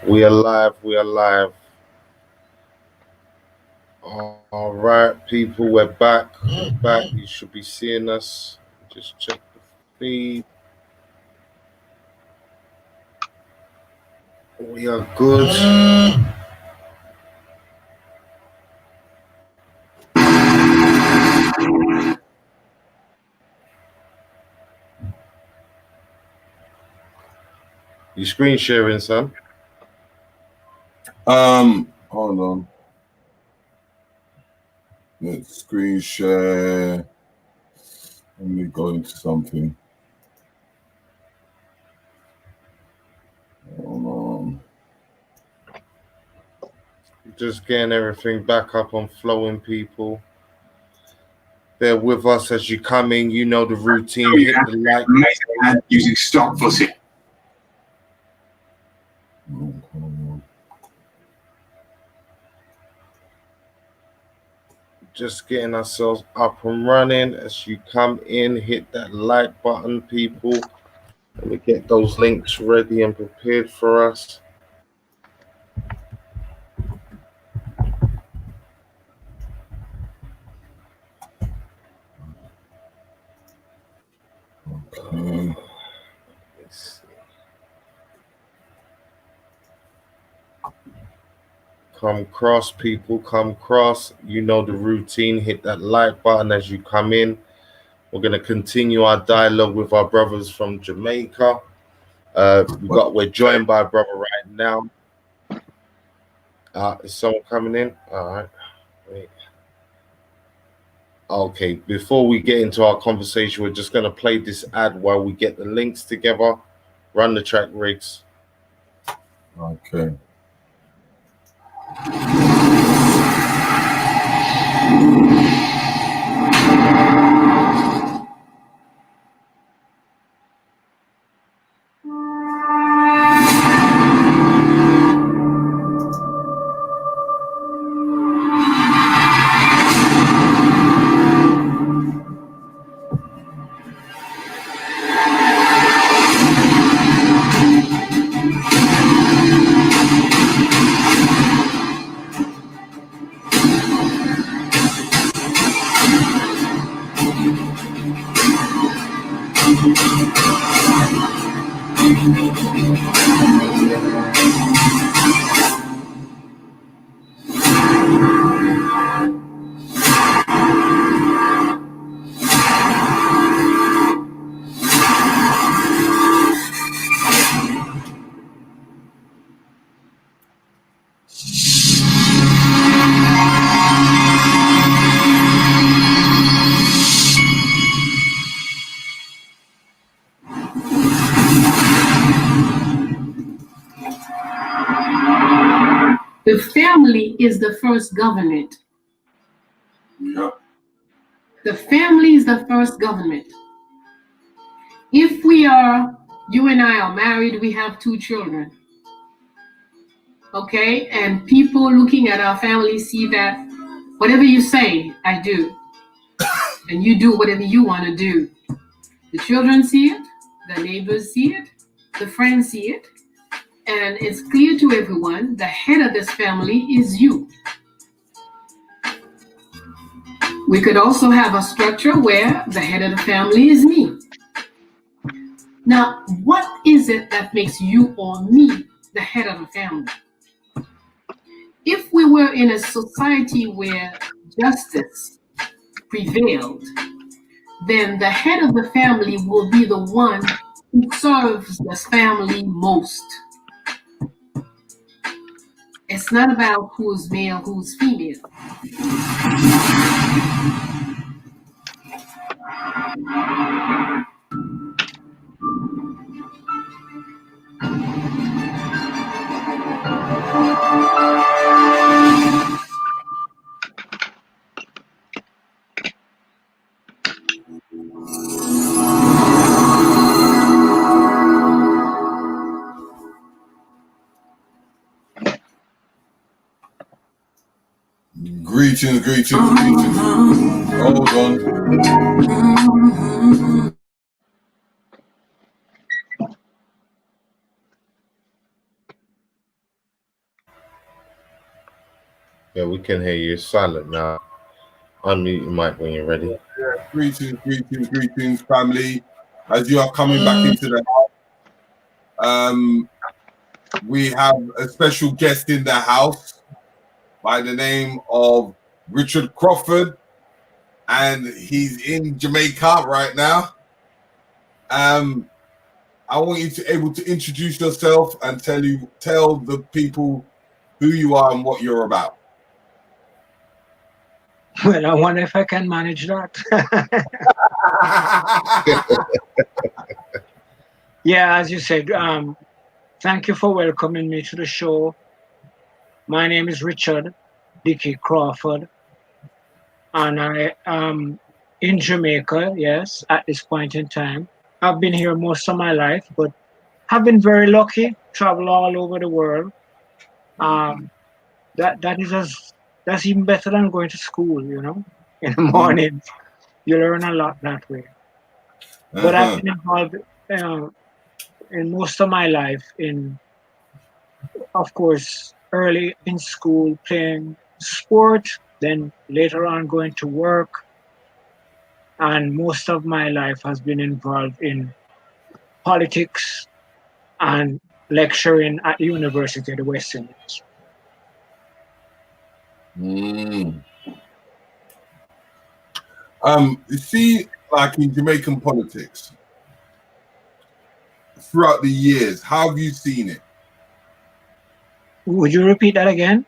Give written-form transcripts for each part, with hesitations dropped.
We are live. We are live. All right, people, we're back. We're back. You should be seeing us. Just check the feed. We are good. You screen sharing, son? Hold on. Let's screen share. Let me go into something. Hold on. Just getting everything back up on flowing, people. Bear with us as you come in. You know the routine. Hit the like and using stock footage. Just getting ourselves up and running. As you come in, hit that like button, people. Let me get those links ready and prepared for us. Okay. Let's see. Come cross, people. Come cross. You know the routine. Hit that like button as you come in. We're going to continue our dialogue with our brothers from Jamaica. We're joined by a brother right now. Is someone coming in? All right. Wait. Okay. Before we get into our conversation, we're just going to play this ad while we get the links together. Run the track, Riggs. Okay. The family is the first government. Yeah. The family is the first government. If you and I are married, we have 2 children. Okay? And people looking at our family see that whatever you say, I do. And you do whatever you want to do. The children see it, the neighbors see it, the friends see it, and it's clear to everyone the head of this family is you. We could also have a structure where the head of the family is me. Now, what is it that makes you or me the head of the family? If we were in a society where justice prevailed, then the head of the family will be the one who serves this family most. It's not about who's male, who's female. Greetings. Hold on. Yeah, we can hear you. It's silent now. Unmute your mic when you're ready. Greetings, family. As you are coming back into the house, we have a special guest in the house by the name of Richard Crawford, and he's in Jamaica right now. I want you to able to introduce yourself and tell the people who you are and what you're about. Well, I wonder if I can manage that. Yeah, as you said, thank you for welcoming me to the show. My name is Richard Dickey Crawford, and I am in Jamaica, yes, at this point in time. I've been here most of my life, but have been very lucky, travel all over the world. That's even better than going to school, you know, in the mornings. You learn a lot that way. But I've been involved in most of my life in, of course, early in school playing sport, then later on going to work. And most of my life has been involved in politics and lecturing at the University of the West Indies. You see, like in Jamaican politics, throughout the years, how have you seen it? Would you repeat that again?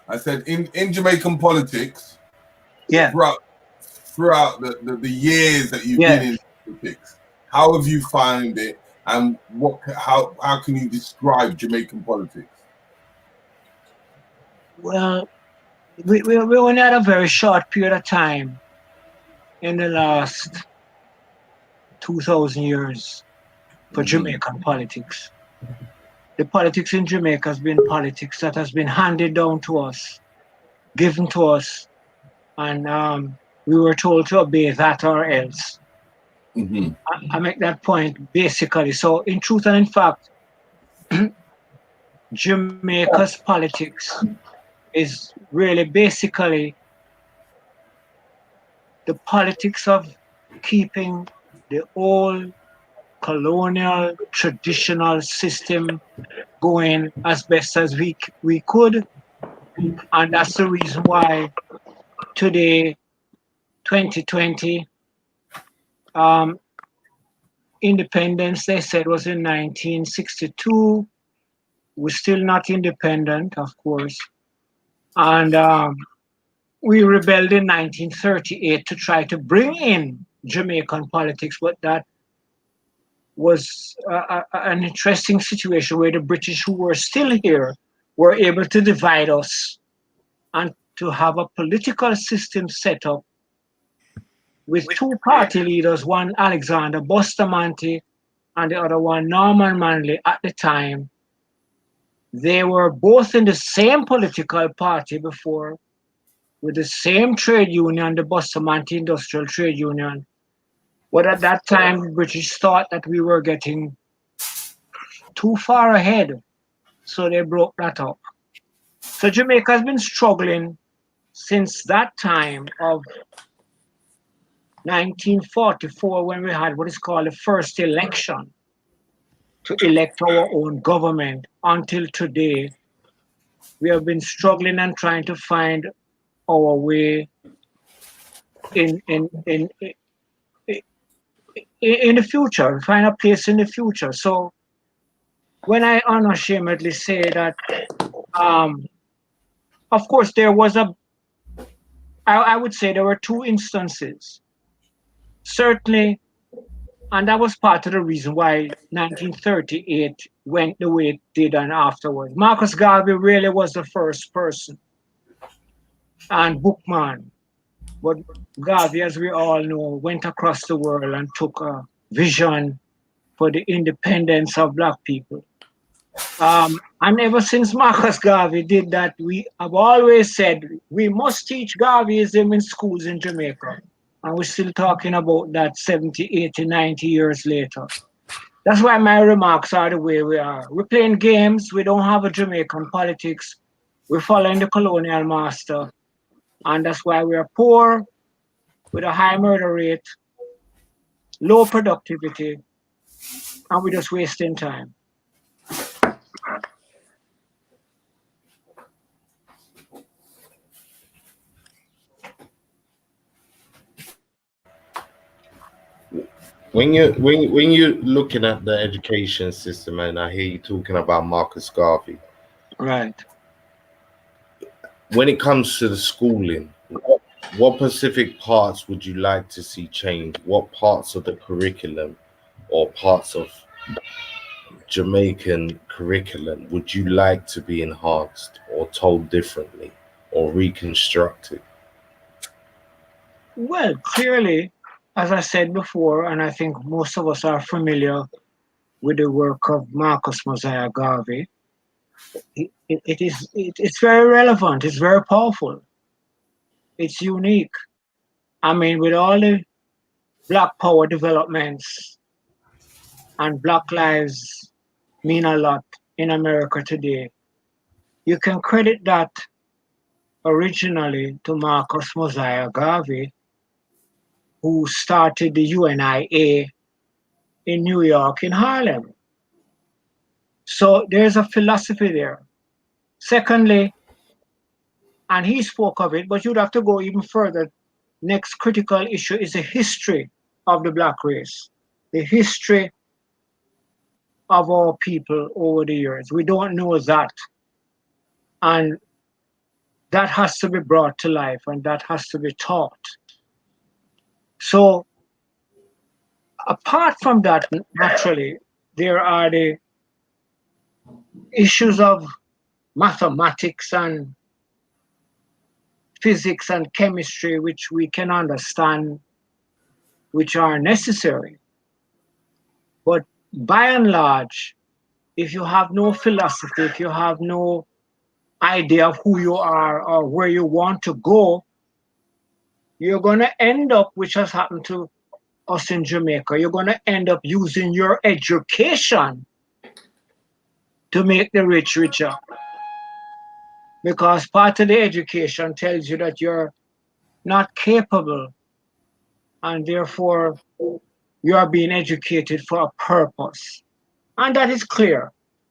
I said in Jamaican politics, yeah, throughout the years that you've been in politics, how have you found it, and how can you describe Jamaican politics? Well, we only had a very short period of time in the last 2,000 years for Jamaican politics. The politics in Jamaica has been politics that has been handed down to us, given to us, and we were told to obey that or else. I make that point basically. So in truth and in fact, Jamaica's politics is really basically the politics of keeping the old colonial traditional system going as best as we could. And that's the reason why today, 2020, independence, they said, was in 1962. We're still not independent, of course. And we rebelled in 1938 to try to bring in Jamaican politics, but that was an interesting situation where the British, who were still here, were able to divide us and to have a political system set up with two party leaders, one Alexander Bustamante and the other one Norman Manley at the time. They were both in the same political party before, with the same trade union, the Bustamante Industrial Trade Union. But at that time, the British thought that we were getting too far ahead, so they broke that up. So Jamaica has been struggling since that time of 1944, when we had what is called the first election to elect our own government, until today. We have been struggling and trying to find our way in the future, find a place in the future. So when I unashamedly say that, of course, there was I would say there were two instances. Certainly, and that was part of the reason why 1938 went the way it did and afterwards. Marcus Garvey really was the first person and bookman. But Garvey, as we all know, went across the world and took a vision for the independence of Black people. And ever since Marcus Garvey did that, we have always said we must teach Garveyism in schools in Jamaica. And we're still talking about that 70, 80, 90 years later. That's why my remarks are the way we are. We're playing games. We don't have a Jamaican politics. We're following the colonial master, and that's why we are poor, with a high murder rate, low productivity, and we're just wasting time. When you're looking at the education system, and I hear you talking about Marcus Garvey, Right. when it comes to the schooling, what specific parts would you like to see change? What parts of the curriculum or parts of Jamaican curriculum would you like to be enhanced or told differently or reconstructed? Well, clearly, as I said before, and I think most of us are familiar with the work of Marcus Mosiah Garvey, it's very relevant, it's very powerful, it's unique. I mean, with all the Black Power developments and Black lives mean a lot in America today, you can credit that originally to Marcus Mosiah Garvey, who started the UNIA in New York, in Harlem. So there's a philosophy there. Secondly, and he spoke of it, but you'd have to go even further. Next critical issue is the history of the Black race, the history of our people over the years. We don't know that. And that has to be brought to life and that has to be taught. So apart from that, naturally, there are the issues of mathematics and physics and chemistry, which we can understand, which are necessary. But by and large, if you have no philosophy, if you have no idea of who you are or where you want to go, you're going to end up, which has happened to us in Jamaica, you're going to end up using your education to make the rich richer. Because part of the education tells you that you're not capable and therefore you are being educated for a purpose. And that is clear.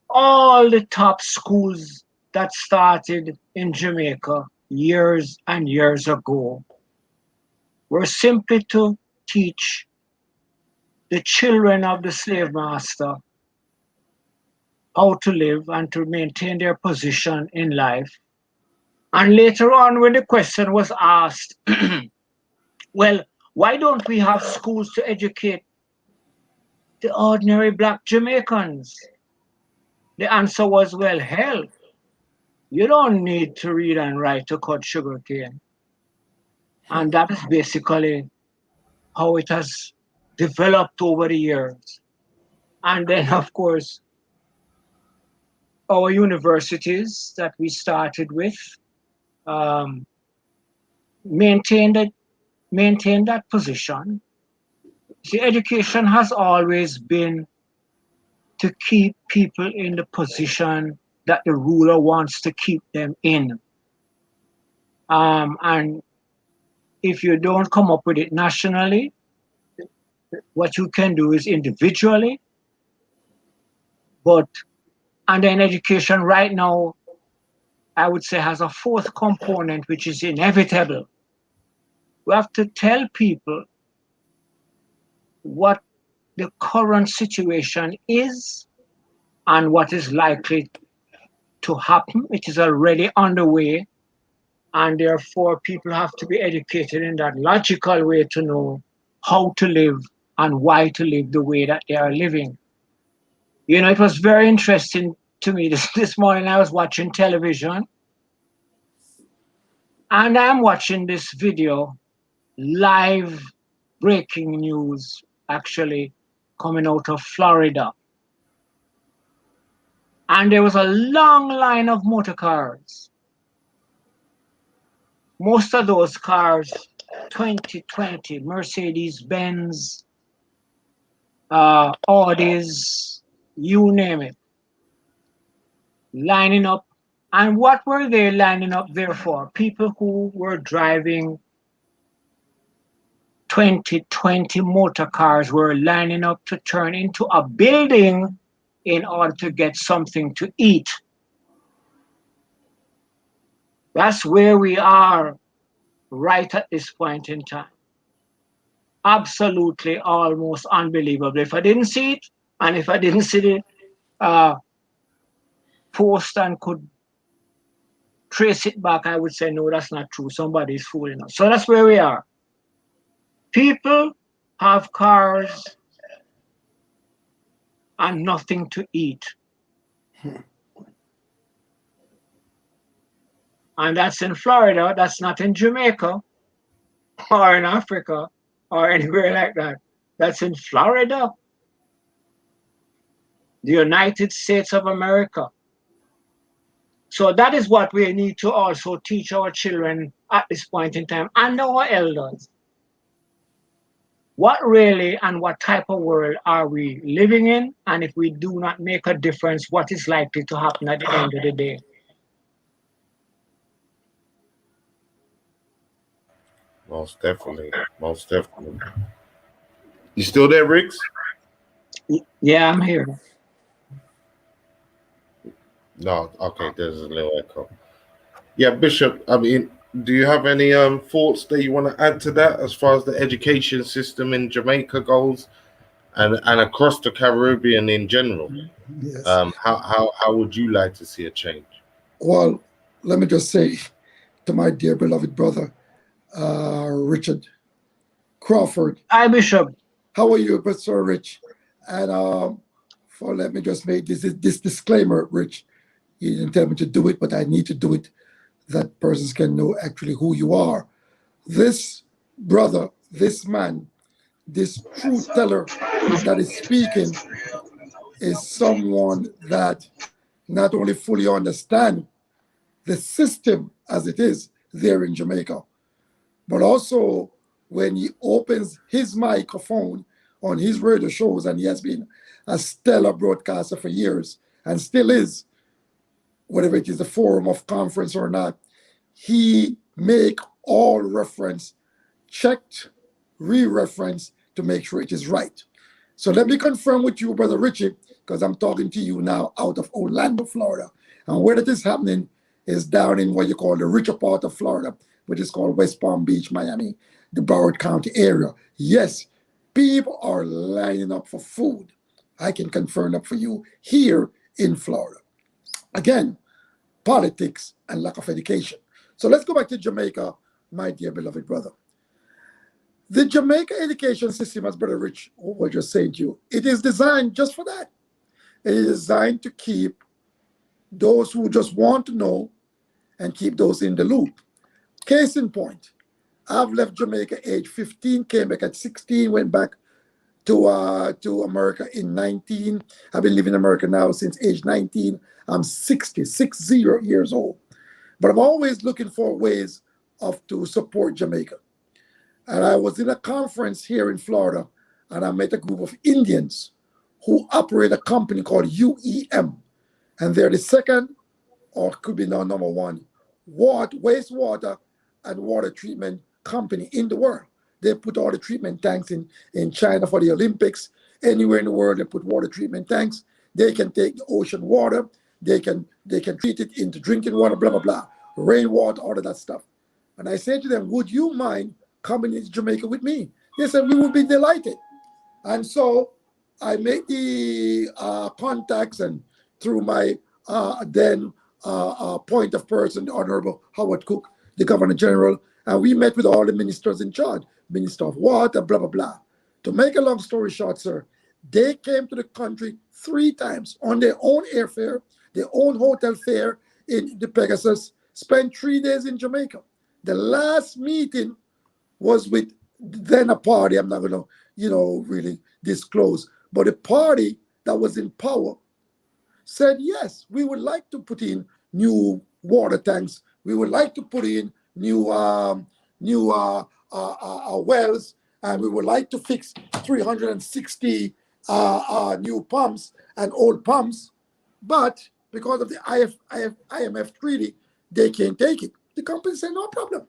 All the top schools that started in Jamaica years and years ago were simply to teach the children of the slave master how to live and to maintain their position in life. And later on, when the question was asked, well, why don't we have schools to educate the ordinary Black Jamaicans? The answer was, well, hell, you don't need to read and write to cut sugarcane. And that is basically how it has developed over the years. And then, of course, our universities that we started with um, maintained that position. See, education has always been to keep people in the position that the ruler wants to keep them in. And if you don't come up with it nationally, what you can do is individually. And then education right now, I would say, has a fourth component, which is inevitable. We have to tell people what the current situation is and what is likely to happen. It is already underway, and therefore people have to be educated in that logical way to know how to live and why to live the way that they are living. You know, it was very interesting to me this morning. I was watching television and I'm watching this video, live breaking news, actually coming out of Florida. And there was a long line of motor cars. Most of those cars, 2020, Mercedes-Benz, Audis, you name it, lining up And what were they lining up there for? People who were driving 2020 motor cars were lining up to turn into a building in order to get something to eat. That's where we are right at this point in time. Absolutely almost unbelievable. If I didn't see it, and if I didn't see the post and could trace it back, I would say, no, that's not true. Somebody's fooling us. So that's where we are. People have cars and nothing to eat. And that's in Florida. That's not in Jamaica or in Africa or anywhere like that. That's in Florida, the United States of America. So that is what we need to also teach our children at this point in time and our elders. What really and what type of world are we living in? And if we do not make a difference, what is likely to happen at the end of the day? Most definitely. Most definitely. You still there, Riggs? Yeah, I'm here. No, okay, there's a little echo. Yeah, Bishop, I mean, do you have any thoughts that you want to add to that as far as the education system in Jamaica goes and across the Caribbean in general? Yes. How would you like to see a change? Well, let me just say to my dear beloved brother, Richard Crawford. Hi, Bishop. How are you, Sir Rich? And let me just make this disclaimer, Rich. You didn't tell me to do it, but I need to do it. That persons can know actually who you are. This brother, this man, this truth teller that is speaking is someone that not only fully understand the system as it is there in Jamaica, but also when he opens his microphone on his radio shows, and he has been a stellar broadcaster for years and still is, whether it is a forum of conference or not, he make all reference checked, re-reference to make sure it is right. So let me confirm with you, Brother Richie, because I'm talking to you now out of Orlando, Florida. And where it is happening is down in what you call the richer part of Florida, which is called West Palm Beach, Miami, the Broward County area. Yes, people are lining up for food. I can confirm that for you here in Florida. Again, politics and lack of education. So let's go back to Jamaica, my dear beloved brother. The Jamaica education system, as Brother Rich was just saying to you, it is designed just for that. It is designed to keep those who just want to know and keep those in the loop. Case in point, I've left Jamaica age 15, came back at 16, went back to America in 19. I've been living in America now since age 19. I'm 60 years old. But I'm always looking for ways to support Jamaica. And I was in a conference here in Florida, and I met a group of Indians who operate a company called UEM. And they're the second, or could be now number one, wastewater and water treatment company in the world. They put all the treatment tanks in China for the Olympics. Anywhere in the world, they put water treatment tanks. They can take the ocean water. They can treat it into drinking water, blah, blah, blah, rainwater, all of that stuff. And I said to them, would you mind coming into Jamaica with me? They said, we would be delighted. And so I made the contacts, and through my then point of person, the Honorable Howard Cook, the Governor General, and we met with all the ministers in charge, Minister of Water, blah, blah, blah. To make a long story short, sir, they came to the country 3 times on their own airfare, their own hotel fare in the Pegasus, spent 3 days in Jamaica. The last meeting was with then a party, I'm not going to, really disclose, but a party that was in power said, yes, we would like to put in new water tanks. We would like to put in new wells, and we would like to fix 360 new pumps and old pumps. But because of the IMF treaty, they can't take it. The company said, no problem.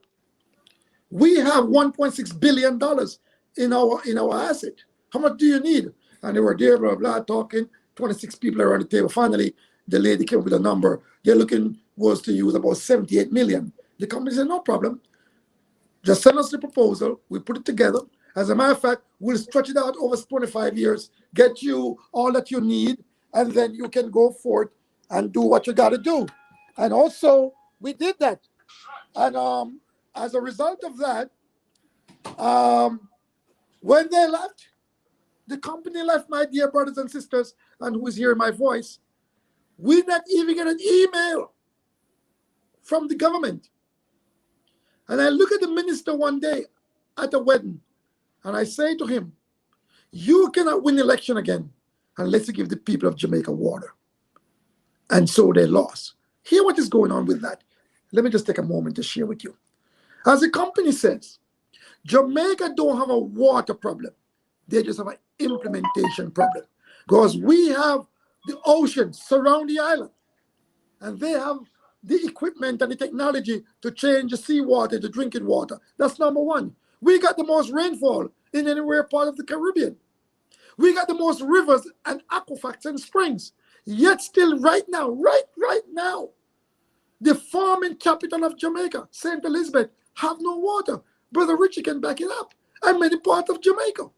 We have $1.6 billion in our asset. How much do you need? And they were there, blah, blah, talking, 26 people around the table. Finally, the lady came up with a number. They're looking was to use about 78 million. The company said, no problem. Just send us the proposal. We put it together. As a matter of fact, we'll stretch it out over 25 years, get you all that you need, and then you can go forth and do what you got to do. And also, we did that. And as a result of that, when they left, the company left, my dear brothers and sisters, and who is hearing my voice, we not even get an email from the government. And I look at the minister one day at a wedding, and I say to him, you cannot win the election again unless you give the people of Jamaica water. And so they lost. Hear what is going on with that. Let me just take a moment to share with you. As the company says, Jamaica don't have a water problem. They just have an implementation problem. Because we have the ocean surround the island. And they have the equipment and the technology to change the seawater to drinking water. That's number one. We got the most rainfall in anywhere part of the Caribbean. We got the most rivers and aquifers and springs. Yet still right now, right now, the farming capital of Jamaica, St. Elizabeth, have no water. Brother Richie can back it up. And many parts of Jamaica.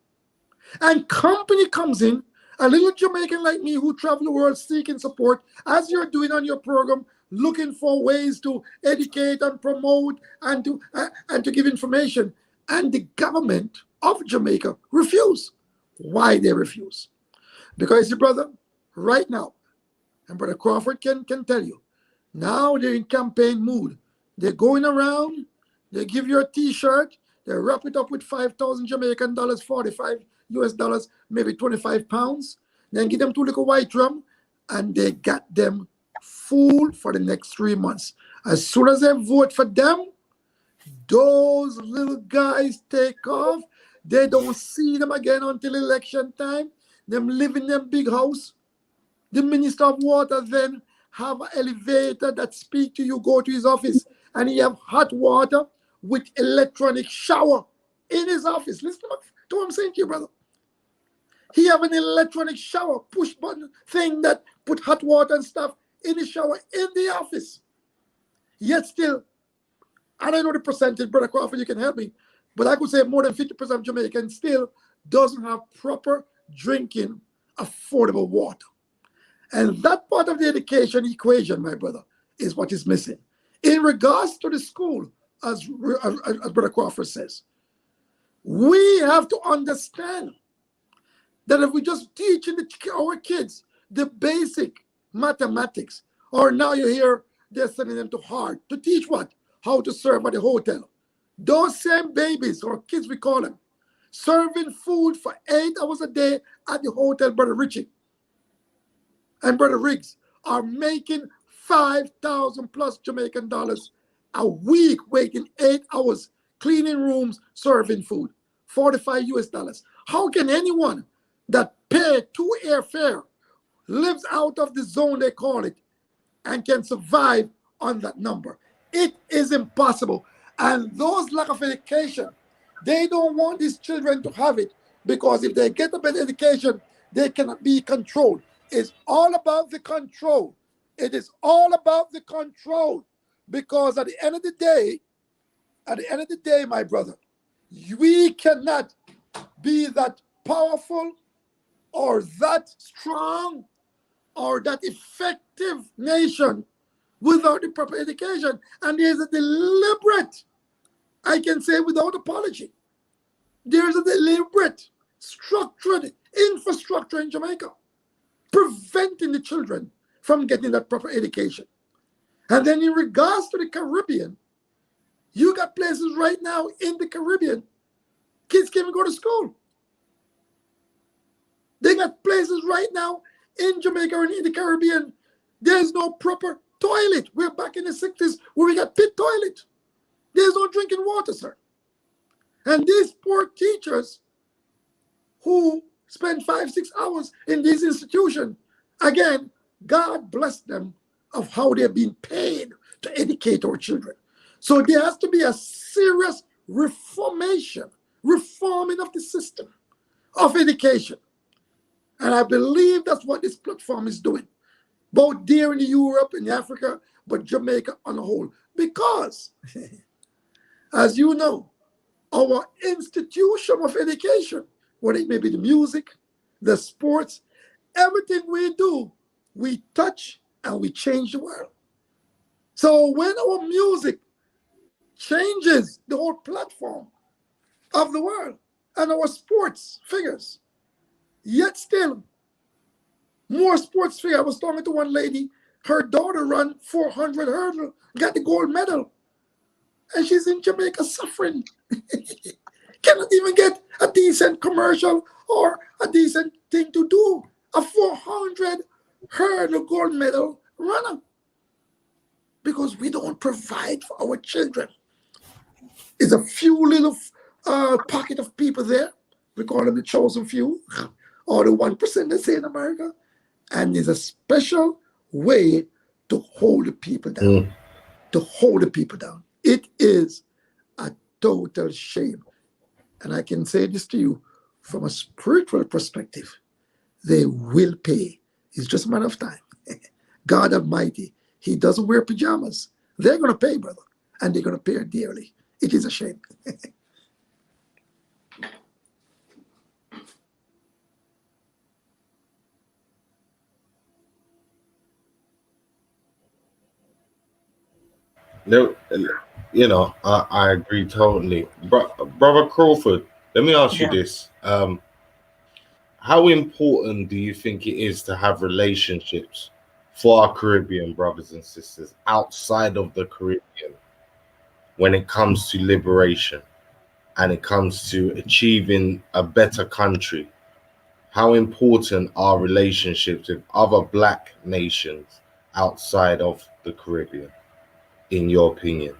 And company comes in, a little Jamaican like me who travel the world seeking support, as you're doing on your program, looking for ways to educate and promote and to give information. And the government of Jamaica refuse. Why they refuse? Because, your brother, right now, and Brother Crawford can tell you, now they're in campaign mood. They're going around, they give you a t-shirt, they wrap it up with 5,000 Jamaican dollars, 45 US dollars, maybe 25 pounds, then give them 2 little white drum, and they got them fooled for the next 3 months. As soon as they vote for them, those little guys take off. They don't see them again until election time. Them live in them big house. The Minister of Water then have an elevator that speak to you, go to his office, and he have hot water with electronic shower in his office. Listen to what I'm saying to you, brother. He have an electronic shower, push button thing that put hot water and stuff in the shower in the office. Yet still, I don't know the percentage, Brother Crawford, you can help me, but I could say more than 50% of Jamaicans still doesn't have proper drinking, affordable water. And that part of the education equation, my brother, is what is missing. In regards to the school, as Brother Crawford says, we have to understand that if we just teach our kids the basic mathematics, or now you hear they're sending them to Hard to teach what? How to serve at the hotel. Those same babies, or kids we call them, serving food for 8 hours a day at the hotel, Brother Richie and Brother Riggs, are making 5,000 plus Jamaican dollars a week, waiting 8 hours, cleaning rooms, serving food, 45 US dollars. How can anyone that pay 2 airfare, lives out of the zone they call it, and can survive on that number? It is impossible. And those lack of education, they don't want these children to have it, because if they get a better education, they cannot be controlled. It's all about the control. It is all about the control. Because at the end of the day, my brother, we cannot be that powerful or that strong or that effective nation without the proper education. And there's a deliberate, I can say without apology, there's a deliberate, structured infrastructure in Jamaica preventing the children from getting that proper education. And then in regards to the Caribbean, you got places right now in the Caribbean, kids can't even go to school. They got places right now in Jamaica and in the Caribbean, there's no proper toilet. We're back in the 60s where we got pit toilet. There's no drinking water, sir. And these poor teachers who spend 5-6 hours in these institutions, again, God bless them of how they're being paid to educate our children. So there has to be a serious reforming of the system of education. And I believe that's what this platform is doing, both there in Europe and Africa, but Jamaica on the whole. Because, as you know, our institution of education, whether it may be the music, the sports, everything we do, we touch and we change the world. So when our music changes the whole platform of the world and our sports figures, yet still more sports figure. I was talking to one lady, her daughter ran 400 hurdle, got the gold medal, and she's in Jamaica suffering. Cannot even get a decent commercial or a decent thing to do. A 400 hurdle gold medal runner. Because we don't provide for our children. There's a few little pocket of people there. We call them the chosen few, or the 1% they say in America. And there's a special way to hold the people down. To hold the people down. It is a total shame. And I can say this to you from a spiritual perspective. They will pay. It's just a matter of time. God Almighty, He doesn't wear pajamas. They're going to pay, brother. And they're going to pay dearly. It is a shame. No, you know, I agree totally. Brother Crawford, let me ask you Yeah. this. How important do you think it is to have relationships for our Caribbean brothers and sisters outside of the Caribbean when it comes to liberation and it comes to achieving a better country? How important are relationships with other black nations outside of the Caribbean, in your opinion?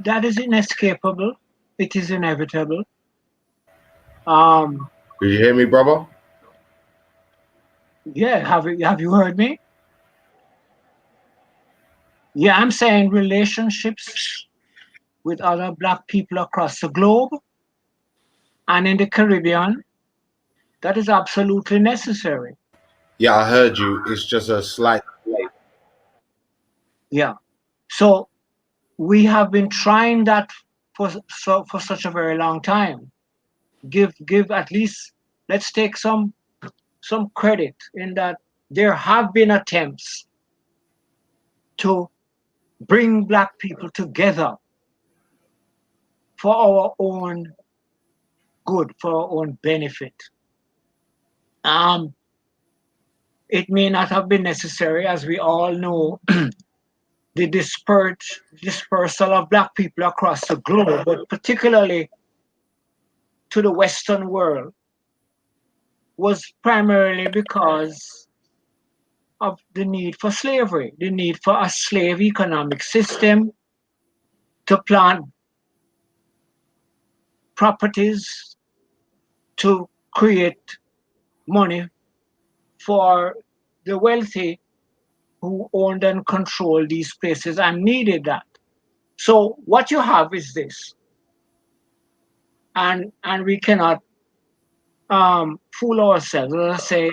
That is inescapable. It is inevitable. Um, Did you hear me, brother? yeah, have you heard me? Yeah, I'm saying relationships with other black people across the globe and in the Caribbean, that is absolutely necessary. Yeah, I heard you. It's just a slight delay. Yeah. So we have been trying that for such a very long time. Give at least, let's take some credit in that there have been attempts to bring black people together for our own good, for our own benefit. It may not have been necessary, as we all know, the dispersal of black people across the globe, but particularly to the Western world, was primarily because of the need for slavery, the need for a slave economic system to plant properties, to create money for the wealthy who owned and controlled these places and needed that. So what you have is this, and we cannot fool ourselves. As I say,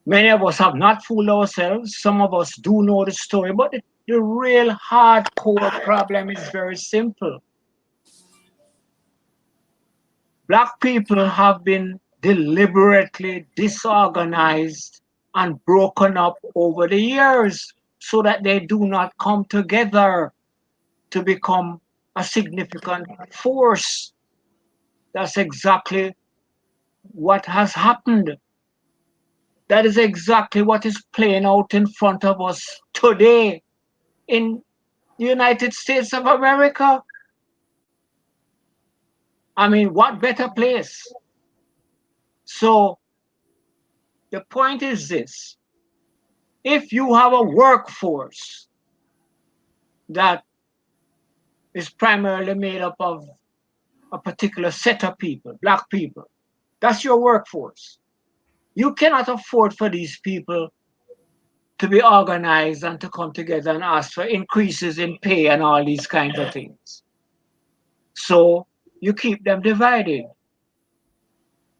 many of us have not fooled ourselves. Some of us do know the story, but the real hardcore problem is very simple. Black people have been deliberately disorganized and broken up over the years so that they do not come together to become a significant force. That's exactly what has happened. That is exactly what is playing out in front of us today in the United States of America. I mean, what better place? So the point is this: if you have a workforce that is primarily made up of a particular set of people, black people, that's your workforce. You cannot afford for these people to be organized and to come together and ask for increases in pay and all these kinds of things. So you keep them divided.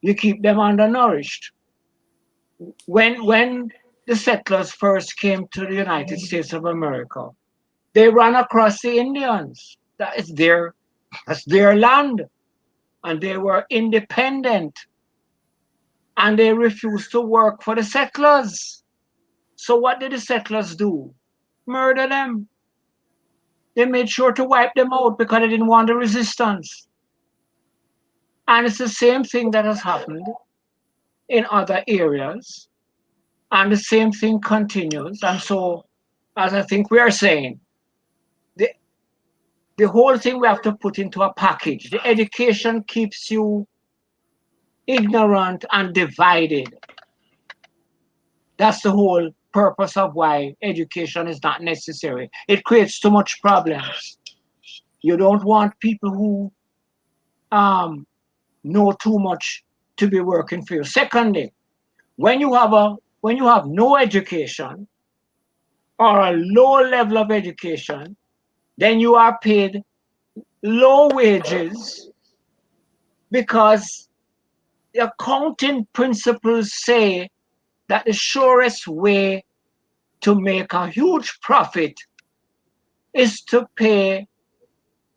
You keep them undernourished. When the settlers first came to the United States of America, they ran across the Indians. That's their land. And they were independent. And they refused to work for the settlers. So what did the settlers do? Murder them. They made sure to wipe them out because they didn't want the resistance. And it's the same thing that has happened in other areas. And the same thing continues. And so, as I think we are saying, the, the whole thing we have to put into a package. The education keeps you ignorant and divided. That's the whole purpose of why education is not necessary. It creates too much problems. You don't want people who know too much to be working for you. Secondly, when you have no education or a low level of education, then you are paid low wages because the accounting principles say that the surest way to make a huge profit is to pay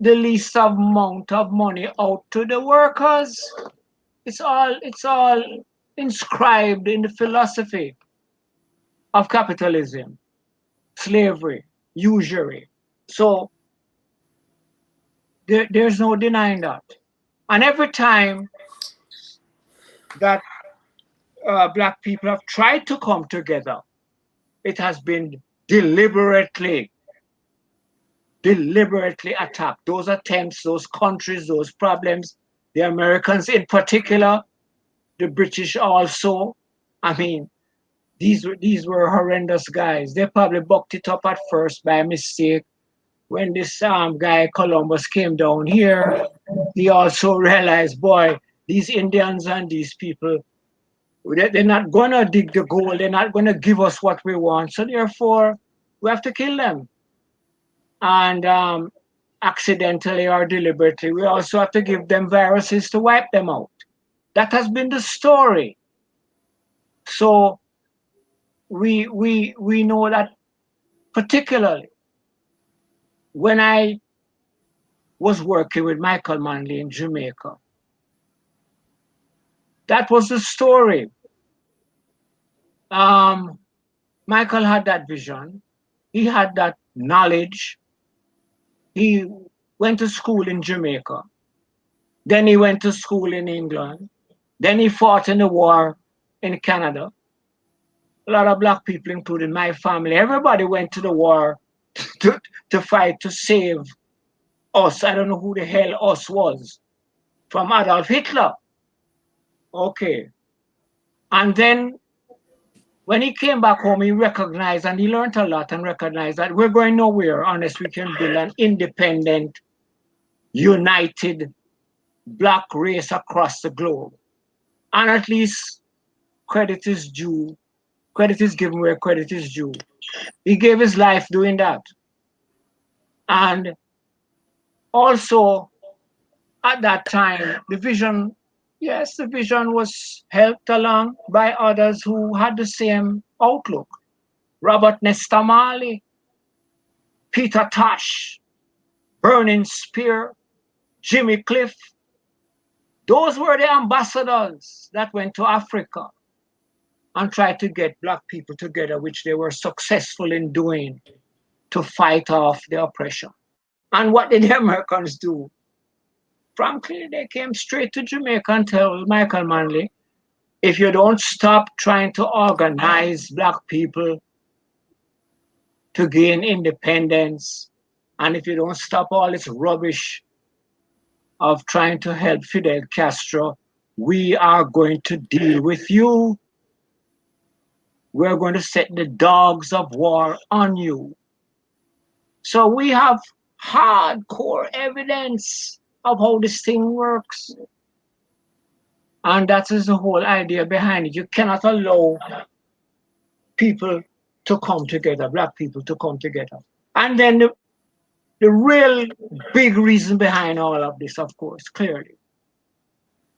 the least amount of money out to the workers. It's all inscribed in the philosophy of capitalism, slavery, usury. So there's no denying that. And every time that Black people have tried to come together, it has been deliberately attacked. Those attempts, those countries, those problems, the Americans in particular, the British also. I mean, these were horrendous guys. They probably bucked it up at first by mistake. When this guy Columbus came down here, he also realized, boy, these Indians and these people, they're not gonna dig the gold. They're not gonna give us what we want. So therefore, we have to kill them. And accidentally or deliberately, we also have to give them viruses to wipe them out. That has been the story. So we know that, particularly when I was working with Michael Manley in Jamaica. That was the story. Michael had that vision. He had that knowledge. He went to school in Jamaica. Then he went to school in England. Then he fought in the war in Canada. A lot of Black people, including my family, everybody went to the war to fight to save us. I don't know who the hell us was, from Adolf Hitler. Okay. And then when he came back home, he recognized and he learned a lot and recognized that we're going nowhere unless we can build an independent, united Black race across the globe. And at least credit is due. Credit is given where credit is due. He gave his life doing that. And also, at that time, the vision was helped along by others who had the same outlook. Robert Nesta Marley, Peter Tosh, Burning Spear, Jimmy Cliff. Those were the ambassadors that went to Africa and tried to get Black people together, which they were successful in doing to fight off the oppression. And what did the Americans do? Frankly, they came straight to Jamaica and told Michael Manley, if you don't stop trying to organize Black people to gain independence, and if you don't stop all this rubbish of trying to help Fidel Castro, we are going to deal with you. We're going to set the dogs of war on you. So we have hardcore evidence of how this thing works. And that is the whole idea behind it. You cannot allow people to come together, black people to come together. And then the real big reason behind all of this, of course, clearly,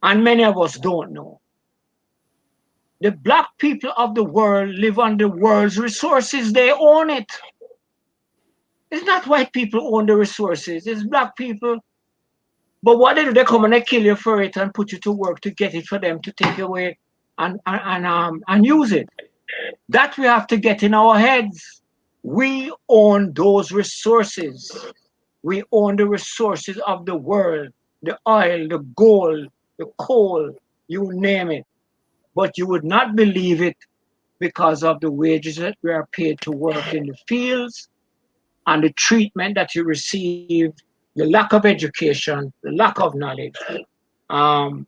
and many of us don't know, the black people of the world live on the world's resources. They own it. It's not white people own the resources, it's black people. But what they do, they come and they kill you for it and put you to work to get it for them to take away and use it. That we have to get in our heads. We own those resources. We own the resources of the world, the oil, the gold, the coal, you name it. But you would not believe it because of the wages that we are paid to work in the fields and the treatment that you receive, the lack of education, the lack of knowledge. Um,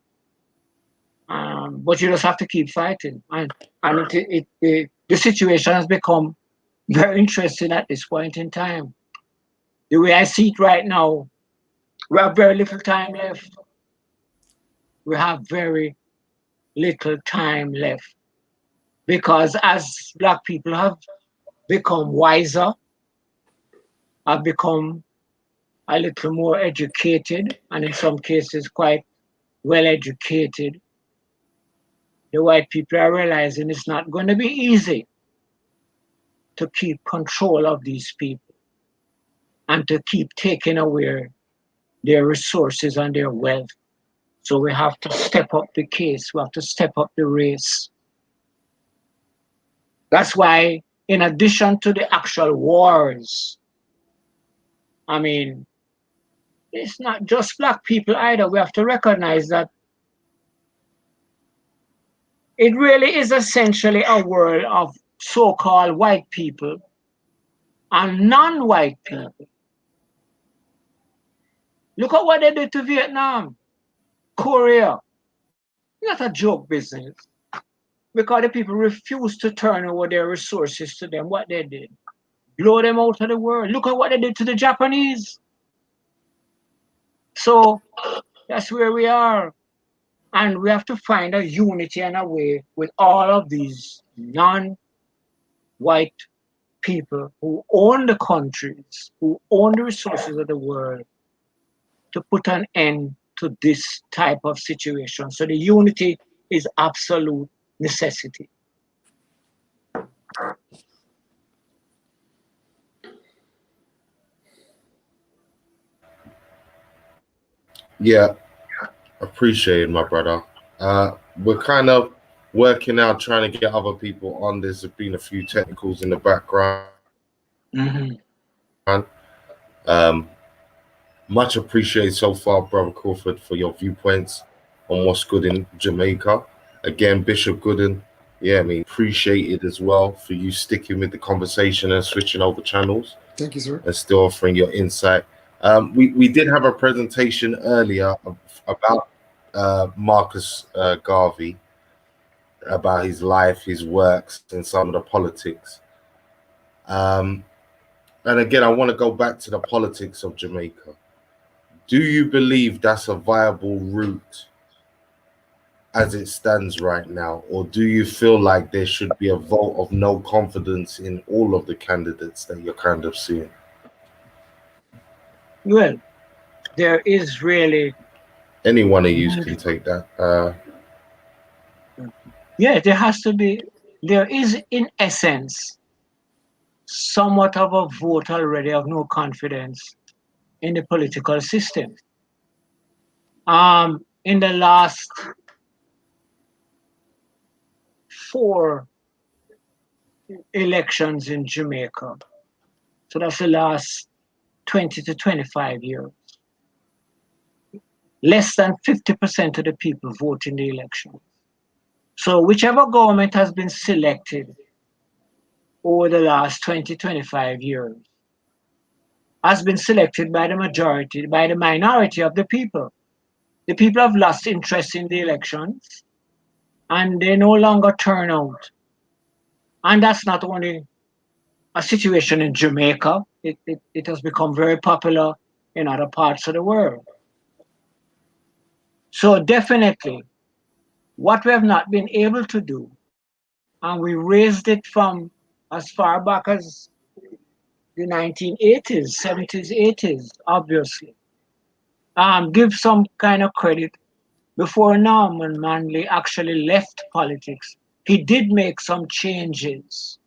but you just have to keep fighting. And the situation has become very interesting at this point in time. The way I see it right now, we have very little time left. We have very little time left. Because as black people have become wiser, have become a little more educated, and in some cases quite well educated, the white people are realizing it's not going to be easy to keep control of these people and to keep taking away their resources and their wealth. So we have to step up the case, we have to step up the race. That's why, in addition to the actual wars, I mean, it's not just black people either. We have to recognize that it really is essentially a world of so-called white people and non-white people. Look at what they did to Vietnam, Korea. Not a joke business. Because the people refused to turn over their resources to them. What they did, blow them out of the world. Look at what they did to the Japanese. So that's where we are. And we have to find a unity and a way with all of these non-white people who own the countries, who own the resources of the world, to put an end to this type of situation. So the unity is absolute necessity. Yeah, appreciate it, my brother. We're kind of working out trying to get other people on. There's been a few technicals in the background. Mm-hmm. Much appreciated so far, Brother Crawford, for your viewpoints on what's good in Jamaica. Again, Bishop Gooden, yeah, I mean, appreciated as well for you sticking with the conversation and switching over channels. Thank you, sir. And still offering your insight. We did have a presentation earlier about Marcus Garvey, about his life, his works, and some of the politics. And again, I want to go back to the politics of Jamaica. Do you believe that's a viable route as it stands right now? Or do you feel like there should be a vote of no confidence in all of the candidates that you're kind of seeing? Well, there is really... Any one of you can take that. Yeah, there has to be... There is, in essence, somewhat of a vote already of no confidence in the political system. In the last 4 elections in Jamaica, so that's the last 20 to 25 years, less than 50% of the people vote in the election. So whichever government has been selected over the last 20, 25 years has been selected by the majority, by the minority of the people. The people have lost interest in the elections and they no longer turn out. And that's not only a situation in Jamaica, it has become very popular in other parts of the world. So definitely, what we have not been able to do, and we raised it from as far back as the 1980s, 70s, 80s, obviously. Give some kind of credit. Before Norman Manley actually left politics, he did make some changes.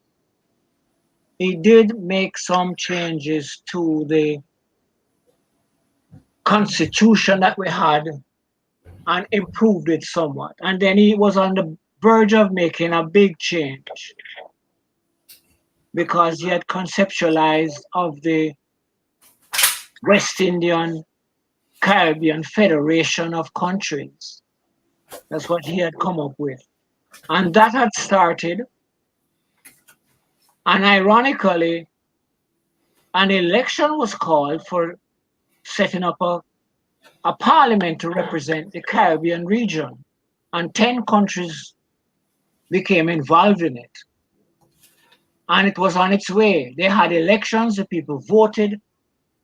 He did make some changes to the constitution that we had and improved it somewhat. And then he was on the verge of making a big change because he had conceptualized of the West Indian Caribbean Federation of Countries. That's what he had come up with. And that had started. And ironically, an election was called for setting up a parliament to represent the Caribbean region. And 10 countries became involved in it. And it was on its way. They had elections, the people voted,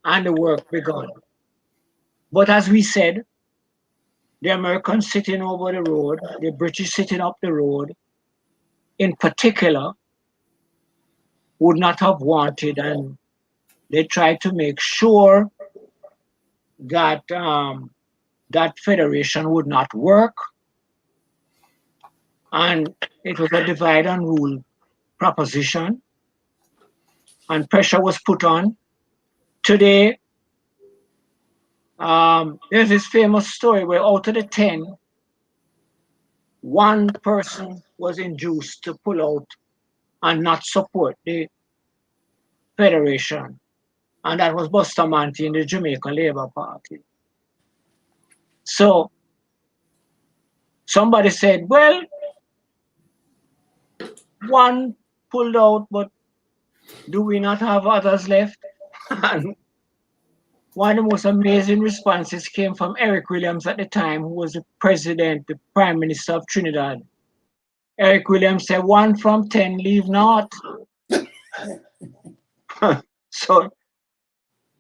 and the work began. But as we said, the Americans sitting over the road, the British sitting up the road, in particular, would not have wanted, and they tried to make sure that that federation would not work, and it was a divide and rule proposition, and pressure was put on. Today, there's this famous story where out of the 10, one person was induced to pull out and not support the federation, and that was Bustamante in the Jamaican Labour Party. So somebody said, well, one pulled out, but do we not have others left? And one of the most amazing responses came from Eric Williams at the time, who was the president, the prime minister of Trinidad. Eric Williams said, 1 from 10 leave not. So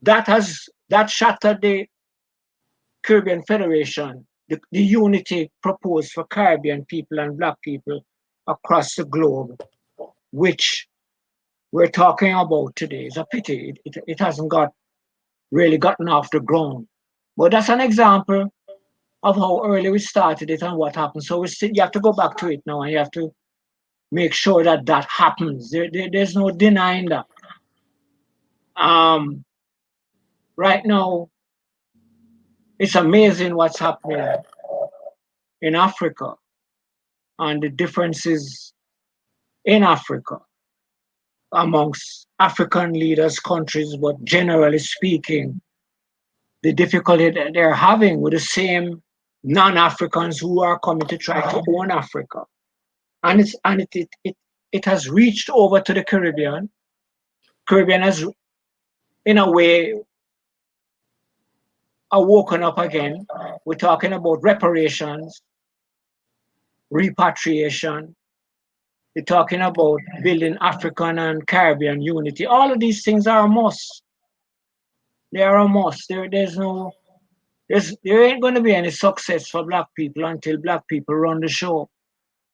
that shattered the Caribbean Federation, the unity proposed for Caribbean people and Black people across the globe, which we're talking about today. It's a pity it hasn't really gotten off the ground. But that's an example of how early we started it and what happened. So you have to go back to it now, and you have to make sure that that happens. There's no denying that. Right now, it's amazing what's happening in Africa and the differences in Africa amongst African leaders, countries, but generally speaking, the difficulty that they're having with the same non-Africans who are coming to try to own Africa. And it has reached over to the Caribbean. Caribbean has, in a way, awoken up again. We're talking about reparations, repatriation. We're talking about building African and Caribbean unity. All of these things are a must. They are a must. There ain't going to be any success for Black people until Black people run the show,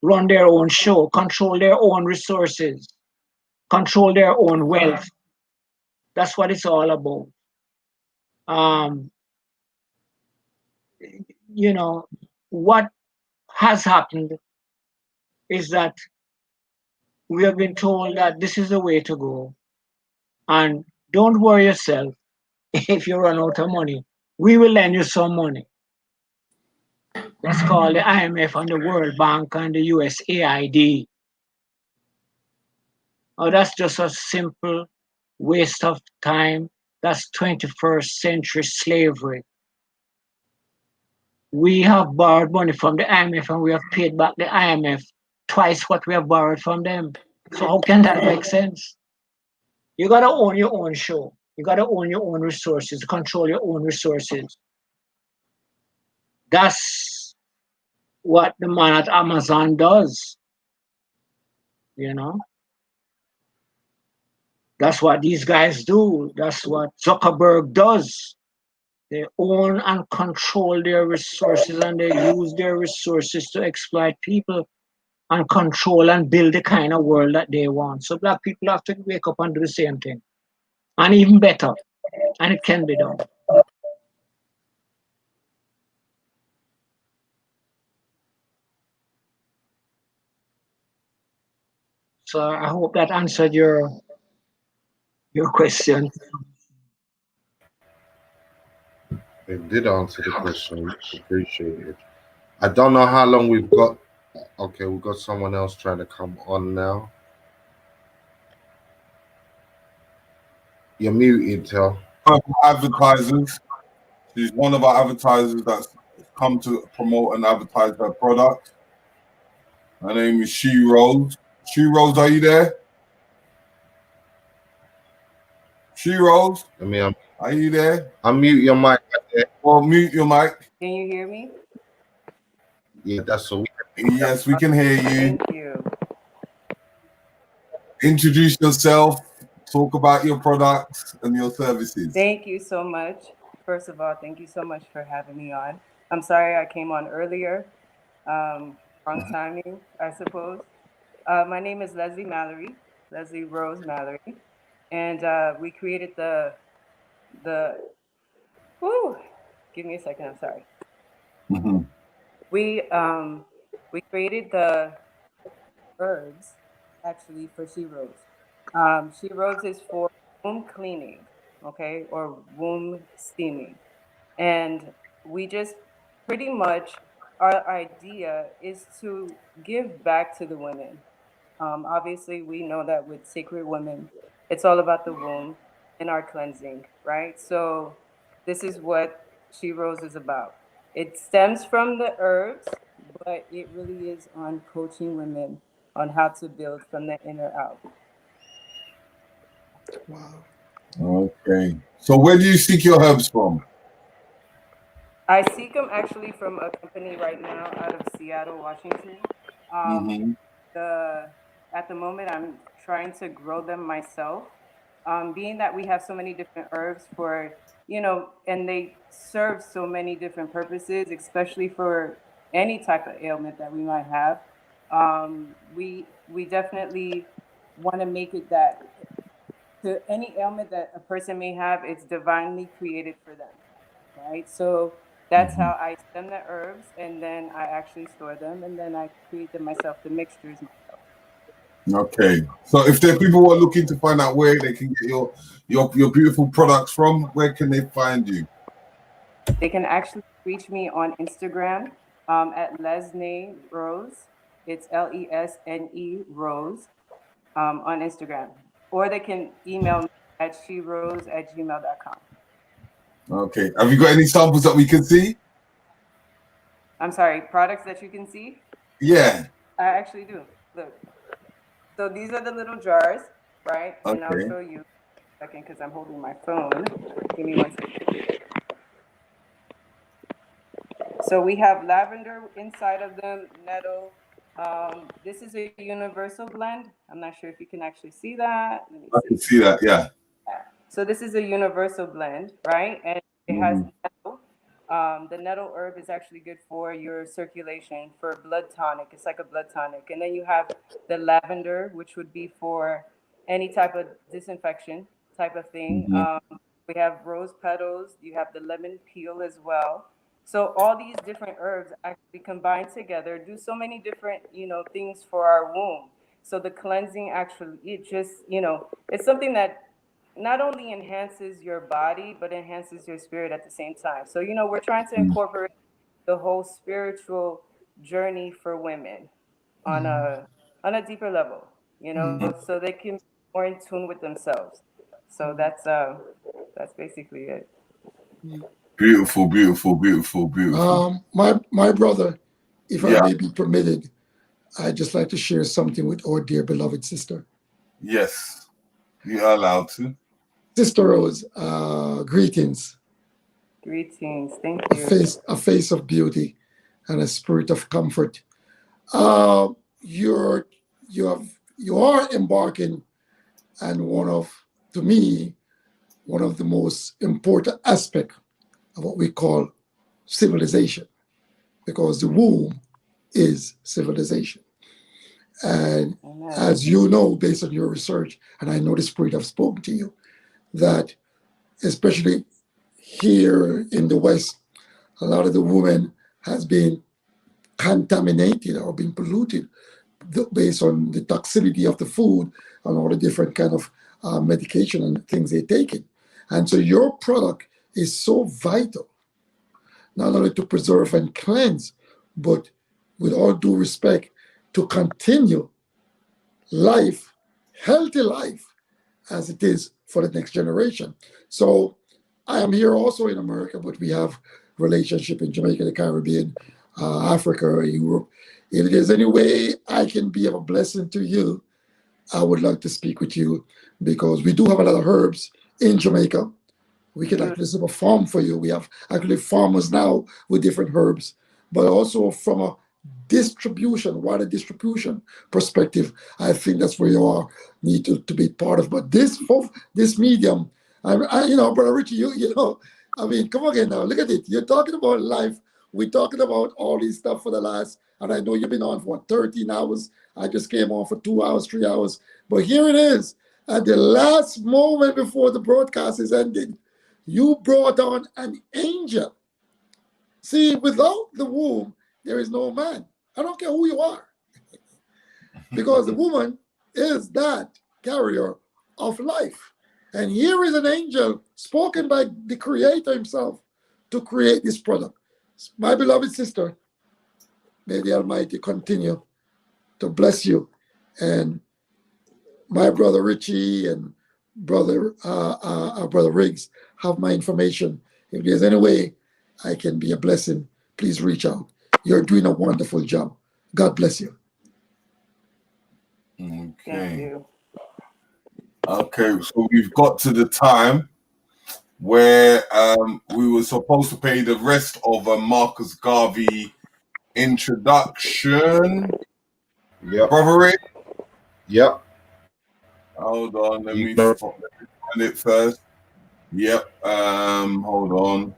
run their own show, control their own resources, control their own wealth. That's what it's all about. You know, what has happened is that we have been told that this is the way to go. And don't worry yourself if you run out of money. We will lend you some money. That's called the IMF and the World Bank and the USAID. Oh, that's just a simple waste of time. That's 21st century slavery. We have borrowed money from the IMF and we have paid back the IMF twice what we have borrowed from them. So how can that make sense? You gotta own your own show. You gotta own your own resources, control your own resources. That's what the man at Amazon does. You know? That's what these guys do. That's what Zuckerberg does. They own and control their resources, and they use their resources to exploit people and control and build the kind of world that they want. So black people have to wake up and do the same thing, and even better, and it can be done. So I hope that answered your question. It did answer the question. Appreciate it. I don't know how long we've got. Okay, we've got someone else trying to come on now. You're muted, Tel. Advertisers. She's one of our advertisers that's come to promote and advertise her product. Her name is She Rose. She Rose, are you there? She Rose, Let me are you there? unmute your mic. Well, mute your mic. Can you hear me? Yeah, that's all. Yes, we can hear you. Thank you. Introduce yourself. Talk about your products and your services. Thank you so much. First of all, thank you so much for having me on. I'm sorry I came on earlier. Wrong timing, I suppose. My name is Leslie Rose Mallory, and we created the. Whoo, give me a second. I'm sorry. Mm-hmm. We created the herbs actually for She Rose. She Rose is for womb cleaning, okay, or womb steaming. And we just pretty much, our idea is to give back to the women. Obviously, we know that with Sacred Women, it's all about the womb and our cleansing, right? So this is what She Rose is about. It stems from the herbs, but it really is on coaching women on how to build from the inner out. Wow. Okay. So where do you seek your herbs from? I seek them actually from a company right now out of Seattle, Washington. Mm-hmm. At the moment, I'm trying to grow them myself. Being that we have so many different herbs for, and they serve so many different purposes, especially for any type of ailment that we might have. We definitely want to make it that to any ailment that a person may have, it's divinely created for them, right? So that's how I stem the herbs, and then I actually store them, and then I create them myself, the mixtures myself. Okay. So if there are people who are looking to find out where they can get your beautiful products from, where can they find you? They can actually reach me on Instagram at Lesne Rose. It's Lesne Rose on Instagram. Or they can email me at sherose@gmail.com. Okay. Have you got any samples that we can see? I'm sorry, products that you can see? Yeah. I actually do. Look. So these are the little jars, right? Okay. And I'll show you a second because I'm holding my phone. Give me 1 second. So we have lavender inside of them, nettle. This is a universal blend. I'm not sure if you can actually see that. Let me I can see that, yeah. So this is a universal blend, right? And it has nettle. The nettle herb is actually good for your circulation, for blood tonic. It's like a blood tonic. And then you have the lavender, which would be for any type of disinfection type of thing. We have rose petals. You have the lemon peel as well. So all these different herbs actually combine together, do so many different, things for our womb. So the cleansing actually, it just, it's something that not only enhances your body, but enhances your spirit at the same time. So, we're trying to incorporate the whole spiritual journey for women on a deeper level, so they can be more in tune with themselves. So that's basically it. Beautiful, beautiful, beautiful, beautiful. My brother, if I may be permitted, I'd just like to share something with our dear beloved sister. Yes, you are allowed to. Sister Rose, greetings. Greetings, thank you. A face of beauty and a spirit of comfort. You are embarking on to me, one of the most important aspects of what we call civilization, because the womb is civilization. And as you know, based on your research, and I know the Spirit have spoken to you, that especially here in the West, a lot of the women has been contaminated or been polluted based on the toxicity of the food and all the different kind of medication and things they're taking. And so your product is so vital, not only to preserve and cleanse, but with all due respect, to continue life, healthy life, as it is for the next generation. So I am here also in America, but we have relationship in Jamaica, the Caribbean, Africa, Europe. If there's any way I can be of a blessing to you, I would like to speak with you, because we do have a lot of herbs in Jamaica. We can actually set up a farm for you. We have actually farmers now with different herbs, but also from a distribution, wider distribution perspective, I think that's where you are need to be part of. But this medium, Brother Richie, you know, I mean, come again now, look at it. You're talking about life. We're talking about all these stuff for the last, and I know you've been on for 13 hours. I just came on for 2 hours, 3 hours. But here it is. At the last moment before the broadcast is ending, you brought on an angel. See, without the womb, there is no man. I don't care who you are. Because the woman is that carrier of life. And here is an angel spoken by the Creator himself to create this product. My beloved sister, may the Almighty continue to bless you. And my brother Richie and brother Riggs have my information. If there's any way I can be a blessing, please reach out. You're doing a wonderful job. God bless you. Okay. Thank you. Okay, so we've got to the time where we were supposed to pay the rest of Marcus Garvey introduction. Yep. Brother Rick? Yep. Hold on, let me find it first. Yep, hold on.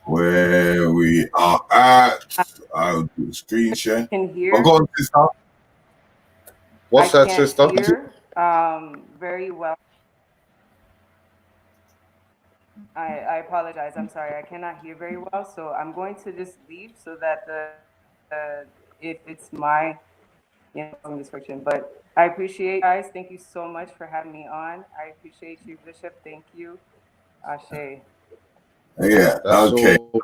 Where we are at, I'll do a screen share. Can hear. Oh, go on, sister. What's that, sister? I can't hear very well. I apologize. I'm sorry. I cannot hear very well. So I'm going to just leave so that if it's my description. But I appreciate you guys. Thank you so much for having me on. I appreciate you, Bishop. Thank you. Ashe. Yeah. That's okay. All.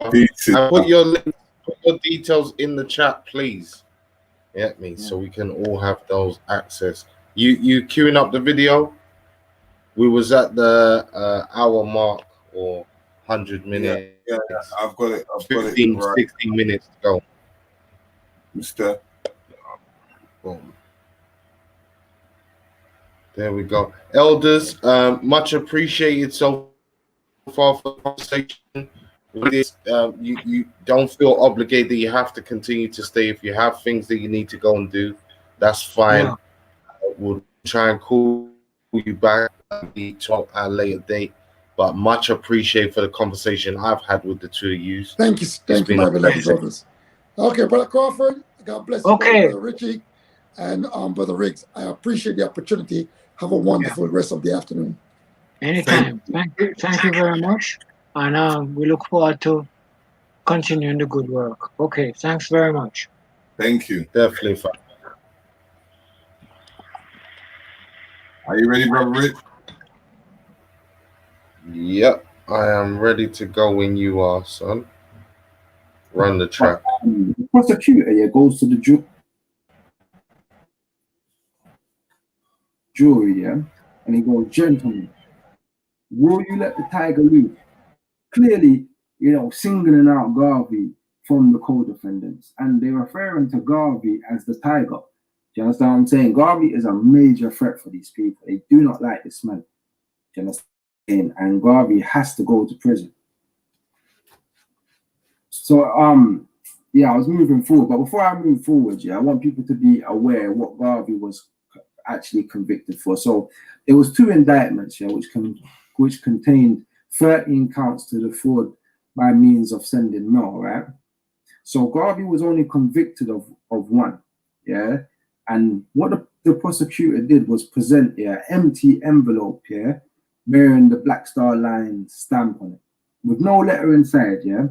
And put your links, put your details in the chat, please. So we can all have those access. You queuing up the video? We was at the hour mark or 100 minutes. Yeah, I've got it. 15, right. 16 minutes to go. Mister. Boom. There we go. Elders, much appreciated so far for the conversation. With this, you don't feel obligated that you have to continue to stay. If you have things that you need to go and do, that's fine. Yeah. We'll try and call you back at a later date. But much appreciated for the conversation I've had with the two of you. Thank you, my beloved brothers. Okay, Brother Crawford, God bless you, Brother Richie, and Brother Riggs. I appreciate the opportunity. Have a wonderful rest of the afternoon. Anytime. Thank you very much. And we look forward to continuing the good work. Okay, thanks very much. Thank you. Definitely fine. Are you ready, Brother Rick? Yep, I am ready to go when you are, son. Run the track. The prosecutor goes to the jury, and he goes, "Gentlemen, will you let the tiger loose?" Clearly, singling out Garvey from the co-defendants, and they're referring to Garvey as the tiger. Do you understand what I'm saying? Garvey is a major threat for these people. They do not like this man. Do you understand? And Garvey has to go to prison. So, I was moving forward. But before I move forward, I want people to be aware of what Garvey was actually convicted for. So, there was 2 indictments, which contained 13 counts to defraud by means of sending mail, right? So Garvey was only convicted of one, yeah? And what the prosecutor did was present an empty envelope, yeah, bearing the Black Star Line stamp on it, with no letter inside, yeah?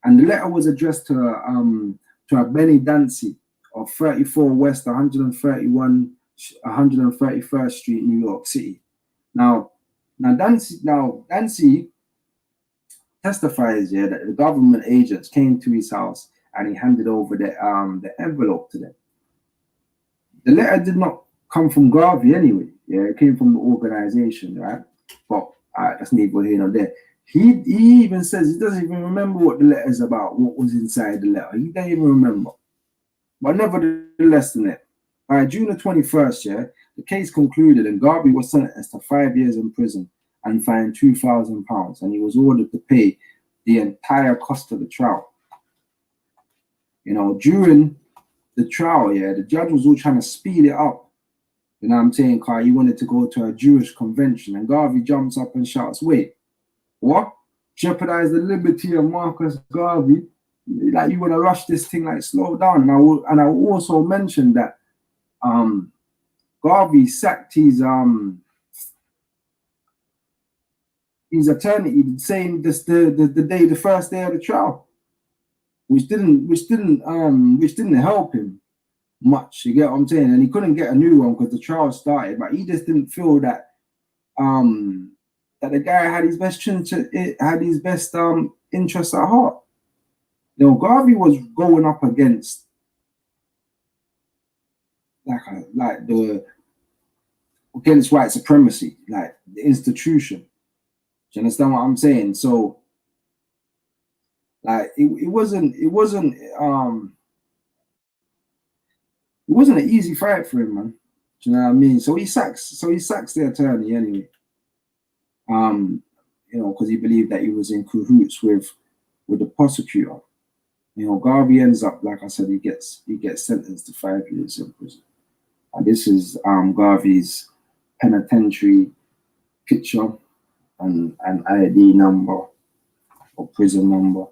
And the letter was addressed to a Benny Dancy of 34 West 131st Street, New York City. Now Dancy testifies, yeah, that the government agents came to his house and he handed over the envelope to them. The letter did not come from Garvey anyway. Yeah, it came from the organization, right? But that's neither here nor there. He even says he doesn't even remember what the letter is about, what was inside the letter. He doesn't even remember. But nevertheless, by June the 21st, yeah, the case concluded and Garvey was sentenced to 5 years in prison and fined £2,000, and he was ordered to pay the entire cost of the trial. You know, during the trial, yeah, the judge was all trying to speed it up. You know what I'm saying? Because he wanted to go to a Jewish convention, and Garvey jumps up and shouts, "Wait, what? Jeopardize the liberty of Marcus Garvey? Like, you want to rush this thing? Like, slow down." And I will also mention that Garvey sacked his attorney, saying this the first day of the trial, which didn't help him much. You get what I'm saying? And he couldn't get a new one because the trial started, but he just didn't feel that that the guy had his best interests at heart. You know, Garvey was going up against against white supremacy, like the institution. Do you understand what I'm saying? So, like, it wasn't an easy fight for him, man. Do you know what I mean? So he sacks the attorney anyway. You know, because he believed that he was in cahoots with the prosecutor. You know, Garvey ends up, like I said, he gets sentenced to 5 years in prison. And this is Garvey's penitentiary picture and ID number or prison number.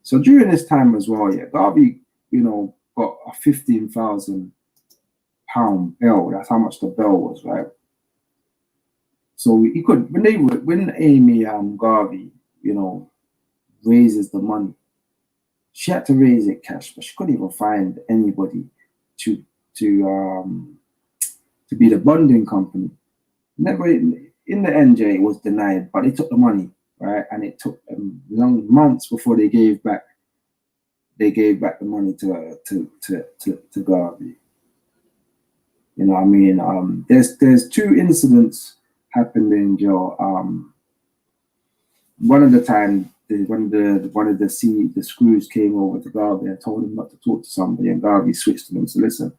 So during this time as well, yeah, Garvey, you know, got a £15,000 bail. That's how much the bail was, right? So he could, when Amy Garvey, you know, raises the money, she had to raise it cash, but she couldn't even find anybody to be the bonding company. Never, in the end, it was denied, but they took the money, right? And it took them long months before they gave back the money to Garvey. You know what I mean? There's two incidents happened in jail. One of the time, one of the screws came over to Garvey and told him not to talk to somebody, and Garvey switched to them. So listen,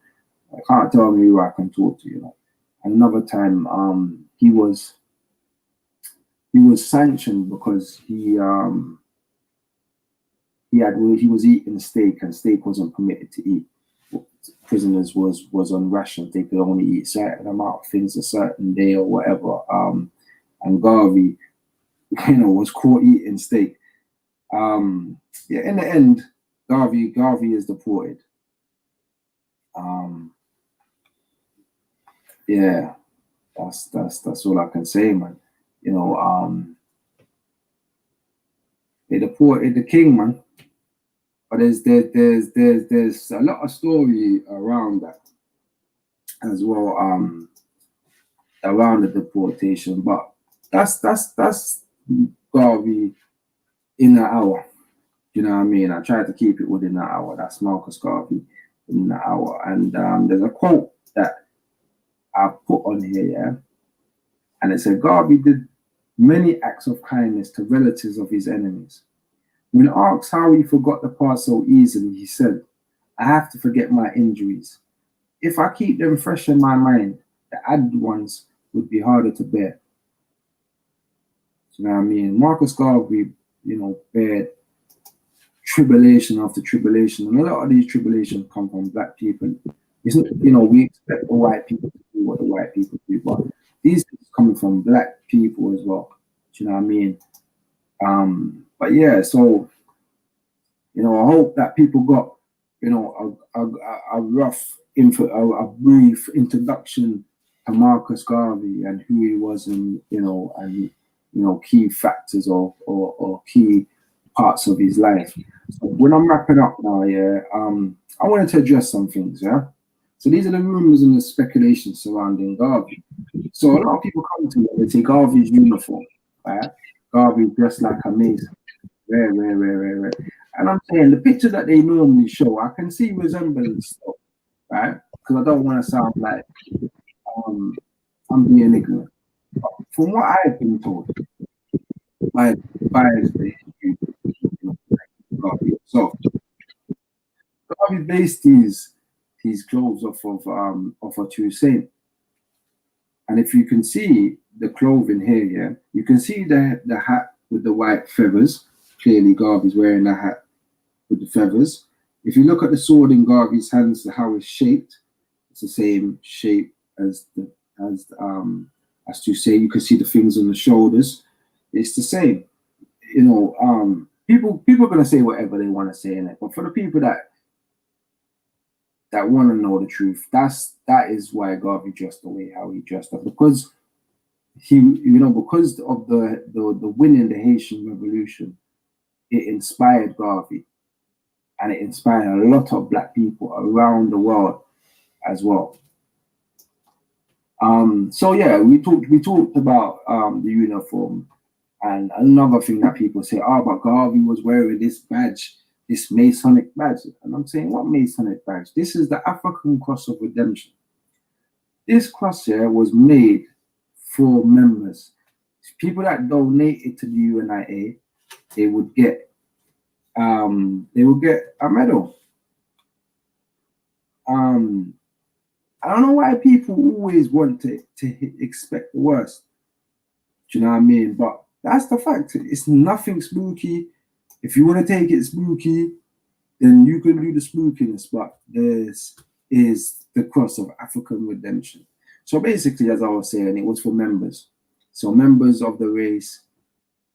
I can't tell me who I can talk to, you know. And another time, he was sanctioned because he was eating steak, and steak wasn't permitted to eat. Prisoners was on rations; they could only eat certain amount of things a certain day or whatever. And Garvey, you know, was caught eating steak. Yeah, in the end, Garvey is deported. Yeah, that's all I can say, man. You know, they deported the king, man. But there's a lot of story around that as well, around the deportation. But that's Garvey in an hour. You know what I mean? I tried to keep it within an hour. That's Marcus Garvey in an hour. And there's a quote that I put on here, yeah? And it said, Garvey did many acts of kindness to relatives of his enemies. When asked how he forgot the past so easily, he said, I have to forget my injuries. If I keep them fresh in my mind, the added ones would be harder to bear. You know what I mean? Marcus Garvey, you know, bared tribulation after tribulation. And a lot of these tribulations come from black people. Isn't, you know, we expect the white people to do what the white people do, but these things coming from black people as well. Do you know what I mean? But yeah, so I hope that people got a rough a brief introduction to Marcus Garvey and who he was, and key factors or key parts of his life. So when I'm wrapping up now, I wanted to address some things, So these are the rumors and the speculation surrounding Garvey. So a lot of people come to me and they say Garvey's uniform, right? Garvey dressed like a mason. Rare. And I'm saying the picture that they normally show, I can see resemblance, though, right? Because I don't want to sound like I'm being ignorant. But from what I've been told by the Garvey himself, Garvey based his clothes off a true saint. And if you can see the clothing here, you can see the hat with the white feathers. Clearly, Garvey's wearing a hat with the feathers. If you look at the sword in Garvey's hands, how it's shaped, it's the same shape as to say. You can see the things on the shoulders. It's the same. People are gonna say whatever they want to say in it, but for the people that want to know the truth, that is why Garvey dressed the way how he dressed up, because because of the winning the Haitian Revolution, it inspired Garvey, and it inspired a lot of Black people around the world as well. So yeah, we talked about the uniform, and another thing that people say, but Garvey was wearing this badge, this Masonic badge. And I'm saying, what Masonic badge? This is the African Cross of Redemption. This cross here was made for members. People that donated to the UNIA, they would get a medal. I don't know why people always want to expect the worst. Do you know what I mean? But that's the fact. It's nothing spooky. If you want to take it spooky, then you can do the spookiness. But this is the cross of African redemption. So basically, as I was saying, it was for members. So members of the race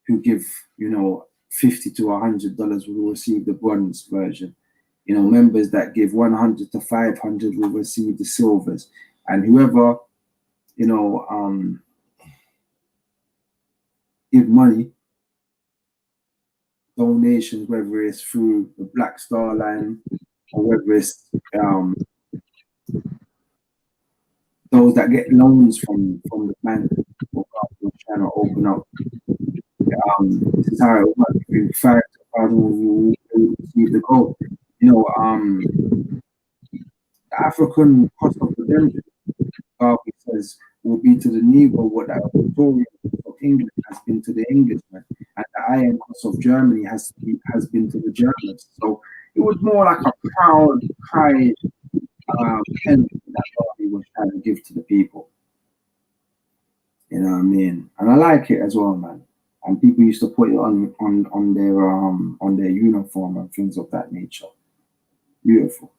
who give, $50 to $100 will receive the bronze version. Members that give 100 to 500 will receive the silvers, and whoever, give money, donations, whether it's through the Black Star Line or whether it's those that get loans from the bank or trying to open up. This is how it works. Between 5 to 1,000 will receive the gold. The African Cross of Redemption, Garvey says, will be to the Negro what the Victorian of England has been to the Englishmen, and the Iron Cross of Germany has been to the Germans. So it was more like a proud pride penalty that Garvey was trying to give to the people. You know what I mean? And I like it as well, man. And people used to put it on their uniform and things of that nature. Beautiful.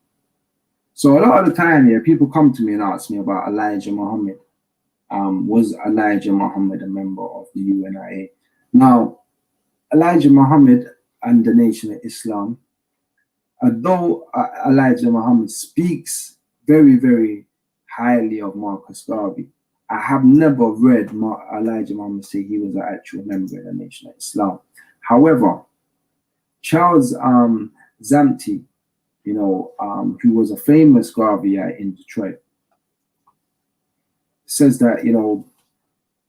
So a lot of the time, people come to me and ask me about Elijah Muhammad. Was Elijah Muhammad a member of the UNIA? Now, Elijah Muhammad and the Nation of Islam, although Elijah Muhammad speaks very, very highly of Marcus Garvey, I have never read Elijah Muhammad say he was an actual member of the Nation of Islam. However, Charles Zamti, who was a famous Garveyite in Detroit, says that,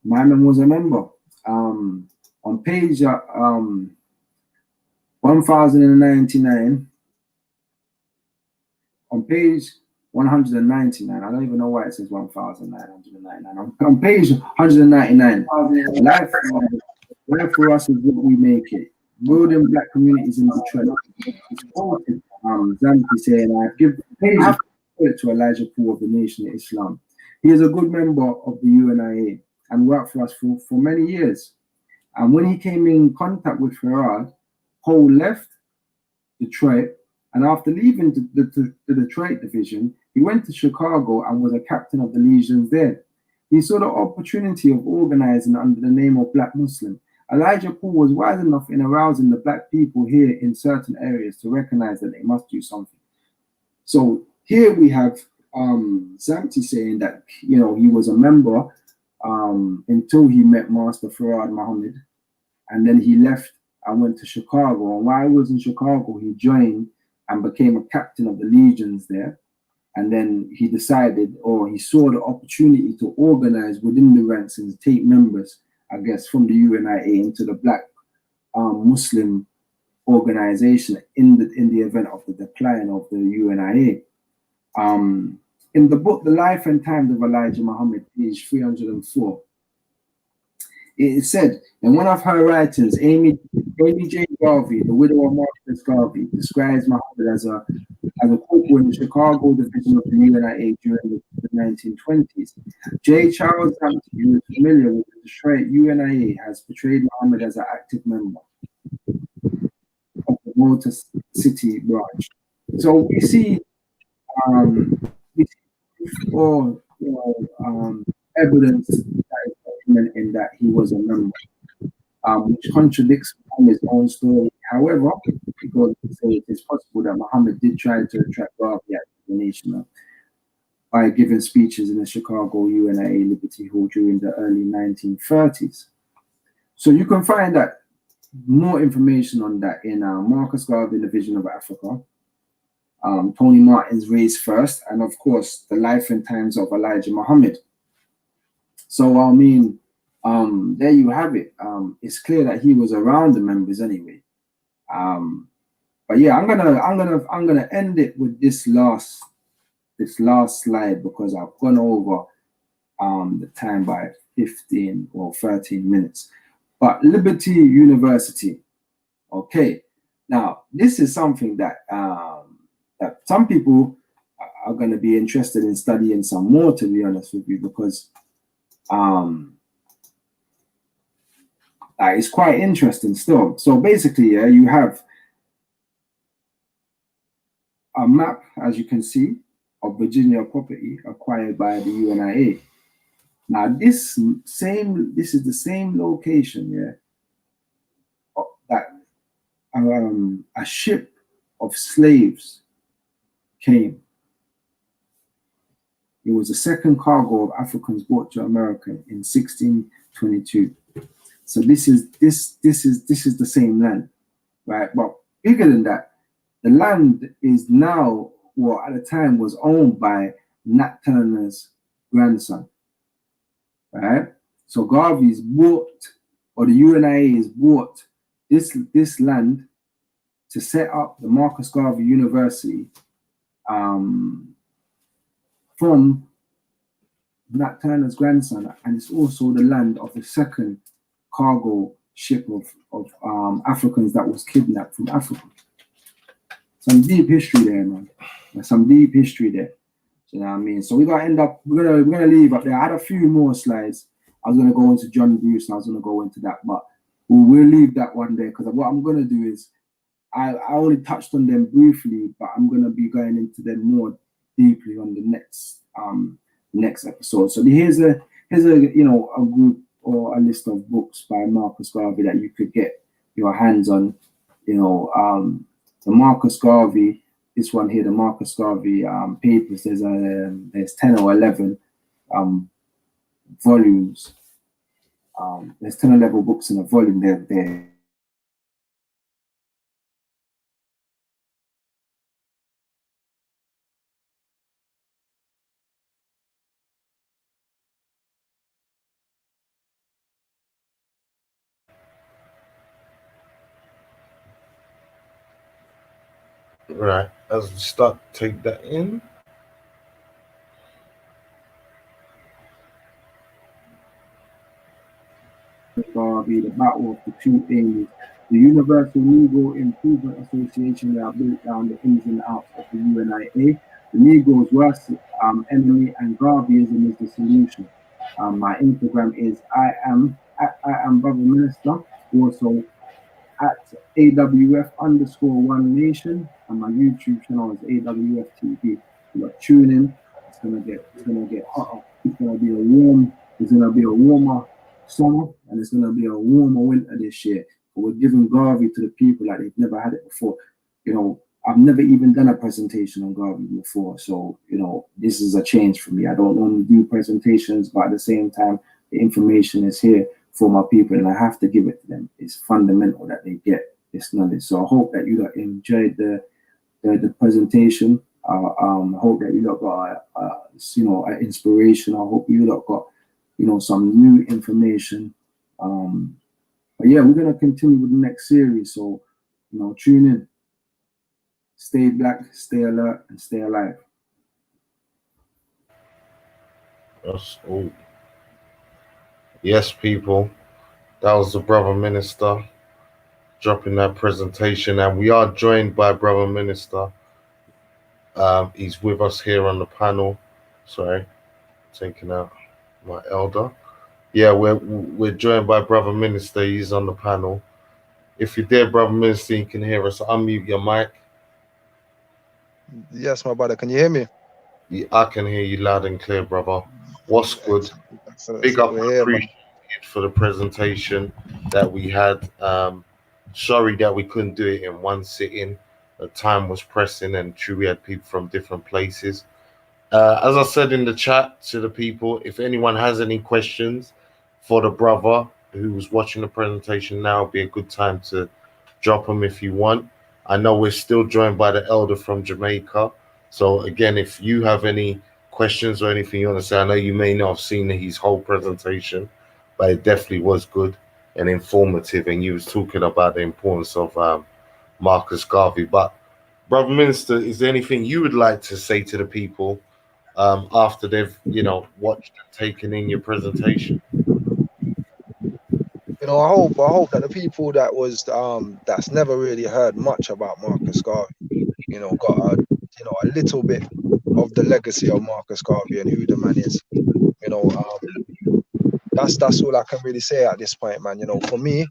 my man was a member. On page 1099, on page 199, I don't even know why it says 1999. On page 199, life for us is what we make it. Building Black communities in Detroit. It's quoted, Zampi saying, I have credit to Elijah Poole of the Nation of Islam. He is a good member of the UNIA and worked for us for many years. And when he came in contact with Farad, Poole left Detroit, and after leaving the Detroit division, he went to Chicago and was a captain of the legions there. he saw the opportunity of organizing under the name of Black Muslim. Elijah Paul was wise enough in arousing the Black people here in certain areas to recognize that they must do something. So here we have Zamti saying that, you know, he was a member until he met Master Farad Muhammad, and then he left and went to Chicago. And while he was in Chicago, he joined and became a captain of the legions there. And then he decided, or he saw the opportunity to organize within the ranks and take members, I guess, from the UNIA into the Black Muslim organization in the event of the decline of the UNIA. In the book, The Life and Times of Elijah Muhammad, page 304, it said, in one of her writings, Amy J. Garvey, the widow of Marcus Garvey, describes Muhammad as a corporal in the Chicago division of the UNIA during the 1920s. J. Charles Hampton, who is familiar with the Detroit UNIA, has portrayed Muhammad as an active member of the Motor City branch. So we see evidence that is documenting that he was a member, which contradicts Muhammad's own story. However, because it is possible that Muhammad did try to attract Garvey at the nation by giving speeches in the Chicago UNIA Liberty Hall during the early 1930s. So you can find that more information on that in Marcus Garvey, The Vision of Africa, Tony Martin's Race First, and of course, The Life and Times of Elijah Muhammad. So I mean, there you have it. It's clear that he was around the members anyway. But yeah, I'm gonna end it with this last slide because I've gone over the time by 15 or 13 minutes. But Liberty University, okay. Now this is something that that some people are going to be interested in studying some more, to be honest with you, because it's quite interesting still. So basically, you have a map, as you can see, of Virginia property acquired by the UNIA. Now this is the same location, that a ship of slaves came. It was the second cargo of Africans brought to America in 1622. So this is the same land, right? But bigger than that, the land is now, well, at the time was owned by Nat Turner's grandson, right? So Garvey's bought, or the UNIA has bought this land to set up the Marcus Garvey University from Nat Turner's grandson, and it's also the land of the second cargo ship of Africans that was kidnapped from Africa. Some deep history there, man. There's some deep history there. You know what I mean? So we're gonna leave up there. I had a few more slides. I was gonna go into John Bruce and I was gonna go into that, but we'll leave that one there because what I'm gonna do is I only touched on them briefly, but I'm gonna be going into them more deeply on the next episode. So here's a a group or a list of books by Marcus Garvey that you could get your hands on. The Marcus Garvey, this one here, the Marcus Garvey papers. There's 10 or 11 volumes. There's 10 or 11 books in a volume there. Right, as we start to take that in. Garvey, the battle of the two A's. The Universal Negro Improvement Association that built down the ins and outs of the UNIA. The Negro's worst enemy and Garveyism is the solution. My Instagram is I am Brother Minister. Also at AWF_One Nation, and my YouTube channel is AWF TV. You got tune in. It's gonna get hotter. It's gonna be a warm It's going to be a warmer summer and it's going to be a warmer winter this year. But we're giving Garvey to the people like they've never had it before. You know, I've never even done a presentation on Garvey before. So, you know, this is a change for me. I don't normally do presentations, but at the same time, the information is here for my people and I have to give it to them. It's fundamental that they get this knowledge. So I hope that you enjoyed the presentation. I hope that you got you know, an inspiration. I hope you got, you know, some new information. But yeah, we're gonna continue with the next series. So, you know, tune in. Stay black, stay alert, and stay alive. That's all. Yes, people. That was the brother minister dropping that presentation, and we are joined by brother minister. He's with us here on the panel. Sorry, taking out my elder. Yeah, we're joined by brother minister. He's on the panel. If you're there, brother minister, you can hear us. Unmute your mic. Yes, my brother. Can you hear me? Yeah, I can hear you loud and clear, brother. What's good? Excellent. Big up, We're here, man. appreciate it for the presentation that we had. Sorry that we couldn't do it in one sitting. The time was pressing, and true, we had people from different places. As I said in the chat to the people, if anyone has any questions for the brother who's watching the presentation now, it'd be a good time to drop them if you want. I know we're still joined by the elder from Jamaica. So again, if you have any questions or anything you want to say, I know you may not have seen his whole presentation, but it definitely was good and informative. And you was talking about the importance of Marcus Garvey. But brother minister, is there anything you would like to say to the people after they've, you know, watched and taken in your presentation? You know, I hope that the people that was that's never really heard much about Marcus Garvey, you know, got a little bit of the legacy of Marcus Garvey and who the man is. You know, that's all I can really say at this point, man. You know, for me,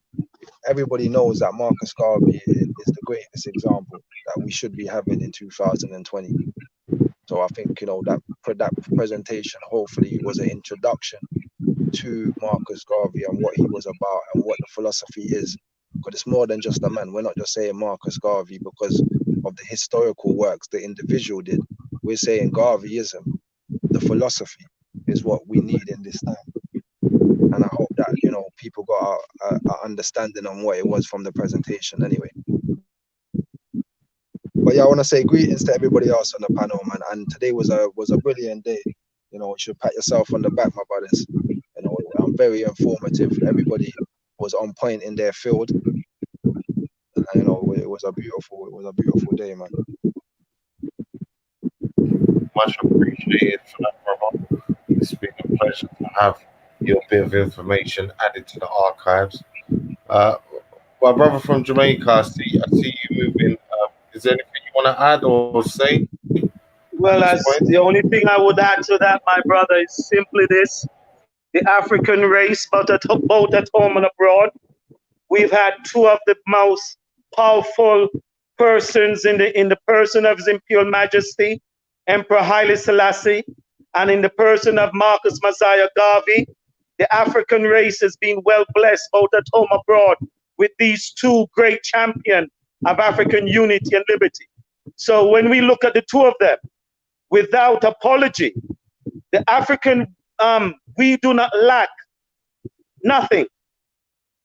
everybody knows that Marcus Garvey is the greatest example that we should be having in 2020. So I think, you know, that presentation hopefully was an introduction to Marcus Garvey and what he was about and what the philosophy is. Because it's more than just a man. We're not just saying Marcus Garvey because of the historical works the individual did. We're saying Garveyism, the philosophy, is what we need in this time. And I hope that, you know, people got an understanding on what it was from the presentation anyway. But yeah, I want to say greetings to everybody else on the panel, man. And today was a brilliant day. You know, you should pat yourself on the back, my brothers. You know, I'm very informative. Everybody was on point in their field. And, you know, it was a beautiful day, man. Much appreciated for that, brother. It's been a pleasure to have your bit of information added to the archives. My brother from Jamaica, I see you moving. Is there anything you want to add or say? Well, the only thing I would add to that, my brother, is simply this: the African race, both at home and abroad, we've had two of the most powerful persons in the person of His Imperial Majesty, Emperor Haile Selassie, and in the person of Marcus Messiah Garvey. The African race has been well blessed, both at home and abroad, with these two great champions of African unity and liberty. So when we look at the two of them, without apology, the African, we do not lack nothing.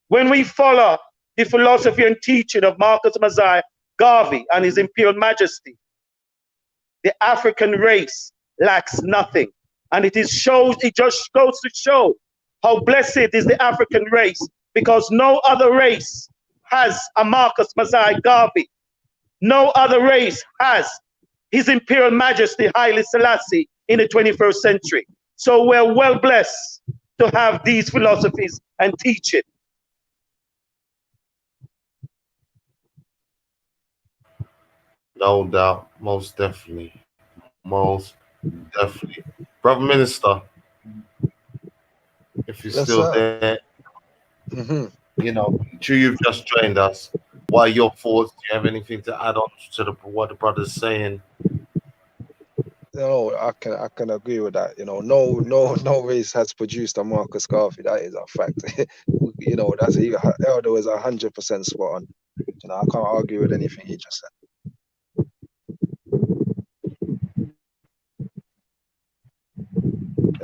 When we follow the philosophy and teaching of Marcus Messiah Garvey and His Imperial Majesty, the African race lacks nothing. And it just goes to show how blessed is the African race, because no other race has a Marcus Messiah Garvey. No other race has His Imperial Majesty Haile Selassie in the 21st century. So we're well blessed to have these philosophies and teaching. No doubt, most definitely. Most definitely. Brother Minister, if you're still there, you know, you've just joined us. What are your thoughts? Do you have anything to add on to what the brother's saying? I can agree with that. No race has produced a Marcus Garvey. That is a fact. That's Elder is 100% spot on. I can't argue with anything he just said.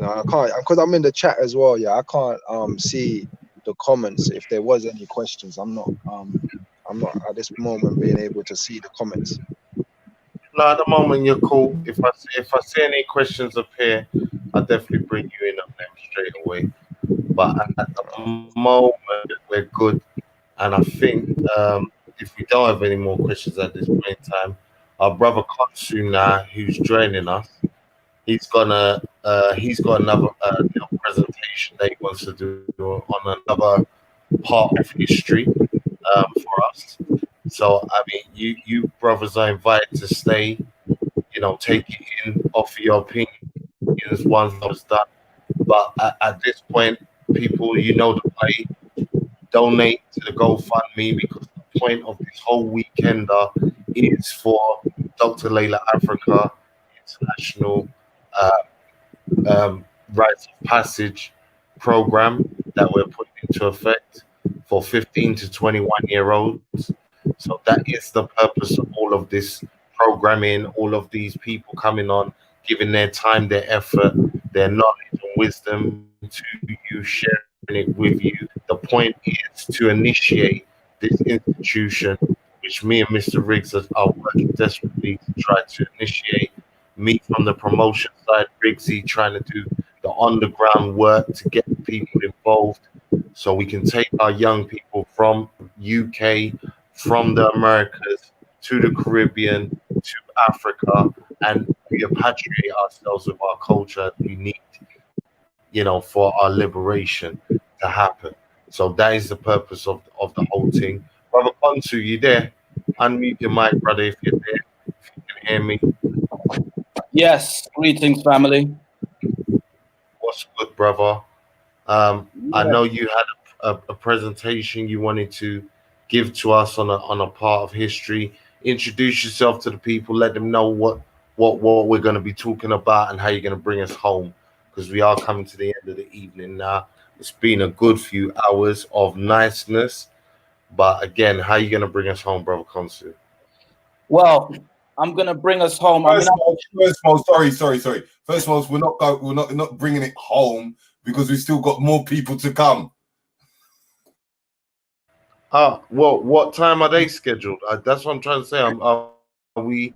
I can't, because I'm in the chat as well. Yeah, I can't see the comments. If there was any questions, I'm not at this moment being able to see the comments. No, at the moment you're cool. If I see any questions appear, I'll definitely bring you in on them straight away. But at the moment we're good, and I think if we don't have any more questions at this point in time, our brother Konsu now, who's joining us, he's got another little presentation that he wants to do on another part of history for us. So I mean, you brothers are invited to stay. Take it in, offer your opinions once that was done. But at this point, people, you know the play. Donate to the GoFundMe, because the point of this whole weekender is for Dr. Llaila Afrika International Rites of Passage program that we're putting into effect for 15 to 21-year-olds. So that is the purpose of all of this programming, all of these people coming on, giving their time, their effort, their knowledge and wisdom to you, sharing it with you. The point is to initiate this institution, which me and Mr. Riggs are working desperately to try to initiate. Me from the promotion side, Riggsy trying to do the underground work to get people involved, so we can take our young people from UK, from the Americas to the Caribbean, to Africa, and repatriate ourselves with our culture we need, for our liberation to happen. So that is the purpose of the whole thing. Brother Konsu, you there? Unmute your mic, brother, if you're there, if you can hear me. Yes, greetings, family. What's good, brother? I know you had a presentation you wanted to give to us on a part of history. Introduce yourself to the people. Let them know what we're going to be talking about and how you're going to bring us home, because we are coming to the end of the evening now. It's been a good few hours of niceness, but again, how are you going to bring us home, brother Konsu? Well, I'm going to bring us home. First of all, sorry. First of all, we're not bringing it home, because we've still got more people to come. Well, what time are they scheduled? That's what I'm trying to say. I know we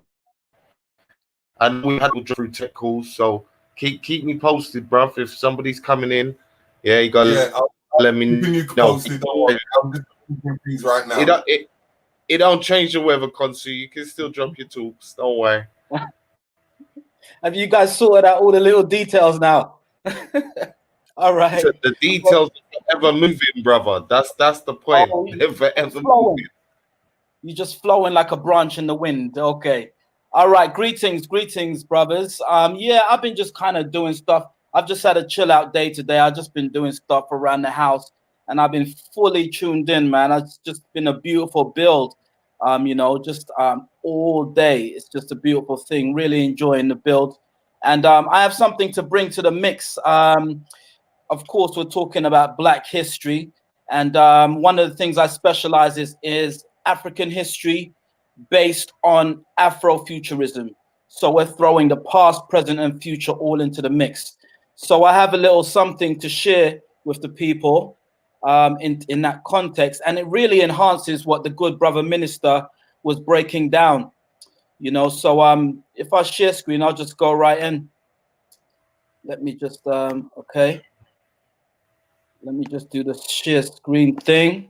had to go through tech calls, so keep me posted, bruv. If somebody's coming in, you gotta let me know. Posted. I'm just doing things right now. It don't change the weather, Konsu. You can still drop your talks. Don't worry. Have you guys sorted out all the little details now? All right. So the details are forever moving, brother. That's the point. They're forever moving. You're just flowing like a branch in the wind. Okay. All right. Greetings, brothers. Yeah, I've been just kind of doing stuff. I've just had a chill out day today. I've just been doing stuff around the house, and I've been fully tuned in, man. It's just been a beautiful build. Just all day. It's just a beautiful thing. Really enjoying the build. And I have something to bring to the mix. Of course, we're talking about Black history. And one of the things I specialize is African history based on Afrofuturism. So we're throwing the past, present, and future all into the mix. So I have a little something to share with the people in that context. And it really enhances what the good brother minister was breaking down. So if I share screen, I'll just go right in. Let me just, okay. Let me just do the share screen thing.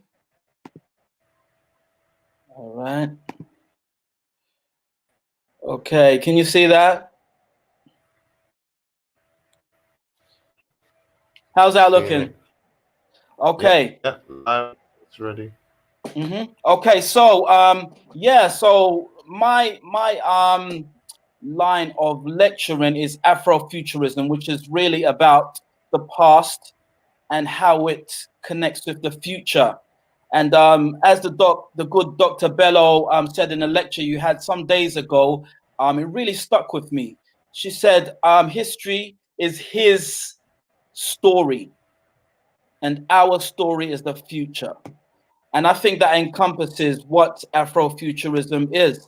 All right. Okay, can you see that? How's that looking? Okay. Yeah, it's ready. Okay, so so my line of lecturing is Afrofuturism, which is really about the past and how it connects with the future. And as the good Dr. Bello said in a lecture you had some days ago, it really stuck with me. She said, history is his story and our story is the future. And I think that encompasses what Afrofuturism is.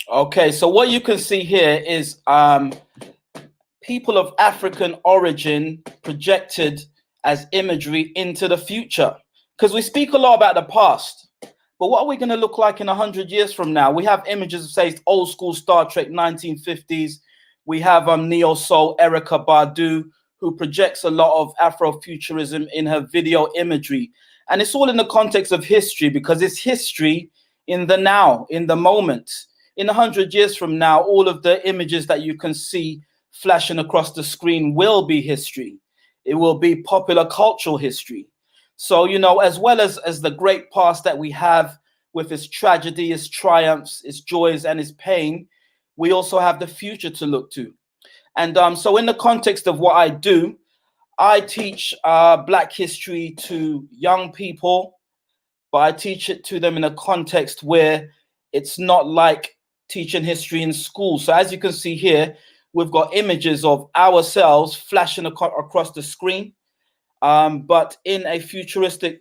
Okay, so what you can see here is people of African origin projected as imagery into the future. Because we speak a lot about the past, but what are we going to look like in 100 years from now? We have images of, say, old school Star Trek 1950s. We have Neo Soul Erykah Badu, who projects a lot of Afrofuturism in her video imagery. And it's all in the context of history, because it's history in the now, in the moment. In 100 years from now, all of the images that you can see flashing across the screen will be history. It will be popular cultural history. So, you know, as well as the great past that we have with its tragedy, its triumphs, its joys, and its pain, we also have the future to look to. And so in the context of what I do, I teach Black history to young people, but I teach it to them in a context where it's not like teaching history in school. So as you can see here, we've got images of ourselves flashing across the screen, but in a futuristic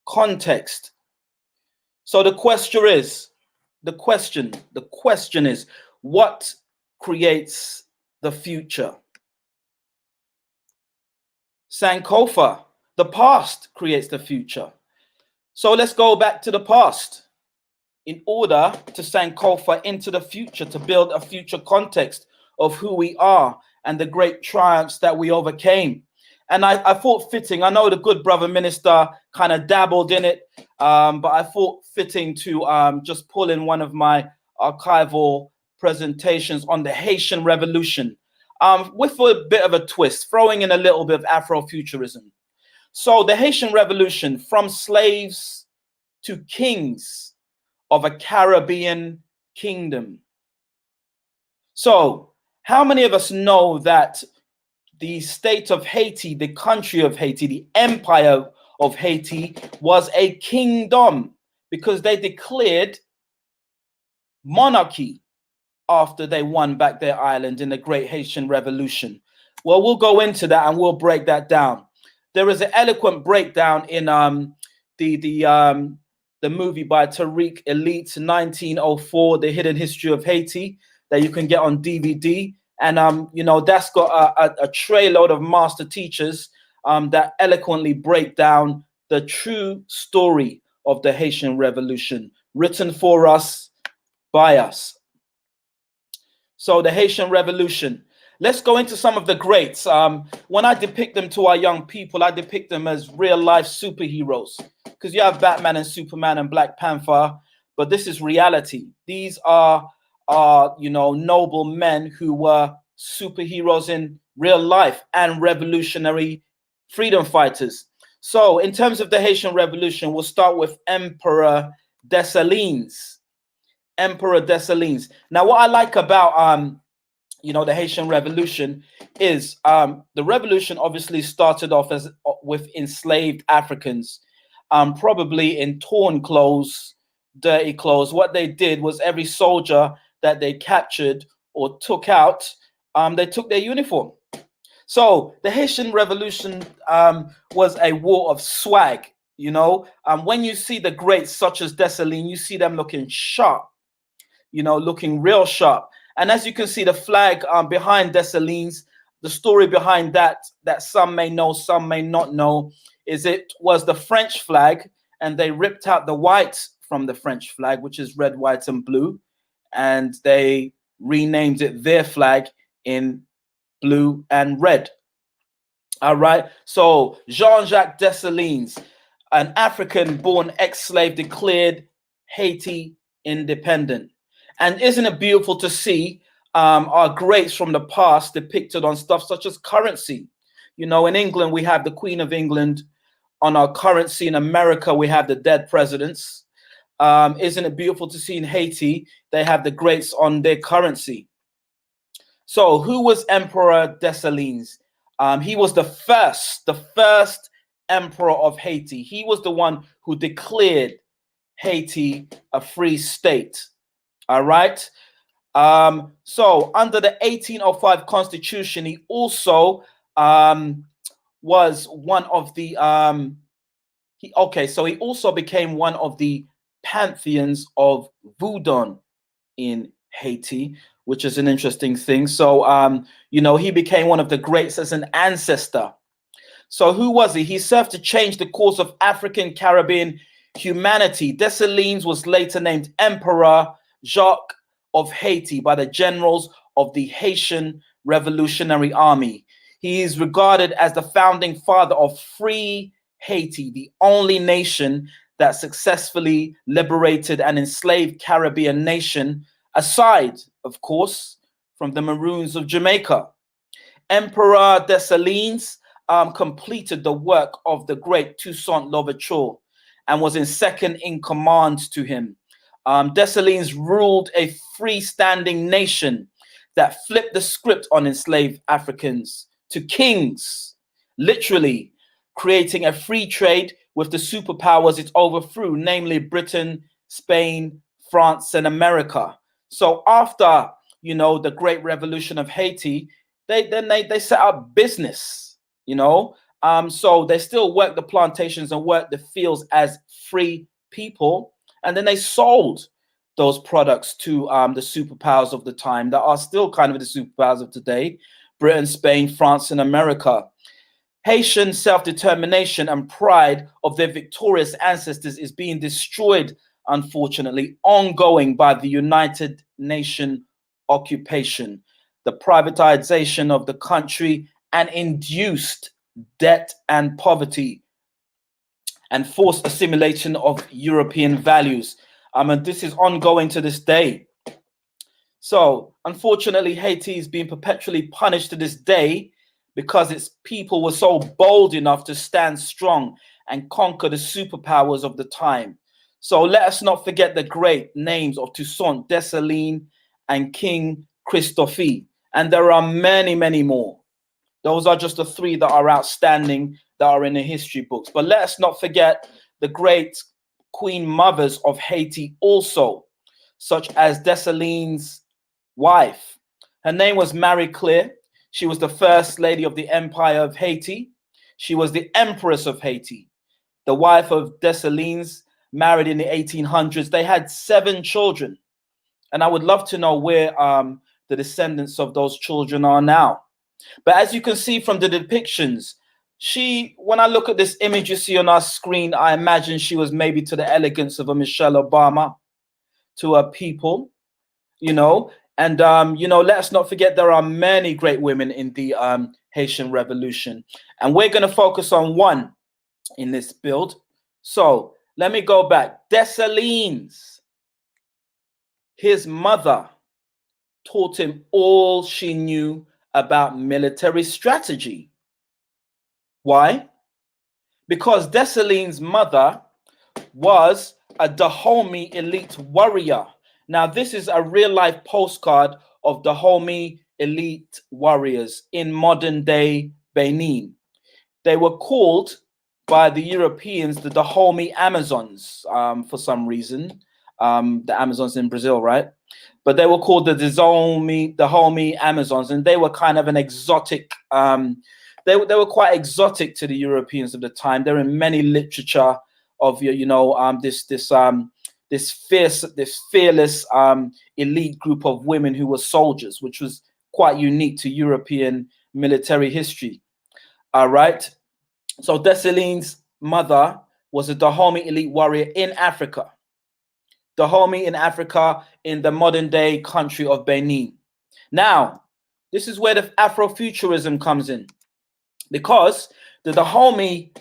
context. So the question is, what creates the future? Sankofa, the past creates the future. So let's go back to the past in order to Sankofa into the future, to build a future context of who we are and the great triumphs that we overcame. And I thought fitting, I know the good brother minister kind of dabbled in it, but I thought fitting to just pull in one of my archival presentations on the Haitian Revolution, with a bit of a twist, throwing in a little bit of Afrofuturism. So the Haitian Revolution, from slaves to kings of a Caribbean kingdom. So how many of us know that the state of Haiti, the country of Haiti, the empire of Haiti was a kingdom because they declared monarchy after they won back their island in the Great Haitian Revolution? Well, we'll go into that and we'll break that down. There is an eloquent breakdown in the movie by Tariq Elite, 1904, The Hidden History of Haiti, that you can get on DVD. And, you know, that's got a tray load of master teachers that eloquently break down the true story of the Haitian Revolution, written for us, by us. So the Haitian Revolution. Let's go into some of the greats. When I depict them to our young people, I depict them as real life superheroes, because you have Batman and Superman and Black Panther, but this is reality. These are you know, noble men who were superheroes in real life and revolutionary freedom fighters. So in terms of the Haitian Revolution, we'll start with Emperor Dessalines. Emperor Dessalines. Now, what I like about you know, the Haitian Revolution is the revolution obviously started off as with enslaved Africans, probably in torn clothes, dirty clothes. What they did was every soldier that they captured or took out, they took their uniform. So the Haitian Revolution was a war of swag. You know, when you see the greats such as Dessalines, you see them looking sharp, you know, looking real sharp. And as you can see, the flag behind Dessalines, the story behind that some may know, some may not know, is it was the French flag, and they ripped out the white from the French flag, which is red, white, and blue, and they renamed it their flag in blue and red. All right. So Jean-Jacques Dessalines, an African-born ex-slave, declared Haiti independent. And isn't it beautiful to see are greats from the past depicted on stuff such as currency. You know, in England, we have the Queen of England. On our currency in America, we have the dead presidents. Isn't it beautiful to see in Haiti, they have the greats on their currency. So who was Emperor Dessalines? He was the first emperor of Haiti. He was the one who declared Haiti a free state. All right. So under the 1805 Constitution, he also was one of the he also became one of the pantheons of Voodoo in Haiti, which is an interesting thing. So you know, he became one of the greats as an ancestor. So who was he? He served to change the course of African Caribbean humanity. Dessalines was later named Emperor Jacques of Haiti by the generals of the Haitian Revolutionary Army. He is regarded as the founding father of free Haiti, the only nation that successfully liberated an enslaved Caribbean nation, aside, of course, from the Maroons of Jamaica. Emperor Dessalines completed the work of the great Toussaint Louverture and was in second in command to him. Dessalines ruled a freestanding nation that flipped the script on enslaved Africans to kings, literally creating a free trade with the superpowers it overthrew, namely Britain, Spain, France, and America. So after, you know, the Great Revolution of Haiti, they set up business, you know. So they still work the plantations and work the fields as free people, and then they sold those products to the superpowers of the time that are still kind of the superpowers of today: Britain, Spain, France, and America. Haitian self-determination and pride of their victorious ancestors is being destroyed, unfortunately, ongoing by the United Nations occupation, the privatization of the country, and induced debt and poverty, and forced assimilation of European values. And this is ongoing to this day. So, unfortunately, Haiti is being perpetually punished to this day because its people were so bold enough to stand strong and conquer the superpowers of the time. So let us not forget the great names of Toussaint, Dessalines, and King Christophe. And there are many, many more. Those are just the three that are outstanding, that are in the history books. But let us not forget the great queen mothers of Haiti also, such as Dessalines' wife. Her name was Marie Claire. She was the first lady of the Empire of Haiti. She was the Empress of Haiti, the wife of Dessalines, married in the 1800s. They had 7 children. And I would love to know where the descendants of those children are now. But as you can see from the depictions, when I look at this image you see on our screen, I imagine she was maybe to the elegance of a Michelle Obama to her people, you know. And, you know, let us not forget there are many great women in the Haitian Revolution. And we're going to focus on one in this build. So let me go back. Dessalines, his mother taught him all she knew about military strategy. Why? Because Dessalines' mother was a Dahomey elite warrior. Now, this is a real-life postcard of Dahomey elite warriors in modern-day Benin. They were called by the Europeans the Dahomey Amazons for some reason. The Amazons in Brazil, right? But they were called the Dahomey Amazons, and they were kind of an exotic. They were quite exotic to the Europeans of the time. They're in many literature of this fearless elite group of women who were soldiers, which was quite unique to European military history. All right. So Dessalines' mother was a Dahomey elite warrior in Africa. Dahomey in Africa, in the modern day country of Benin. Now, this is where the Afrofuturism comes in, because the Dahomey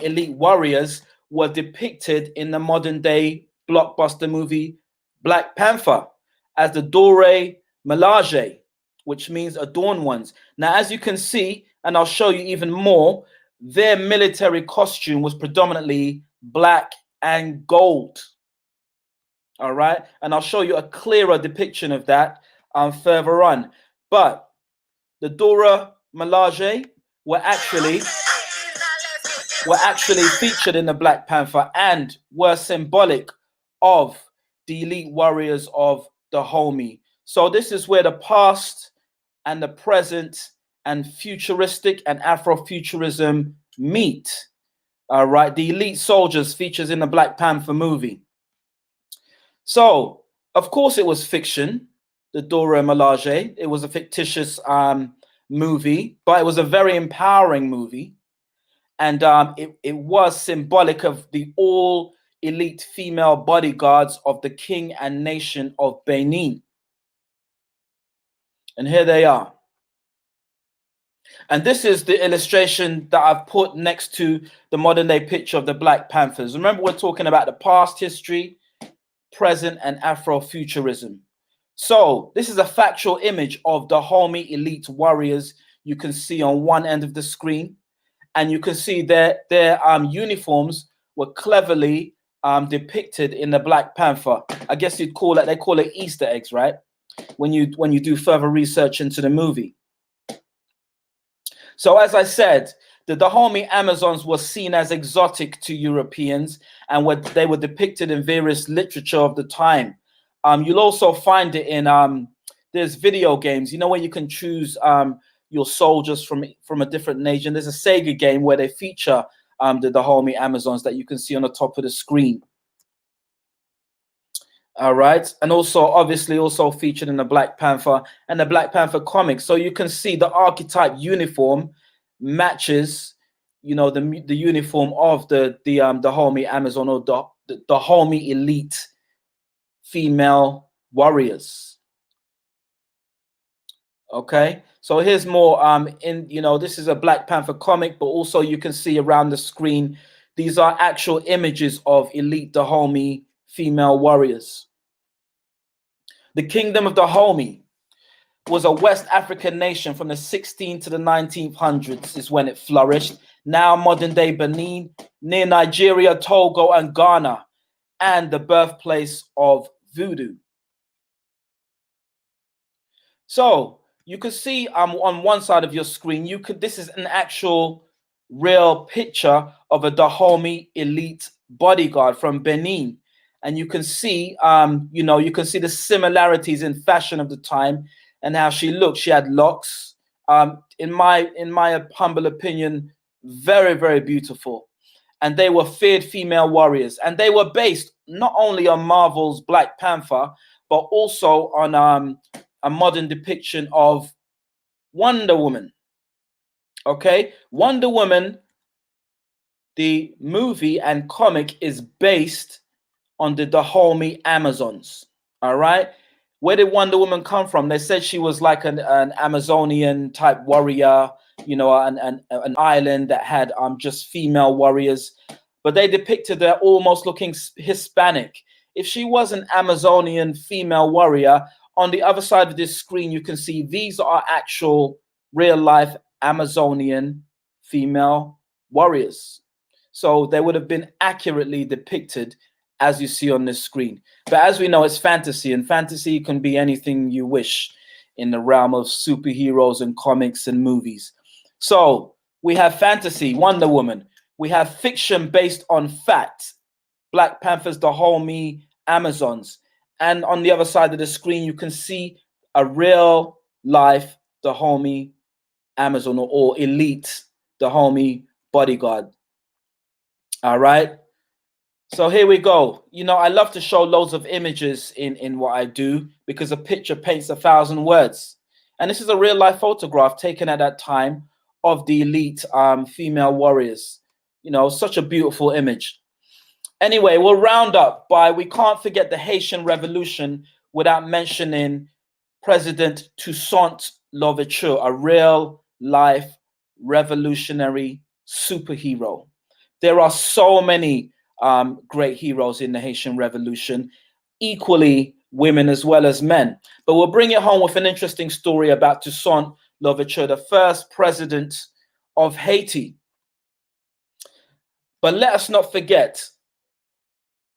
elite warriors were depicted in the modern day blockbuster movie Black Panther as the Dore Milaje. which means adorned ones. Now, as you can see, and I'll show you even more, their military costume was predominantly black and gold. All right, and I'll show you a clearer depiction of that further on. But the Dora Milaje were actually featured in the Black Panther and were symbolic of the elite warriors of Dahomey. So this is where the past and the present and futuristic and Afrofuturism meet. All right, the elite soldiers features in the Black Panther movie. So, of course, it was fiction, the Dora Milaje. It was a fictitious movie, but it was a very empowering movie. And it was symbolic of the all elite female bodyguards of the king and nation of Benin. And here they are. And this is the illustration that I've put next to the modern day picture of the Black Panthers. Remember, we're talking about the past history, present, and Afrofuturism. So this is a factual image of the Dahomey elite warriors you can see on one end of the screen. And you can see their uniforms were cleverly depicted in the Black Panther. I guess you'd call it, they call it Easter eggs, right? When you do further research into the movie. So as I said, the Dahomey Amazons were seen as exotic to Europeans, and they were depicted in various literature of the time. You'll also find it in there's video games, you know, where you can choose your soldiers from a different nation. There's a Sega game where they feature the Dahomey Amazons that you can see on the top of the screen. All right, and also obviously also featured in the Black Panther and the Black Panther comics. So you can see the archetype uniform matches, you know, the uniform of the Dahomey Amazon, or the Dahomey elite female warriors. Okay, so here's more this is a Black Panther comic, but also you can see around the screen, these are actual images of elite Dahomey female warriors. The Kingdom of Dahomey was a West African nation from the 16th to the 1900s is when it flourished. Now modern day Benin, near Nigeria, Togo, and Ghana, and the birthplace of voodoo. So you can see on one side of your screen, this is an actual real picture of a Dahomey elite bodyguard from Benin. And you can see, you can see the similarities in fashion of the time and how she looked. She had locks. In my humble opinion, very, very beautiful. And they were feared female warriors. And they were based not only on Marvel's Black Panther, but also on a modern depiction of Wonder Woman. Okay, Wonder Woman, the movie and comic, is based on the Dahomey Amazons. All right, where did Wonder Woman come from? They said she was like an Amazonian type warrior, you know, an island that had just female warriors, but they depicted her almost looking Hispanic. If she was an Amazonian female warrior, on the other side of this screen, you can see these are actual real life Amazonian female warriors. So they would have been accurately depicted as you see on this screen. But as we know, it's fantasy, and fantasy can be anything you wish in the realm of superheroes and comics and movies. So we have fantasy, Wonder Woman. We have fiction based on fact, Black Panther's Dahomey Amazons. And on the other side of the screen, you can see a real life Dahomey Amazon, or elite Dahomey bodyguard. All right. So here we go. You know, I love to show loads of images in what I do, because a picture paints 1,000 words. And this is a real life photograph taken at that time of the elite female warriors. You know, such a beautiful image. Anyway, we'll round up by, we can't forget the Haitian Revolution without mentioning President Toussaint Louverture, a real life revolutionary superhero. There are so many great heroes in the Haitian Revolution, equally women as well as men. But we'll bring it home with an interesting story about Toussaint Louverture, the first president of Haiti. But let us not forget,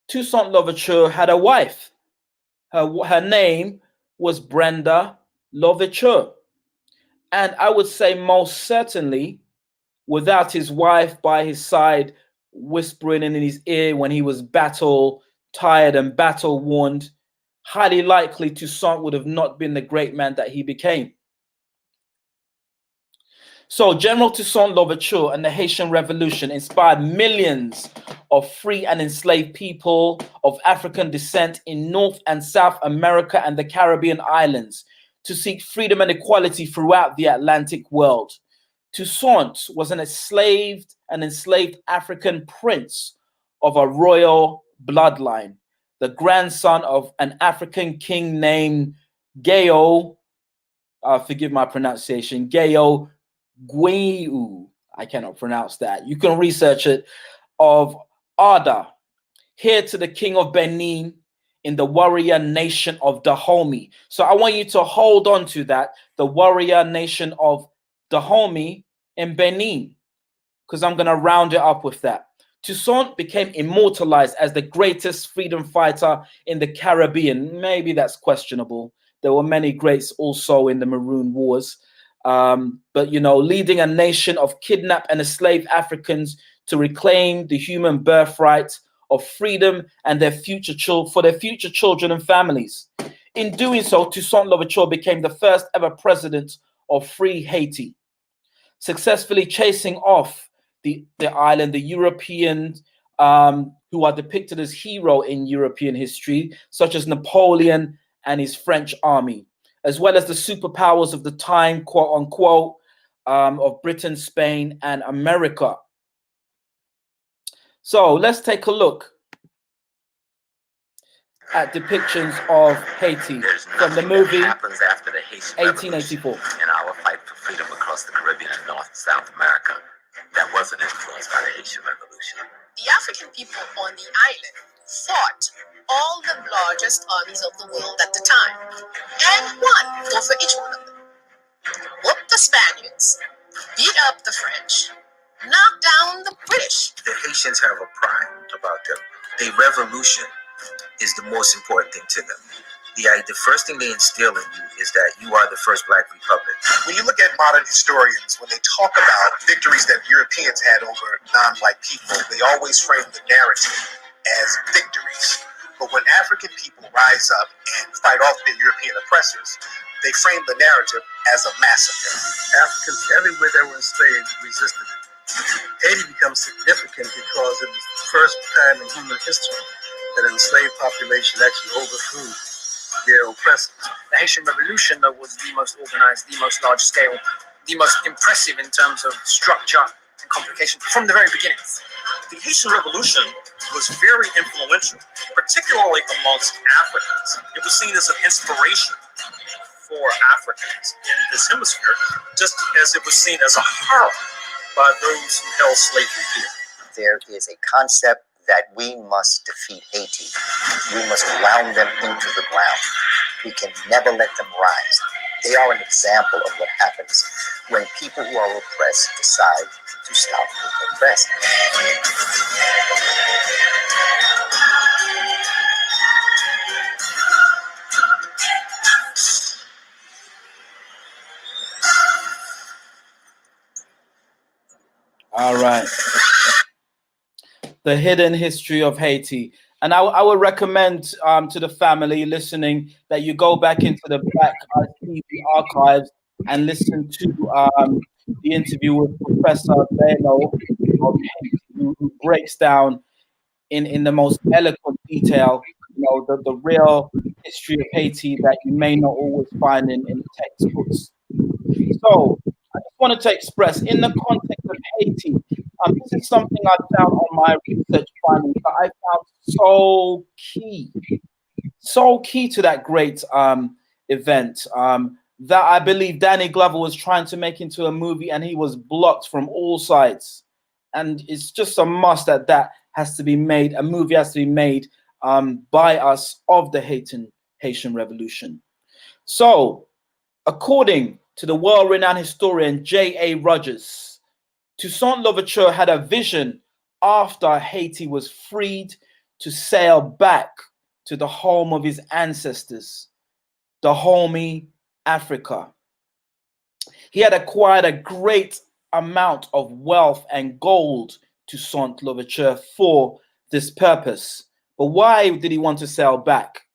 Toussaint Louverture had a wife. Her name was Brenda Louverture. And I would say most certainly, without his wife by his side, whispering in his ear when he was battle tired and battle worn, highly likely Toussaint would have not been the great man that he became. So General Toussaint Louverture and the Haitian Revolution inspired millions of free and enslaved people of African descent in North and South America and the Caribbean islands to seek freedom and equality throughout the Atlantic world. Toussaint was an enslaved African prince of a royal bloodline, the grandson of an African king named Gayo, forgive my pronunciation, Gayo Guiu, I cannot pronounce that. You can research it, of Ada, heir to the king of Benin in the warrior nation of Dahomey. So I want you to hold on to that, the warrior nation of Dahomey in Benin, because I'm going to round it up with that. Toussaint became immortalized as the greatest freedom fighter in the Caribbean. Maybe that's questionable. There were many greats also in the Maroon Wars. But, you know, leading a nation of kidnapped and enslaved Africans to reclaim the human birthright of freedom and for their future children and families. In doing so, Toussaint Louverture became the first ever president of free Haiti, successfully chasing off the island, the Europeans who are depicted as heroes in European history, such as Napoleon and his French army, as well as the superpowers of the time, quote unquote, of Britain, Spain, and America. So let's take a look at depictions of Haiti from the movie 1884. In our fight for freedom across the Caribbean and North and South America, that wasn't influenced by the Haitian Revolution. The African people on the island fought all the largest armies of the world at the time and won over each one of them. Whooped the Spaniards, beat up the French, knocked down the British. The Haitians have a pride about them. Their revolution is the most important thing to them. The first thing they instill in you is that you are the first Black republic. When you look at modern historians, when they talk about victories that Europeans had over non-Black people, they always frame the narrative as victories. But when African people rise up and fight off their European oppressors, they frame the narrative as a massacre. Africans everywhere that were enslaved resisted it. Haiti becomes significant because it was the first time in human history that an enslaved population actually overthrew their oppressors. The Haitian Revolution was the most organized, the most large scale, the most impressive in terms of structure and complication from the very beginning. The Haitian Revolution was very influential, particularly amongst Africans. It was seen as an inspiration for Africans in this hemisphere, just as it was seen as a horror by those who held slavery here. There is a concept that we must defeat Haiti. We must ground them into the ground. We can never let them rise. They are an example of what happens when people who are oppressed decide to stop being oppressed. All right. The hidden history of Haiti. And I would recommend to the family listening that you go back into the Black TV archives and listen to the interview with Professor Bello of Haiti, who breaks down in the most eloquent detail, you know, the real history of Haiti that you may not always find in textbooks. So I just wanted to express, in the context of Haiti, this is something I found on my research findings that I found so key to that great event that I believe Danny Glover was trying to make into a movie, and he was blocked from all sides. And it's just a must that has to be made. A movie has to be made by us of the Haitian Haitian Revolution. So, according to the world-renowned historian J.A. Rogers, Toussaint Louverture had a vision after Haiti was freed to sail back to the home of his ancestors, Dahomey, Africa. He had acquired a great amount of wealth and gold, Toussaint Louverture, for this purpose. But why did he want to sail back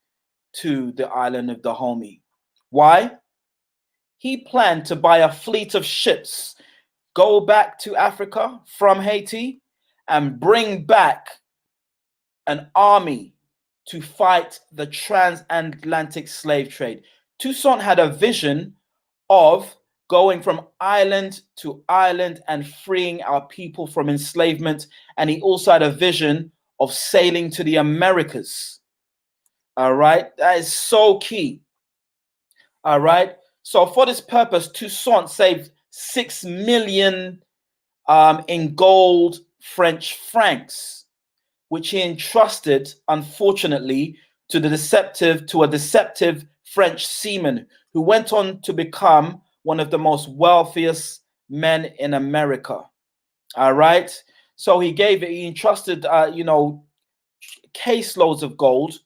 to the island of Dahomey? Why? He planned to buy a fleet of ships, go back to Africa from Haiti, and bring back an army to fight the transatlantic slave trade. Toussaint had a vision of going from island to island and freeing our people from enslavement. And he also had a vision of sailing to the Americas. All right, that is so key. All right, so for this purpose, Toussaint saved 6 million in gold French francs, which he entrusted, unfortunately, to a deceptive French seaman who went on to become one of the most wealthiest men in America. All right, so he entrusted, caseloads of gold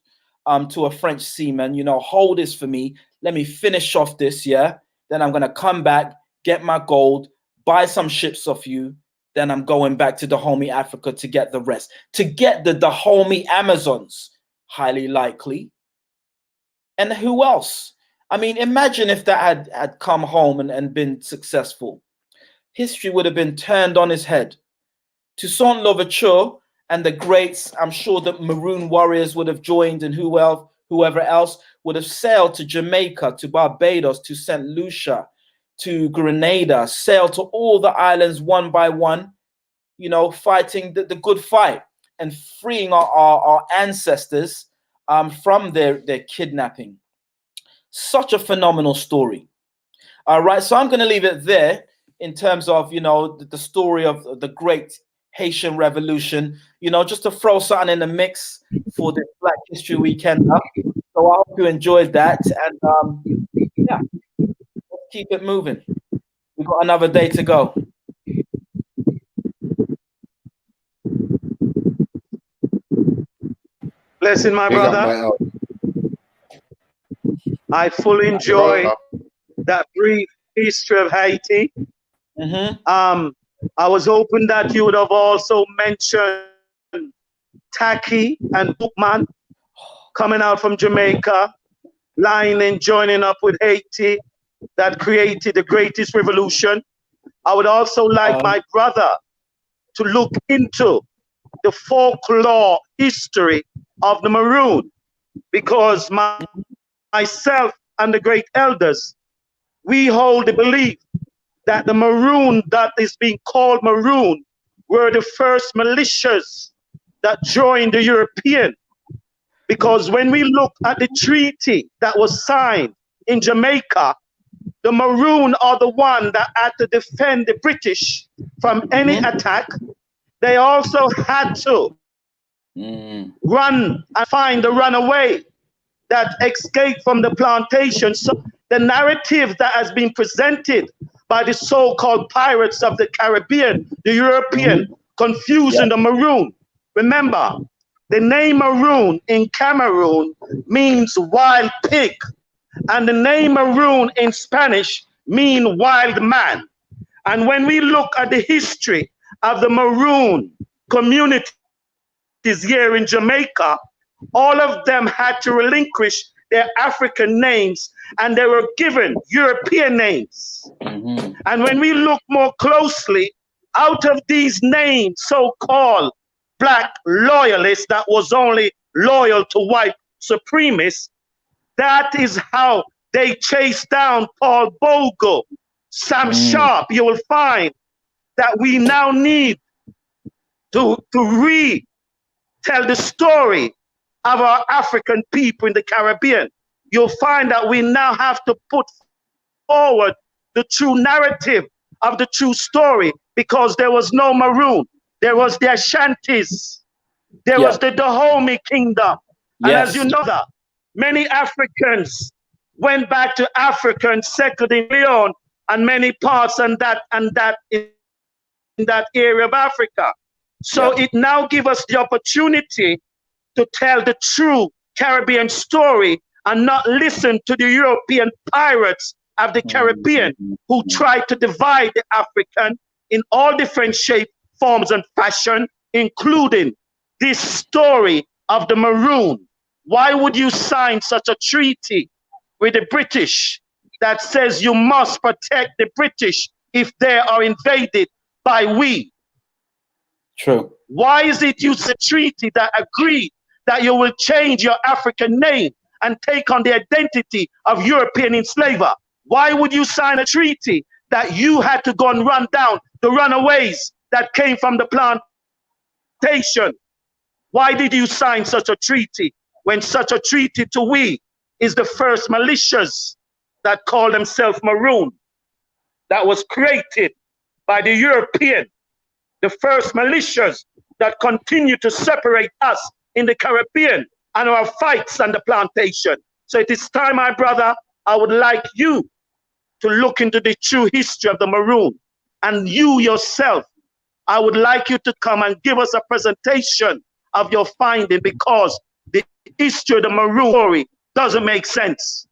to a French seaman. Hold this for me. Let me finish off this, yeah? Then I'm going to come back, get my gold, buy some ships off you. Then I'm going back to Dahomey, Africa to get the rest. To get the Dahomey Amazons, highly likely. And who else? I mean, imagine if that had come home and been successful. History would have been turned on his head. Toussaint Louverture and the greats, I'm sure that Maroon warriors would have joined, and whoever else would have sailed to Jamaica, to Barbados, to St. Lucia, to Grenada, sailed to all the islands one by one, fighting the good fight and freeing our ancestors from their kidnapping. Such a phenomenal story. All right, so I'm going to leave it there in terms of, the story of the great Haitian Revolution, just to throw something in the mix for the Black History Weekend. So I hope you enjoyed that. And yeah, let's keep it moving. We've got another day to go. Blessing, my brother. I fully enjoy that brief history of Haiti. I was hoping that you would have also mentioned Taki and Bookman coming out from Jamaica, lying and joining up with Haiti that created the greatest revolution. I would also like my brother to look into the folklore history of the Maroon, because myself and the great elders, we hold the belief that the Maroon that is being called Maroon were the first militias that joined the European. Because when we look at the treaty that was signed in Jamaica, the Maroon are the one that had to defend the British from any attack. They also had to run and find the runaway that escaped from the plantation. So the narrative that has been presented by the so-called pirates of the Caribbean, the European, confusing the Maroon. Remember, the name Maroon in Cameroon means wild pig, and the name Maroon in Spanish means wild man. And when we look at the history of the Maroon communities here in Jamaica, all of them had to relinquish their African names and they were given European names. And when we look more closely, out of these names, so-called black loyalists that was only loyal to white supremacists, that is how they chased down Paul Bogle, Sam Sharp. You will find that we now need to retell the story of our African people in the Caribbean. You'll find that we now have to put forward the true narrative of the true story, because there was no Maroon. There was the Ashantis. There was the Dahomey Kingdom. And as you know that, Many Africans went back to Africa and settled in Leon and many parts in that area of Africa. So it now gives us the opportunity to tell the true Caribbean story and not listen to the European pirates of the Caribbean who tried to divide the African in all different shapes, forms, and fashion, including this story of the Maroon. Why would you sign such a treaty with the British that says you must protect the British if they are invaded by we? True. Why is it you a treaty that agreed that you will change your African name and take on the identity of European enslaver? Why would you sign a treaty that you had to go and run down the runaways that came from the plantation? Why did you sign such a treaty when such a treaty to we is the first militias that call themselves Maroon that was created by the European, the first militias that continue to separate us in the Caribbean and our fights on the plantation. So it is time, my brother, I would like you to look into the true history of the Maroon. And you yourself, I would like you to come and give us a presentation of your finding, because the history of the Maroon story doesn't make sense.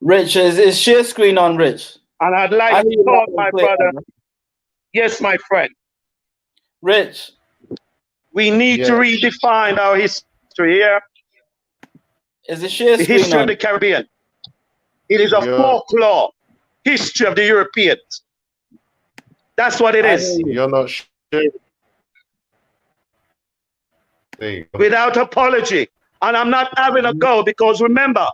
Rich, is share screen on, Rich? And I'd like to talk, my brother. Yes, my friend. Rich. We need to redefine our history here. Is the share the screen history on? of the Caribbean. It is a folklore history of the Europeans. That's what it is. You're not sure. Without apology. And I'm not having a go, because remember,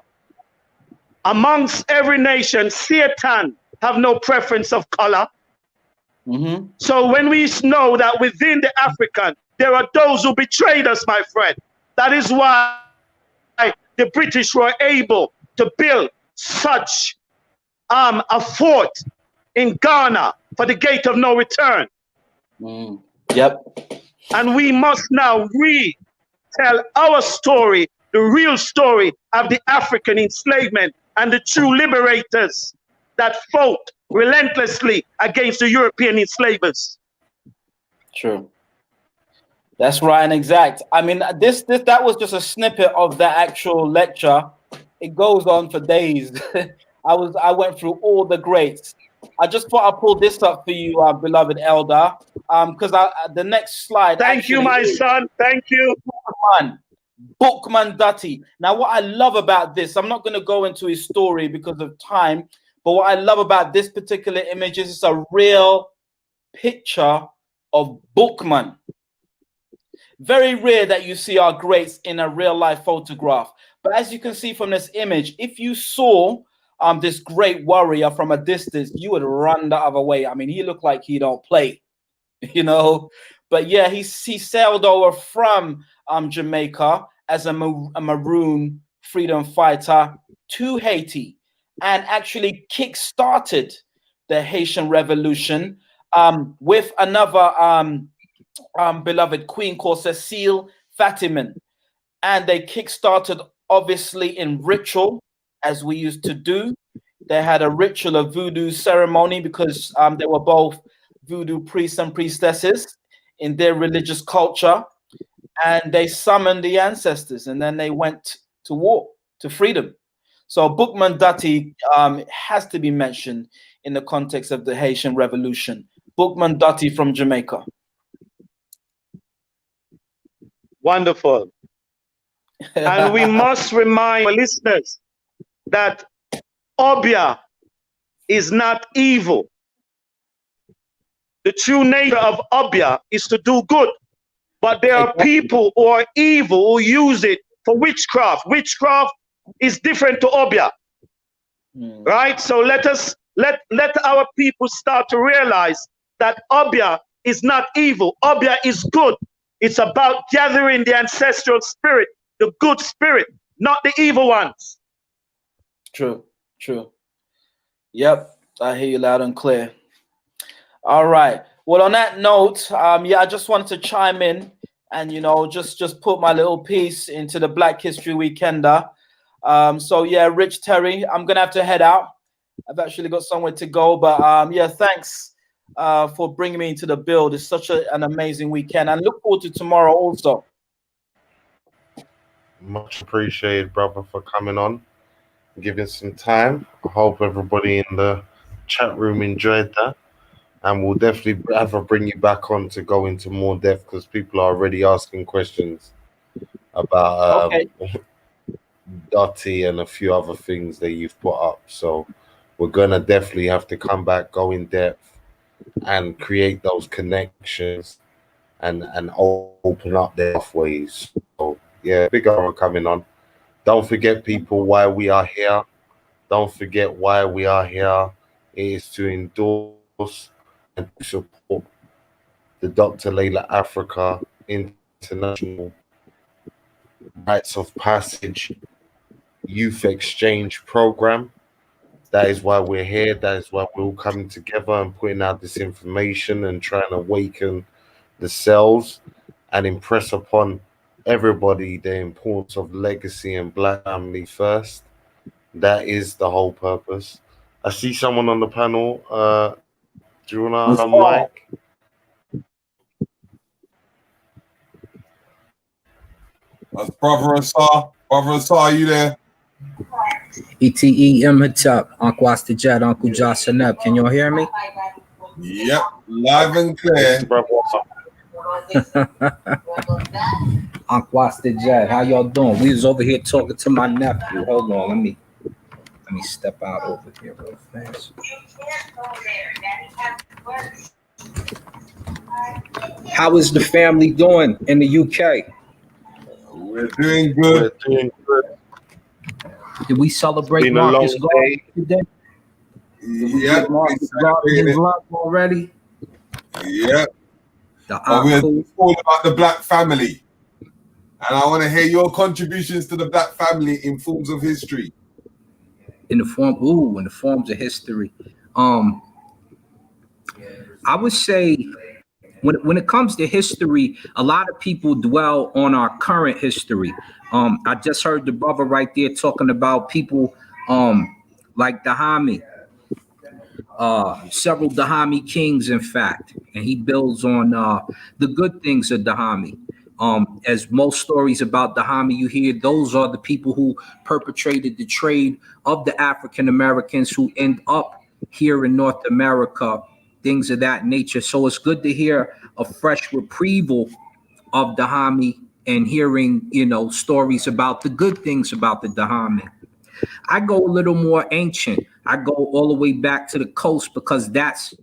amongst every nation, Satan have no preference of color. So when we know that within the African, there are those who betrayed us, my friend. That is why the British were able to build such a fort in Ghana for the gate of no return. Yep. And we must now retell our story, the real story of the African enslavement and the true liberators that fought relentlessly against the European enslavers. True. That's right and exact. I mean, that was just a snippet of the actual lecture. It goes on for days. I went through all the greats. I just thought I'd pull this up for you, beloved elder, because the next slide. Thank you, my son. Thank you. Bookman Dutty. Now, what I love about this, I'm not going to go into his story because of time, but what I love about this particular image is it's a real picture of Bookman. Very rare that you see our greats in a real life photograph. But as you can see from this image, if you saw this great warrior from a distance, you would run the other way. I mean, he looked like he don't play, you know. But yeah, he sailed over from Jamaica as a Maroon freedom fighter to Haiti and actually kick-started the Haitian Revolution with another beloved queen called Cecile Fatiman. And they kick-started obviously in ritual, as we used to do. They had a ritual of voodoo ceremony because they were both voodoo priests and priestesses in their religious culture. And they summoned the ancestors, and then they went to war, to freedom. So Bookman Dutty has to be mentioned in the context of the Haitian Revolution. Bookman Dutty from Jamaica. Wonderful. And we must remind our listeners that Obia is not evil. The true nature of Obia is to do good. But there are people who are evil who use it for witchcraft. Witchcraft is different to Obia. Right? So let our people start to realize that Obia is not evil. Obia is good. It's about gathering the ancestral spirit, the good spirit, not the evil ones. True, true. Yep, I hear you loud and clear. All right. Well, on that note, yeah, I just wanted to chime in and just put my little piece into the Black History Weekender. So yeah, Rich, Terry, I'm gonna have to head out. I've actually got somewhere to go, but yeah, thanks for bringing me into the build. It's such an amazing weekend, and look forward to tomorrow also. Much appreciated, brother, for coming on, giving some time. I hope everybody in the chat room enjoyed that, and we'll definitely have to bring you back on to go into more depth because people are already asking questions about Okay. Dotty and a few other things that you've put up. So we're gonna definitely have to come back, go in depth, and create those connections and open up their pathways. So yeah, big up for coming on. Don't forget, people, why we are here. Don't forget why we are here. It is to endorse and to support the Dr. Llaila Afrika International Rites of Passage Youth Exchange Program. That is why we're here. That is why we're all coming together and putting out this information and trying to awaken the cells and impress upon everybody the importance of legacy and Black family first. That is the whole purpose. I see someone on the panel. Do you want to unmic? That's Brother Asar. Brother Asar, are you there? ETE Imhotep, Uncle Astejad, Uncle Josh Seneb. Can y'all hear me? Yep, live and clear. Uncle Astejad, how y'all doing? We was over here talking to my nephew. Hold on, let me step out over here real fast. How is the family doing in the UK? We're doing good. We're doing good. Did we celebrate Marcus Garvey today? Yeah, Marcus Garvey his love already. Yeah. We're all about the Black family, and I want to hear your contributions to the Black family in forms of history. In the forms of history. I would say when it comes to history, a lot of people dwell on our current history. I just heard the brother right there talking about people like Dahomey, several Dahomey kings, in fact, and he builds on the good things of Dahomey. As most stories about Dahomey you hear, those are the people who perpetrated the trade of the African Americans who end up here in North America, things of that nature. So it's good to hear a fresh retrieval of Dahomey and hearing, stories about the good things about the Dahomey. I go a little more ancient. I go all the way back to the coast because that's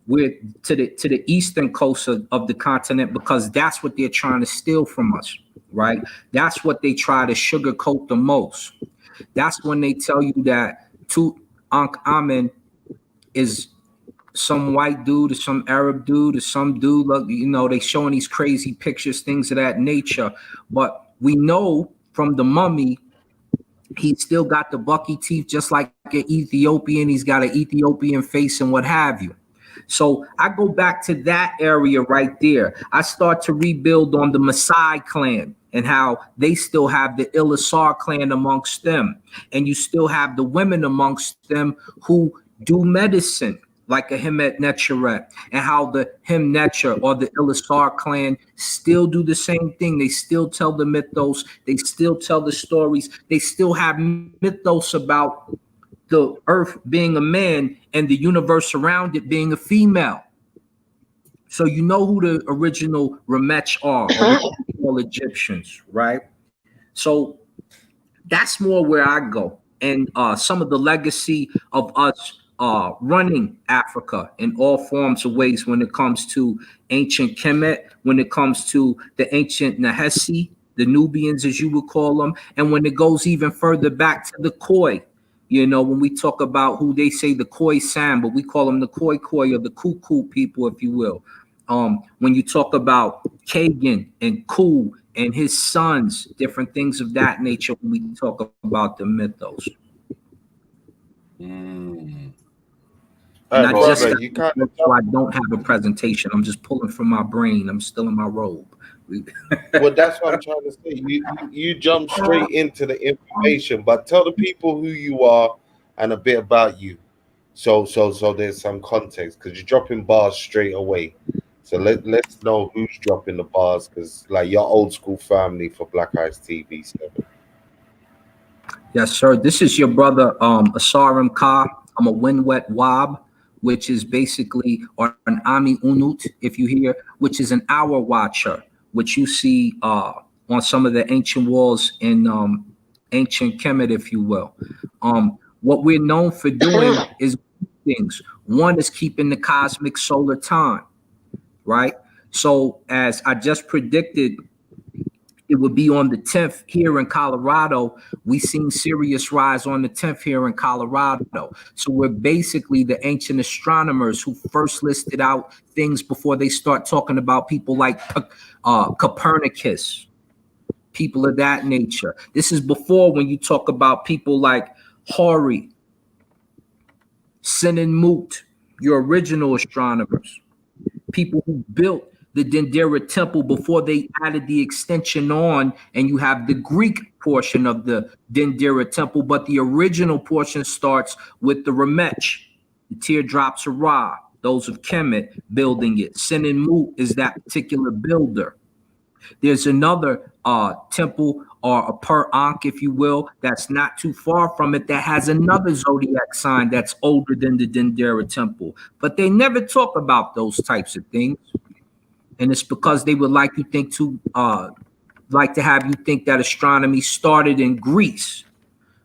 where to the eastern coast of the continent, because that's what they're trying to steal from us, right? That's what they try to sugarcoat the most. That's when they tell you that Tutankhamun is some white dude or some Arab dude or some dude, they showing these crazy pictures, things of that nature. But we know from the mummy, he's still got the bucky teeth, just like an Ethiopian. He's got an Ethiopian face and what have you. So I go back to that area right there. I start to rebuild on the Maasai clan and how they still have the Ilisar clan amongst them. And you still have the women amongst them who do medicine, like a Hemet Necheret, and how the Hem Necher or the Ilisar clan still do the same thing. They still tell the mythos. They still tell the stories. They still have mythos about the earth being a man and the universe around it being a female. So you know who the original Ramech are, original Egyptians, right? So that's more where I go. And some of the legacy of us running Africa in all forms of ways when it comes to ancient Kemet, when it comes to the ancient Nahesi, the Nubians, as you would call them, and when it goes even further back to the Khoi. When we talk about who they say the Khoi San, but we call them the Khoi or the Kuku people, if you will. When you talk about Kagan and Ku and his sons, different things of that nature, when we talk about the mythos. And I just brother, got you can't. so I don't have a presentation. I'm just pulling from my brain. I'm still in my robe. Well, that's what I'm trying to say. You jump straight into the information, but tell the people who you are and a bit about you. So there's some context because you're dropping bars straight away. So let's know who's dropping the bars because like your old school family for Black Eyes TV7. Yes, sir. This is your brother, Asaram Ka. I'm a Winwet Wab, which is basically, or an Ami Unut, if you hear, which is an hour watcher, which you see on some of the ancient walls in ancient Kemet, if you will. What we're known for doing is things. One is keeping the cosmic solar time, right? So as I just predicted, it would be on the 10th here in Colorado. We seen Sirius rise on the 10th here in Colorado. So we're basically the ancient astronomers who first listed out things before they start talking about people like Copernicus, people of that nature. This is before when you talk about people like Hori, Sin and Moot, your original astronomers, people who built the Dendera temple before they added the extension on, and you have the Greek portion of the Dendera temple, but the original portion starts with the Ramech, the teardrops of Ra, those of Kemet building it. Sin and Moot is that particular builder. There's another temple or a per Ankh, if you will, that's not too far from it that has another zodiac sign that's older than the Dendera temple. But they never talk about those types of things. And it's because they would like to have you think that astronomy started in Greece.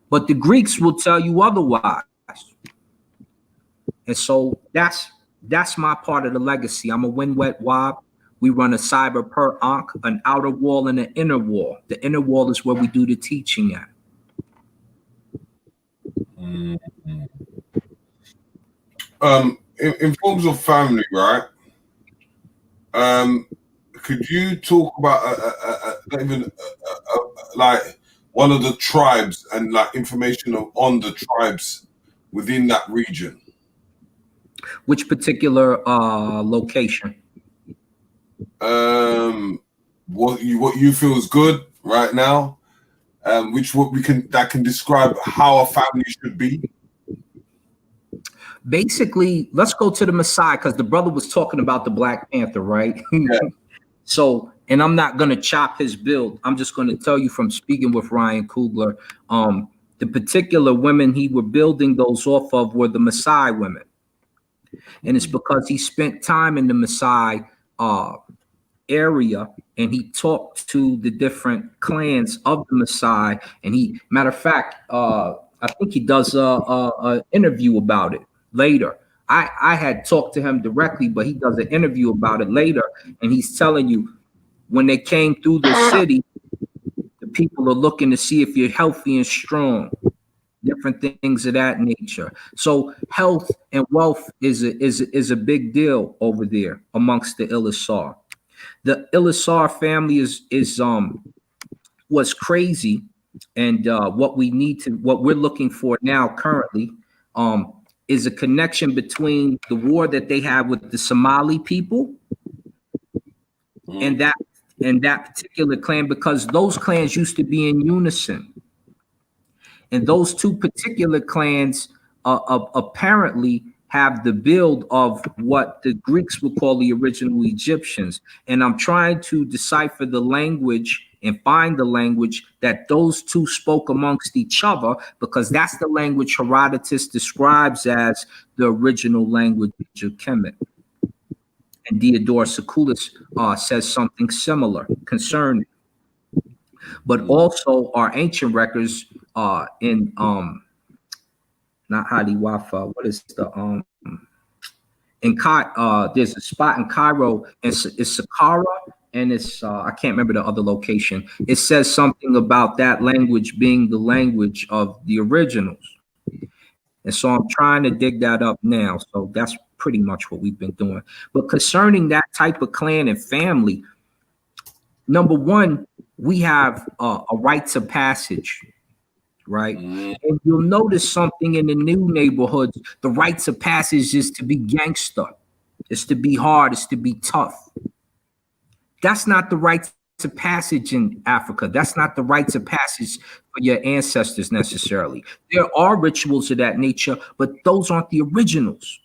But the Greeks will tell you otherwise. And so that's my part of the legacy. I'm a Winwet Wab. We run a cyber per Ankh, an outer wall and an inner wall. The inner wall is where we do the teaching at. In forms of family, right? Could you talk about like one of the tribes and like information on the tribes within that region? Which particular location? What you feel is good right now? That can describe how a family should be. Basically, let's go to the Maasai because the brother was talking about the Black Panther, right? Yeah. So, and I'm not going to chop his build. I'm just going to tell you from speaking with Ryan Coogler, the particular women he were building those off of were the Maasai women. And it's because he spent time in the Maasai area and he talked to the different clans of the Maasai. And he, matter of fact, I think he does a interview about it later. I had talked to him directly, but he does an interview about it later. And he's telling you when they came through the city, the people are looking to see if you're healthy and strong, different things of that nature. So health and wealth is a big deal over there amongst the Ilisar. The Ilisar family was crazy. And what we're looking for now currently is a connection between the war that they have with the Somali people and that particular clan, because those clans used to be in unison. And those two particular clans apparently have the build of what the Greeks would call the original Egyptians. And I'm trying to decipher the language and find the language that those two spoke amongst each other, because that's the language Herodotus describes as the original language of Kemet. And Diodorus Siculus says something similar concerning. But also our ancient records in not Hadi Wafa, what is the there's a spot in Cairo, it's Saqqara, and it's I can't remember the other location. It says something about that language being the language of the originals. And so I'm trying to dig that up now. So that's pretty much what we've been doing. But concerning that type of clan and family, number one, we have a rites of passage, right? And you'll notice something in the new neighborhoods. The rites of passage is to be gangster. It's to be hard. It's to be tough. That's not the rites of passage in Africa. That's not the rites of passage for your ancestors necessarily. There are rituals of that nature, but those aren't the originals.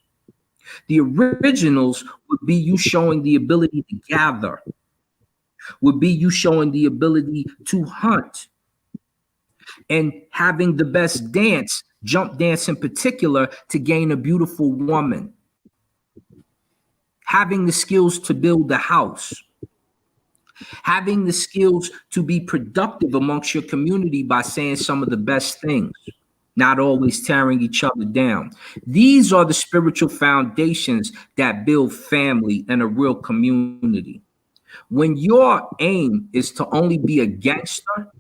The originals would be you showing the ability to gather, would be you showing the ability to hunt, and having the best dance, jump dance in particular, to gain a beautiful woman. Having the skills to build a house. Having the skills to be productive amongst your community by saying some of the best things, not always tearing each other down. These are the spiritual foundations that build family and a real community. When your aim is to only be a gangster,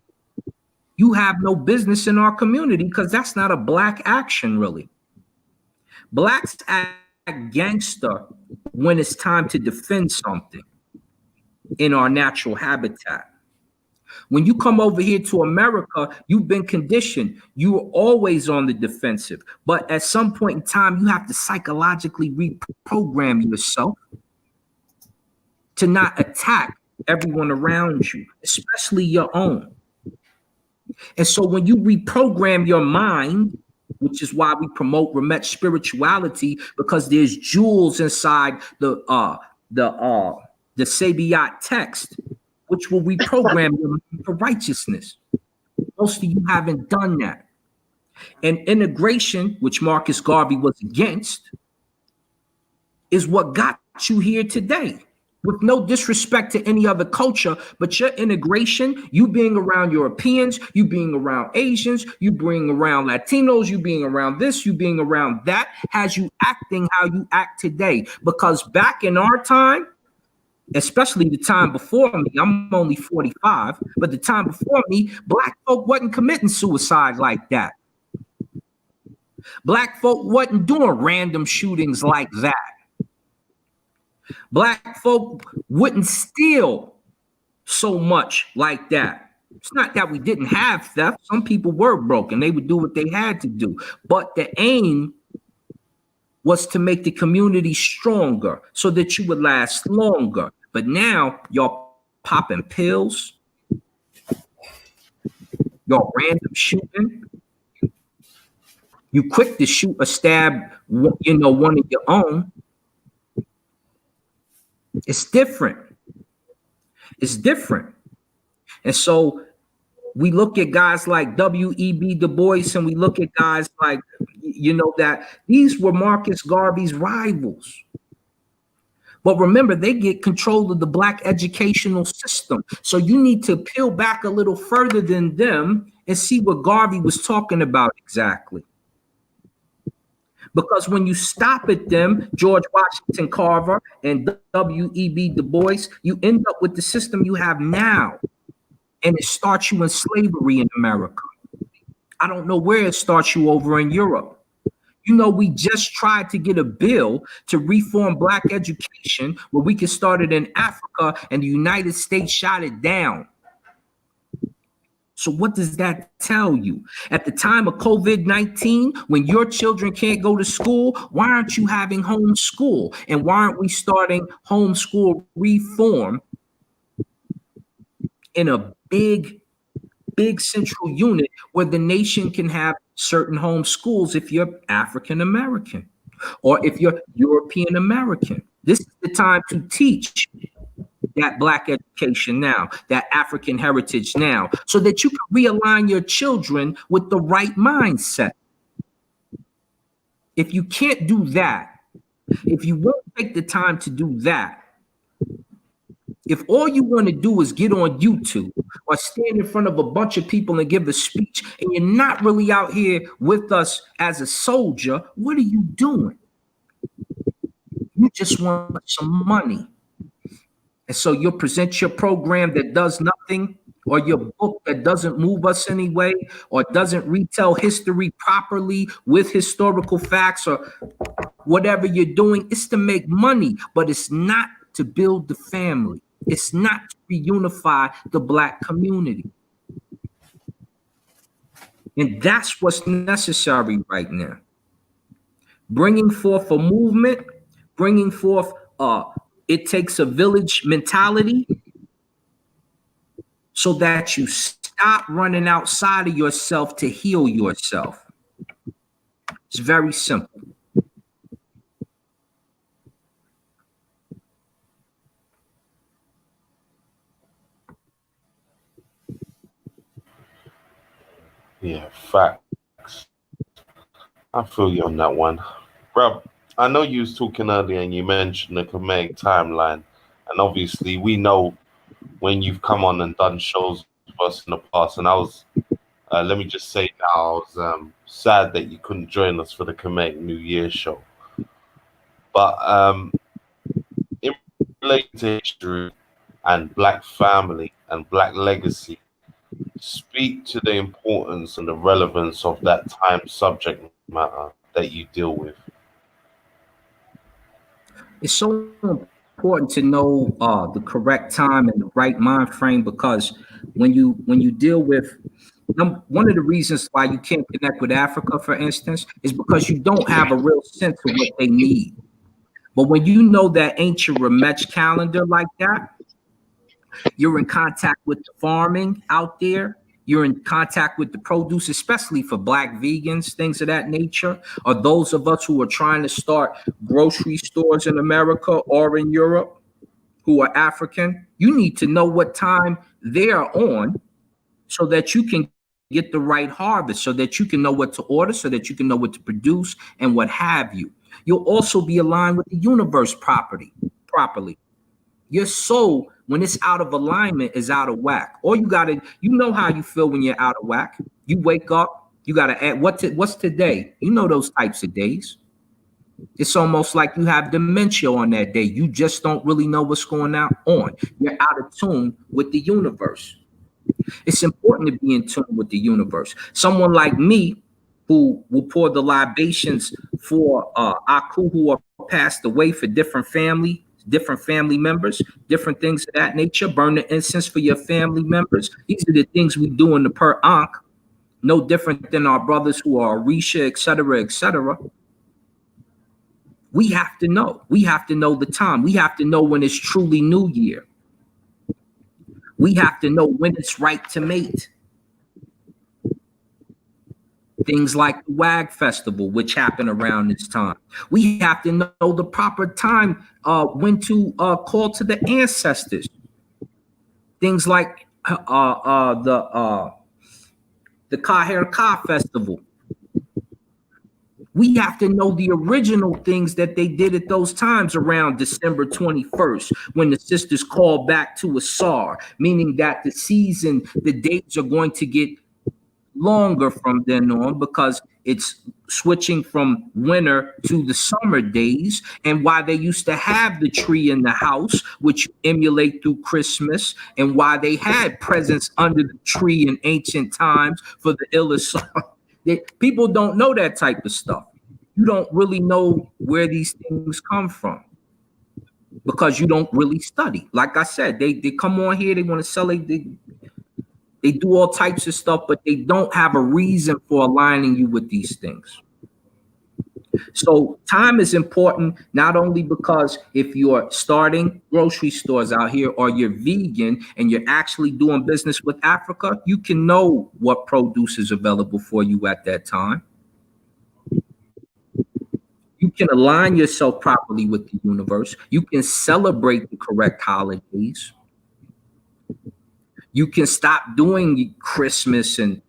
you have no business in our community, because that's not a black action, really. Blacks act gangster when it's time to defend something in our natural habitat. When you come over here to America, you've been conditioned. You are always on the defensive. But at some point in time, you have to psychologically reprogram yourself to not attack everyone around you, especially your own. And so when you reprogram your mind, which is why we promote Remet spirituality, because there's jewels inside the Sabiat text, which will reprogram you for righteousness. Most of you haven't done that. And integration, which Marcus Garvey was against, is what got you here today. With no disrespect to any other culture, but your integration, you being around Europeans, you being around Asians, you being around Latinos, you being around this, you being around that, has you acting how you act today. Because back in our time, especially the time before me, I'm only 45, but the time before me, black folk wasn't committing suicide like that. Black folk wasn't doing random shootings like that. Black folk wouldn't steal so much like that. It's not that we didn't have theft. Some people were broke and they would do what they had to do. But the aim was to make the community stronger so that you would last longer. But now y'all popping pills, y'all random shooting. You quick to shoot or stab, one of your own. It's different. It's different. And so we look at guys like W.E.B. Du Bois, and we look at guys like, that these were Marcus Garvey's rivals. But remember, they get control of the black educational system. So you need to peel back a little further than them and see what Garvey was talking about exactly. Because when you stop at them, George Washington Carver and W.E.B. Du Bois, you end up with the system you have now. And it starts you in slavery in America. I don't know where it starts you over in Europe. We just tried to get a bill to reform black education where we could start it in Africa, and the United States shot it down. So what does that tell you? At the time of COVID-19, when your children can't go to school, why aren't you having homeschool? And why aren't we starting homeschool reform in a big central unit where the nation can have certain home schools if you're African American or if you're European American? This is the time to teach that black education now, that African heritage now, so that you can realign your children with the right mindset. If you can't do that, if you won't take the time to do that, if all you want to do is get on YouTube or stand in front of a bunch of people and give a speech, and you're not really out here with us as a soldier, what are you doing? You just want some money. And so you'll present your program that does nothing, or your book that doesn't move us anyway, or doesn't retell history properly with historical facts, or whatever you're doing. It's to make money, but it's not to build the family. It's not to reunify the black community. And that's what's necessary right now. Bringing forth a movement, bringing forth it takes a village mentality so that you stop running outside of yourself to heal yourself. It's very simple. Yeah, facts. I feel you on that one. Bro, I know you was talking earlier and you mentioned the Kemetic timeline. And obviously we know when you've come on and done shows with us in the past. And I was, let me just say now, I was sad that you couldn't join us for the Kemetic New Year show. But in relation to history and Black family and Black legacy, speak to the importance and the relevance of that time subject matter that you deal with. It's so important to know the correct time and the right mind frame, because when you deal with one of the reasons why you can't connect with Africa, for instance, is because you don't have a real sense of what they need. But when you know that ancient Remech calendar like that, you're in contact with the farming out there. You're in contact with the produce, especially for Black vegans, things of that nature, or those of us who are trying to start grocery stores in America or in Europe who are African. You need to know what time they're on so that you can get the right harvest, so that you can know what to order, so that you can know what to produce and what have you. You'll also be aligned with the universe properly. Your soul, when it's out of alignment, is out of whack. Or you know how you feel when you're out of whack. You wake up, you gotta add what's today? You know those types of days. It's almost like you have dementia on that day. You just don't really know what's going on. You're out of tune with the universe. It's important to be in tune with the universe. Someone like me, who will pour the libations for Aku who are passed away, for different family members, different things of that nature. Burn the incense for your family members. These are the things we do in the Per Ankh. No different than our brothers who are Orisha, etc., etc. We have to know. We have to know the time. We have to know when it's truly New Year. We have to know when it's right to mate. Things like the WAG Festival, which happen around this time. We have to know the proper time when to call to the ancestors. Things like the Kaher Ka Festival. We have to know the original things that they did at those times around December 21st, when the sisters called back to Asar, meaning that the season, the days are going to get longer from then on, because it's switching from winter to the summer days, and why they used to have the tree in the house, which emulate through Christmas, and why they had presents under the tree in ancient times for the illness. People don't know that type of stuff. You don't really know where these things come from because you don't really study. Like I said, they come on here, they want to sell it. They do all types of stuff, but they don't have a reason for aligning you with these things. So time is important, not only because if you're starting grocery stores out here or you're vegan and you're actually doing business with Africa, you can know what produce is available for you at that time. You can align yourself properly with the universe. You can celebrate the correct holidays. You can stop doing Christmas and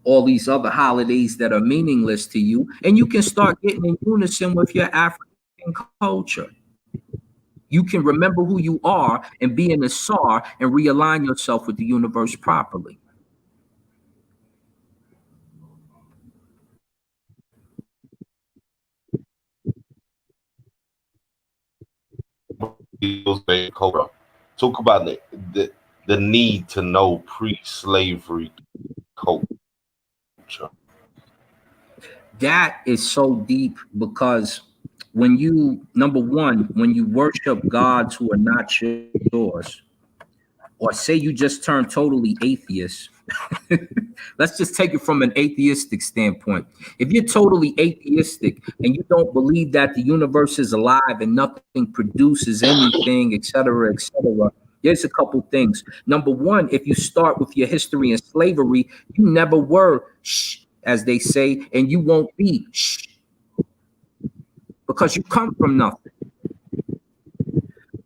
all these other holidays that are meaningless to you, and you can start getting in unison with your African culture. You can remember who you are and be in the SAR and realign yourself with the universe properly. Talk about the need to know pre-slavery culture. That is so deep, because when you, number one, when you worship gods who are not yours, or say you just turn totally atheist, Let's just take it from an atheistic standpoint. If you're totally atheistic and you don't believe that the universe is alive and nothing produces anything, etc., etc., there's a couple things. Number one, if you start with your history in slavery, you never were shh, as they say, and you won't be shh, because you come from nothing.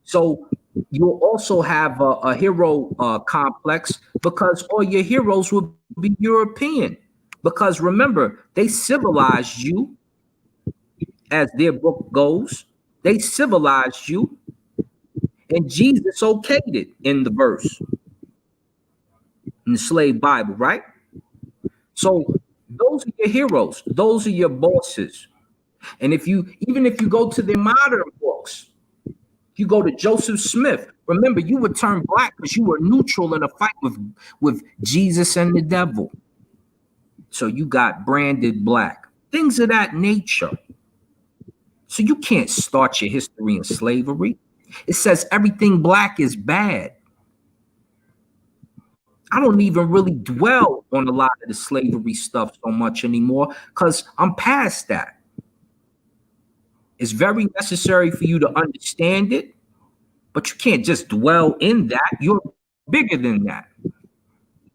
So you'll also have a hero complex because all your heroes will be European. Because remember, they civilized you, as their book goes. They civilized you, and Jesus okayed it in the verse in the slave Bible, right? So those are your heroes. Those are your bosses. And even if you go to the modern books, you go to Joseph Smith. Remember, you would turn black because you were neutral in a fight with Jesus and the devil. So you got branded black. Things of that nature. So you can't start your history in slavery. It says everything black is bad. I don't even really dwell on a lot of the slavery stuff so much anymore because I'm past that. It's very necessary for you to understand it, but you can't just dwell in that. You're bigger than that.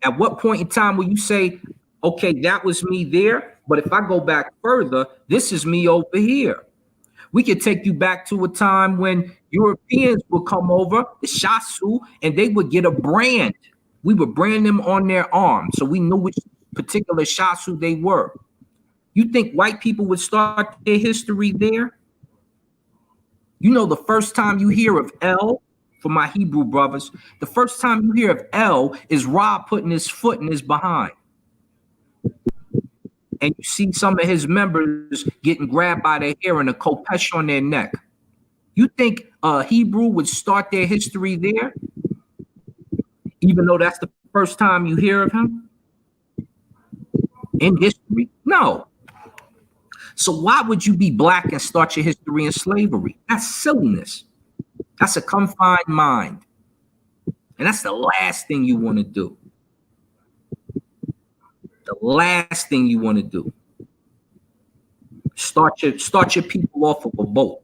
At what point in time will you say, okay, that was me there, but if I go back further, this is me over here? We could take you back to a time when Europeans would come over, the Shasu, and they would get a brand. We would brand them on their arm, so we knew which particular Shasu they were. You think white people would start their history there? You know, the first time you hear of El, for my Hebrew brothers, the first time you hear of El is Rob putting his foot in his behind. And you see some of his members getting grabbed by their hair and a kopesh on their neck. You think Hebrew would start their history there? Even though that's the first time you hear of him in history? No. So why would you be black and start your history in slavery? That's silliness. That's a confined mind. And that's the last thing you want to do. The last thing you want to do. Start your people off of a boat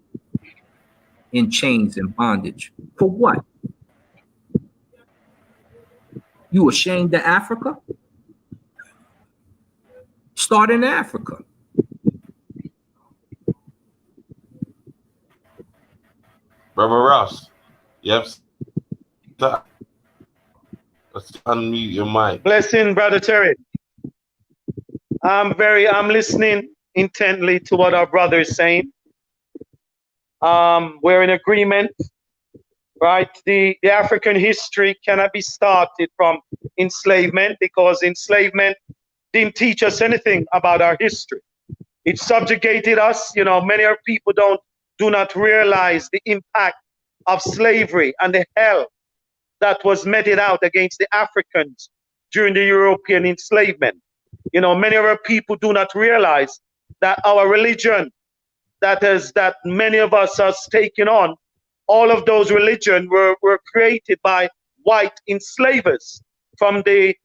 in chains and bondage. For what? You ashamed of Africa? Start in Africa. Brother Ross, yes. Let's unmute your mic. Blessing, Brother Terry. I'm listening intently to what our brother is saying. We're in agreement, right? The African history cannot be started from enslavement because enslavement didn't teach us anything about our history. It subjugated us. You know, many of our people do not realize the impact of slavery and the hell that was meted out against the Africans during the European enslavement. You know, many of our people do not realize that our religion that many of us are taking on, all of those religions were created by white enslavers, from the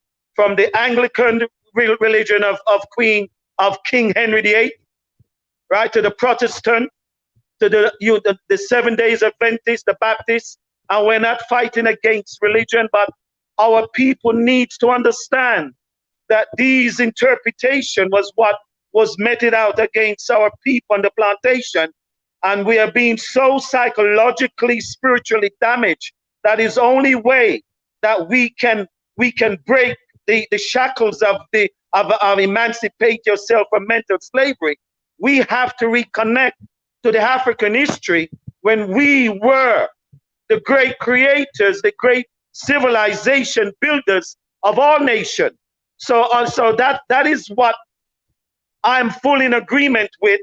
Anglican religion of King Henry VIII, right, to the Protestant, to the 7 Days Adventists, the Baptists. And we're not fighting against religion, but our people need to understand that these interpretation was what was meted out against our people on the plantation. And we are being so psychologically, spiritually damaged. That is only way that we can break the shackles of emancipate yourself from mental slavery. We have to reconnect to the African history when we were the great creators, the great civilization builders of all nations. So that is what I'm fully in agreement with.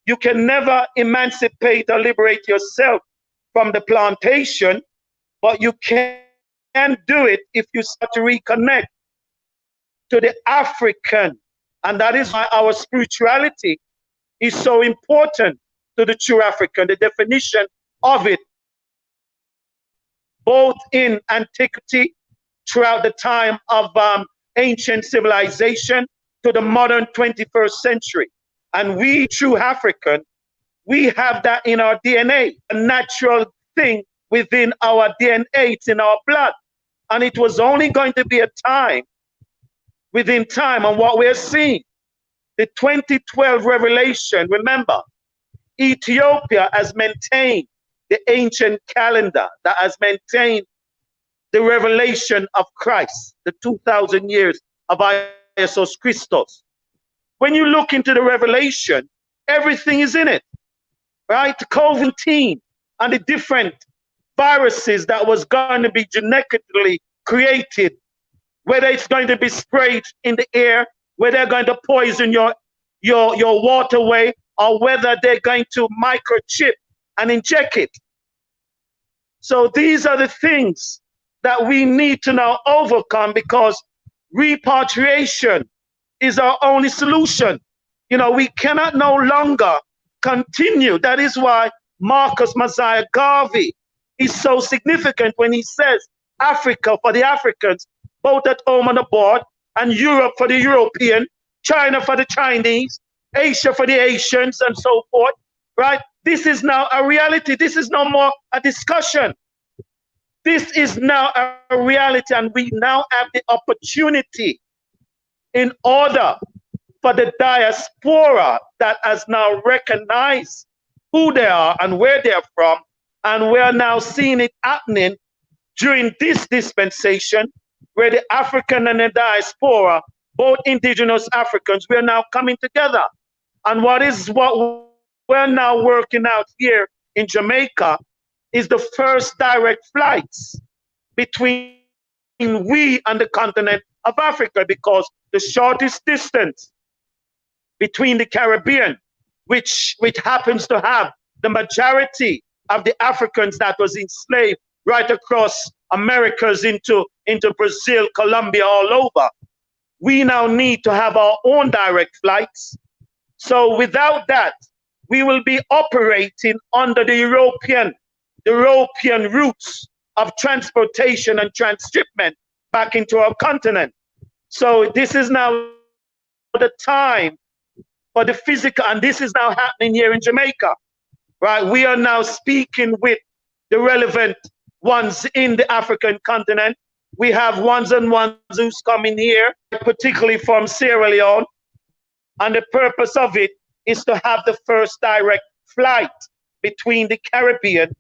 You can never emancipate or liberate yourself from the plantation, but you can do it if you start to reconnect to the African. And that is why our spirituality is so important to the true African, the definition of it, both in antiquity, throughout the time of ancient civilization to the modern 21st century. And we, true African, we have that in our DNA, a natural thing within our DNA, it's in our blood. And it was only going to be a time, within time, and what we're seeing, the 2012 revelation, remember, Ethiopia has maintained the ancient calendar that has maintained the revelation of Christ, the 2,000 years of Jesus Christos. When you look into the revelation, everything is in it, right? COVID-19 and the different viruses that was going to be genetically created, whether it's going to be sprayed in the air, whether they're going to poison your waterway, or whether they're going to microchip and inject it. So these are the things that we need to now overcome, because repatriation is our only solution. You know, we cannot no longer continue. That is why Marcus Messiah Garvey is so significant when he says Africa for the Africans, both at home and abroad, and Europe for the European, China for the Chinese, Asia for the Asians, and so forth, right? This is now a reality. This is no more a discussion. This is now a reality, and we now have the opportunity, in order for the diaspora that has now recognized who they are and where they're from, and we're now seeing it happening during this dispensation, where the African and the diaspora, both indigenous Africans, we're now coming together. And what we're now working out here in Jamaica is the first direct flights between we and the continent of Africa, because the shortest distance between the Caribbean, which happens to have the majority of the Africans that was enslaved right across Americas into Brazil, Colombia, all over. We now need to have our own direct flights. So without that, we will be operating under the European routes of transportation and transshipment back into our continent. So this is now the time for the physical, and this is now happening here in Jamaica, right? We are now speaking with the relevant ones in the African continent. We have ones and ones who's coming here, particularly from Sierra Leone. And the purpose of it is to have the first direct flight between the Caribbean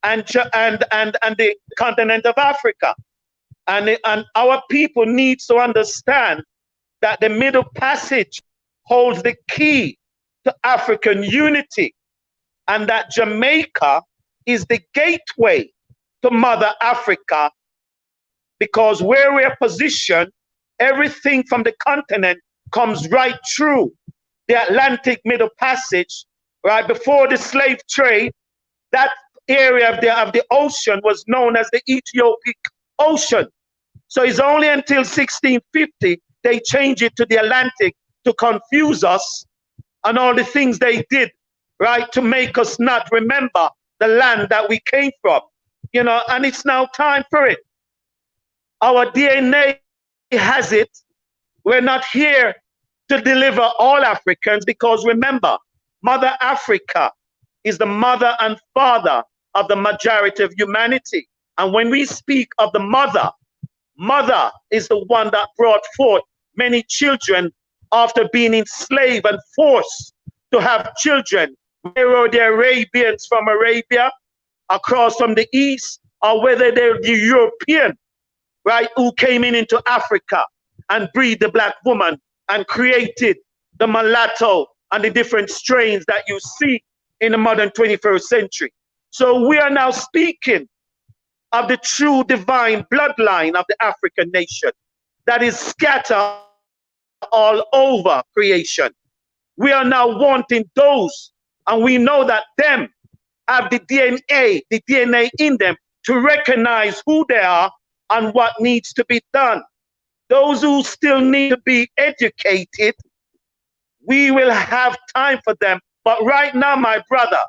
and the continent of Africa. And our people need to understand that the Middle Passage holds the key to African unity, and that Jamaica is the gateway to Mother Africa, because where we're positioned, everything from the continent comes right through the Atlantic Middle Passage, right? Before the slave trade, that area of the ocean was known as the Ethiopic Ocean. So it's only until 1650 they changed it to the Atlantic to confuse us, and all the things they did, right, to make us not remember the land that we came from, you know, and it's now time for it. Our DNA has it. We're not here to deliver all Africans, because remember, Mother Africa is the mother and father of the majority of humanity. And when we speak of the mother, mother is the one that brought forth many children after being enslaved and forced to have children. Whether are the Arabians from Arabia, across from the east, or whether they're the European, right, who came into Africa and breed the black woman and created the mulatto and the different strains that you see in the modern 21st century. So we are now speaking of the true divine bloodline of the African nation that is scattered all over creation. We are now wanting those, and we know that them have the DNA in them to recognize who they are and what needs to be done. Those who still need to be educated, we will have time for them. But right now, my brother,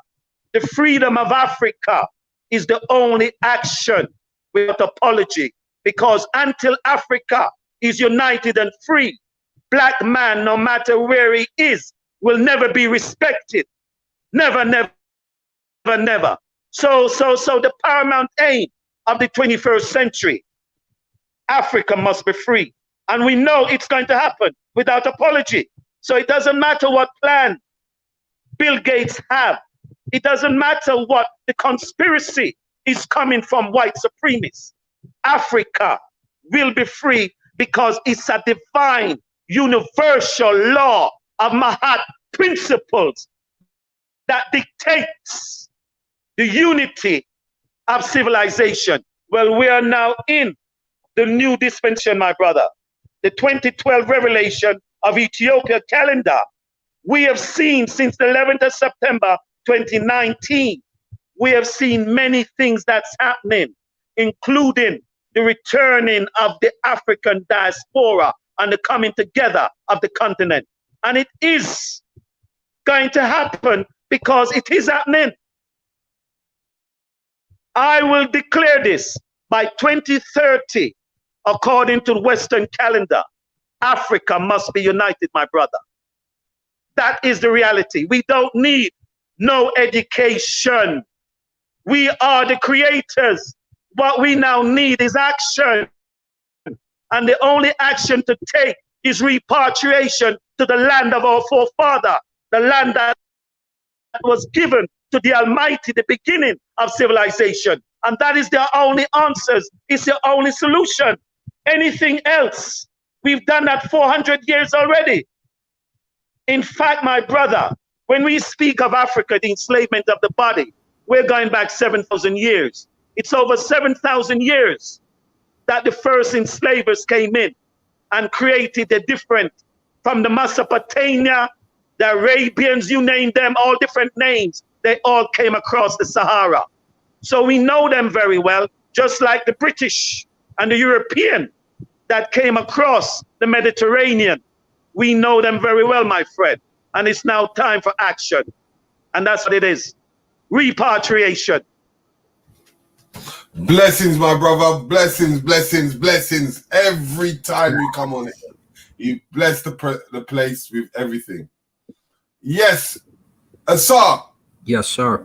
the freedom of Africa is the only action without apology. Because until Africa is united and free, black man, no matter where he is, will never be respected. Never, never, never. So the paramount aim of the 21st century, Africa must be free. And we know it's going to happen without apology. So it doesn't matter what plan Bill Gates have. It doesn't matter what the conspiracy is coming from white supremacists. Africa will be free because it's a divine, universal law of Mahat principles that dictates the unity of civilization. Well, we are now in the new dispensation, my brother. The 2012 revelation of Ethiopia calendar. We have seen since the 11th of September 2019, we have seen many things that's happening, including the returning of the African diaspora and the coming together of the continent. And it is going to happen because it is happening. I will declare this by 2030, according to the Western calendar, Africa must be united, my brother. That is the reality. We don't need no education. We are the creators. What we now need is action. And the only action to take is repatriation to the land of our forefather, the land that was given to the Almighty, the beginning of civilization. And that is their only answers. It's their only solution. Anything else, we've done that 400 years already. In fact, my brother, when we speak of Africa, the enslavement of the body, we're going back 7,000 years. It's over 7,000 years that the first enslavers came in and created a different, from the Mesopotamia, the Arabians, you name them, all different names, they all came across the Sahara. So we know them very well, just like the British and the European that came across the Mediterranean. We know them very well, my friend. And it's now time for action. And that's what it is. Repatriation. Blessings, my brother. Blessings, blessings, blessings. Every time you come on it, you bless the place with everything. Yes, sir. Yes, sir.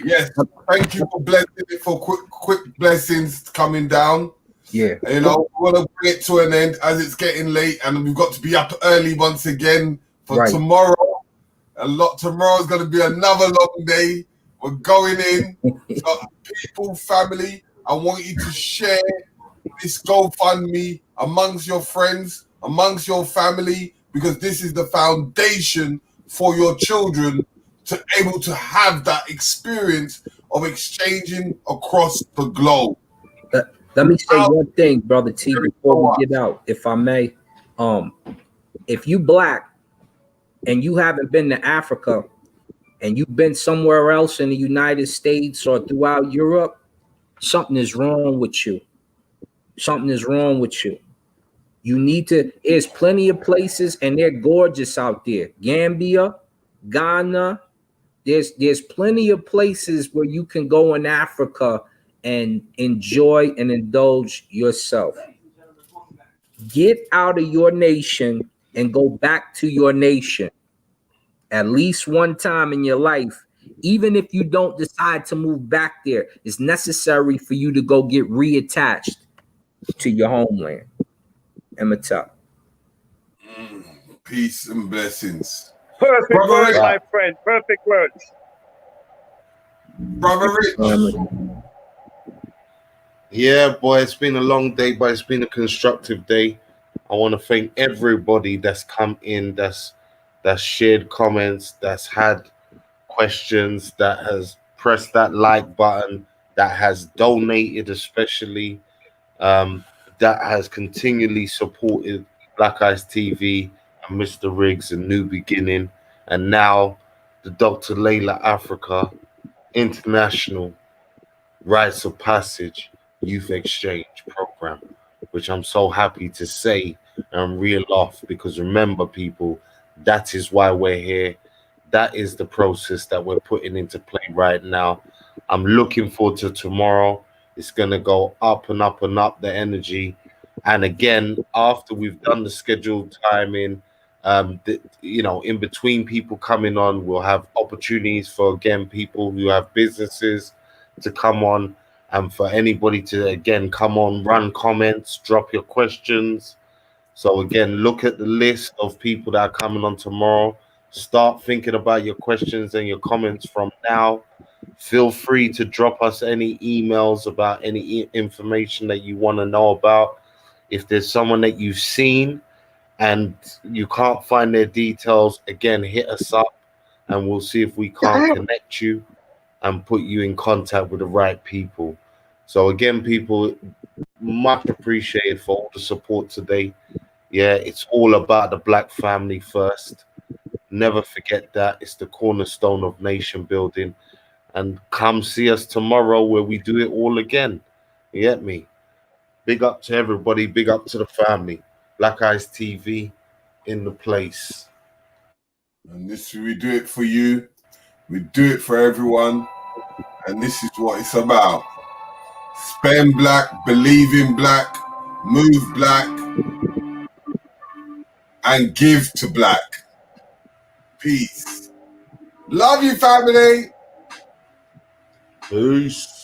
Yes, thank you for blessing it, for quick blessings coming down. Yeah. You know, we want to bring it to an end as it's getting late and we've got to be up early once again for tomorrow. Tomorrow's going to be another long day. We're going in. So people, family, I want you to share this GoFundMe amongst your friends, amongst your family, because this is the foundation for your children to able to have that experience of exchanging across the globe. Let me say one thing, Brother T, before we get out, if I may. If you black and you haven't been to Africa and you've been somewhere else in the United States or throughout Europe, something is wrong with you. Something is wrong with you. You need to, there's plenty of places and they're gorgeous out there. Gambia, Ghana, there's plenty of places where you can go in Africa and enjoy and indulge yourself. Get out of your nation and go back to your nation at least one time in your life. Even if you don't decide to move back there, it's necessary for you to go get reattached to your homeland. Emma. Peace and blessings. Perfect words, my friend. Perfect words. Brother Rich. Yeah, boy, it's been a long day, but it's been a constructive day. I want to thank everybody that's come in, that's shared comments, that's had questions, that has pressed that like button, that has donated, especially that has continually supported Black Eyes TV and Mr. Riggs and New Beginning, and now the Dr. Llaila Afrika International Rites of Passage Youth Exchange Program, which I'm so happy to say and reel off, because remember, people, that is why we're here. That is the process that we're putting into play right now. I'm looking forward to tomorrow. It's going to go up and up and up, the energy. And again, after we've done the scheduled timing, in between people coming on, we'll have opportunities for, again, people who have businesses to come on, and for anybody to, again, come on, run comments, drop your questions. So again, look at the list of people that are coming on tomorrow. Start thinking about your questions and your comments from now. Feel free to drop us any emails about any information that you want to know about. If there's someone that you've seen and you can't find their details, again, hit us up and we'll see if we can't connect you and put you in contact with the right people. So again, people, much appreciated for all the support today. Yeah, it's all about the black family first. Never forget that. It's the cornerstone of nation building. And come see us tomorrow where we do it all again. You get me? Big up to everybody. Big up to the family. Black Eyes TV in the place. And this, we do it for you. We do it for everyone. And this is what it's about. Spend black, believe in black, move black, and give to black. Peace. Love you, family. Peace.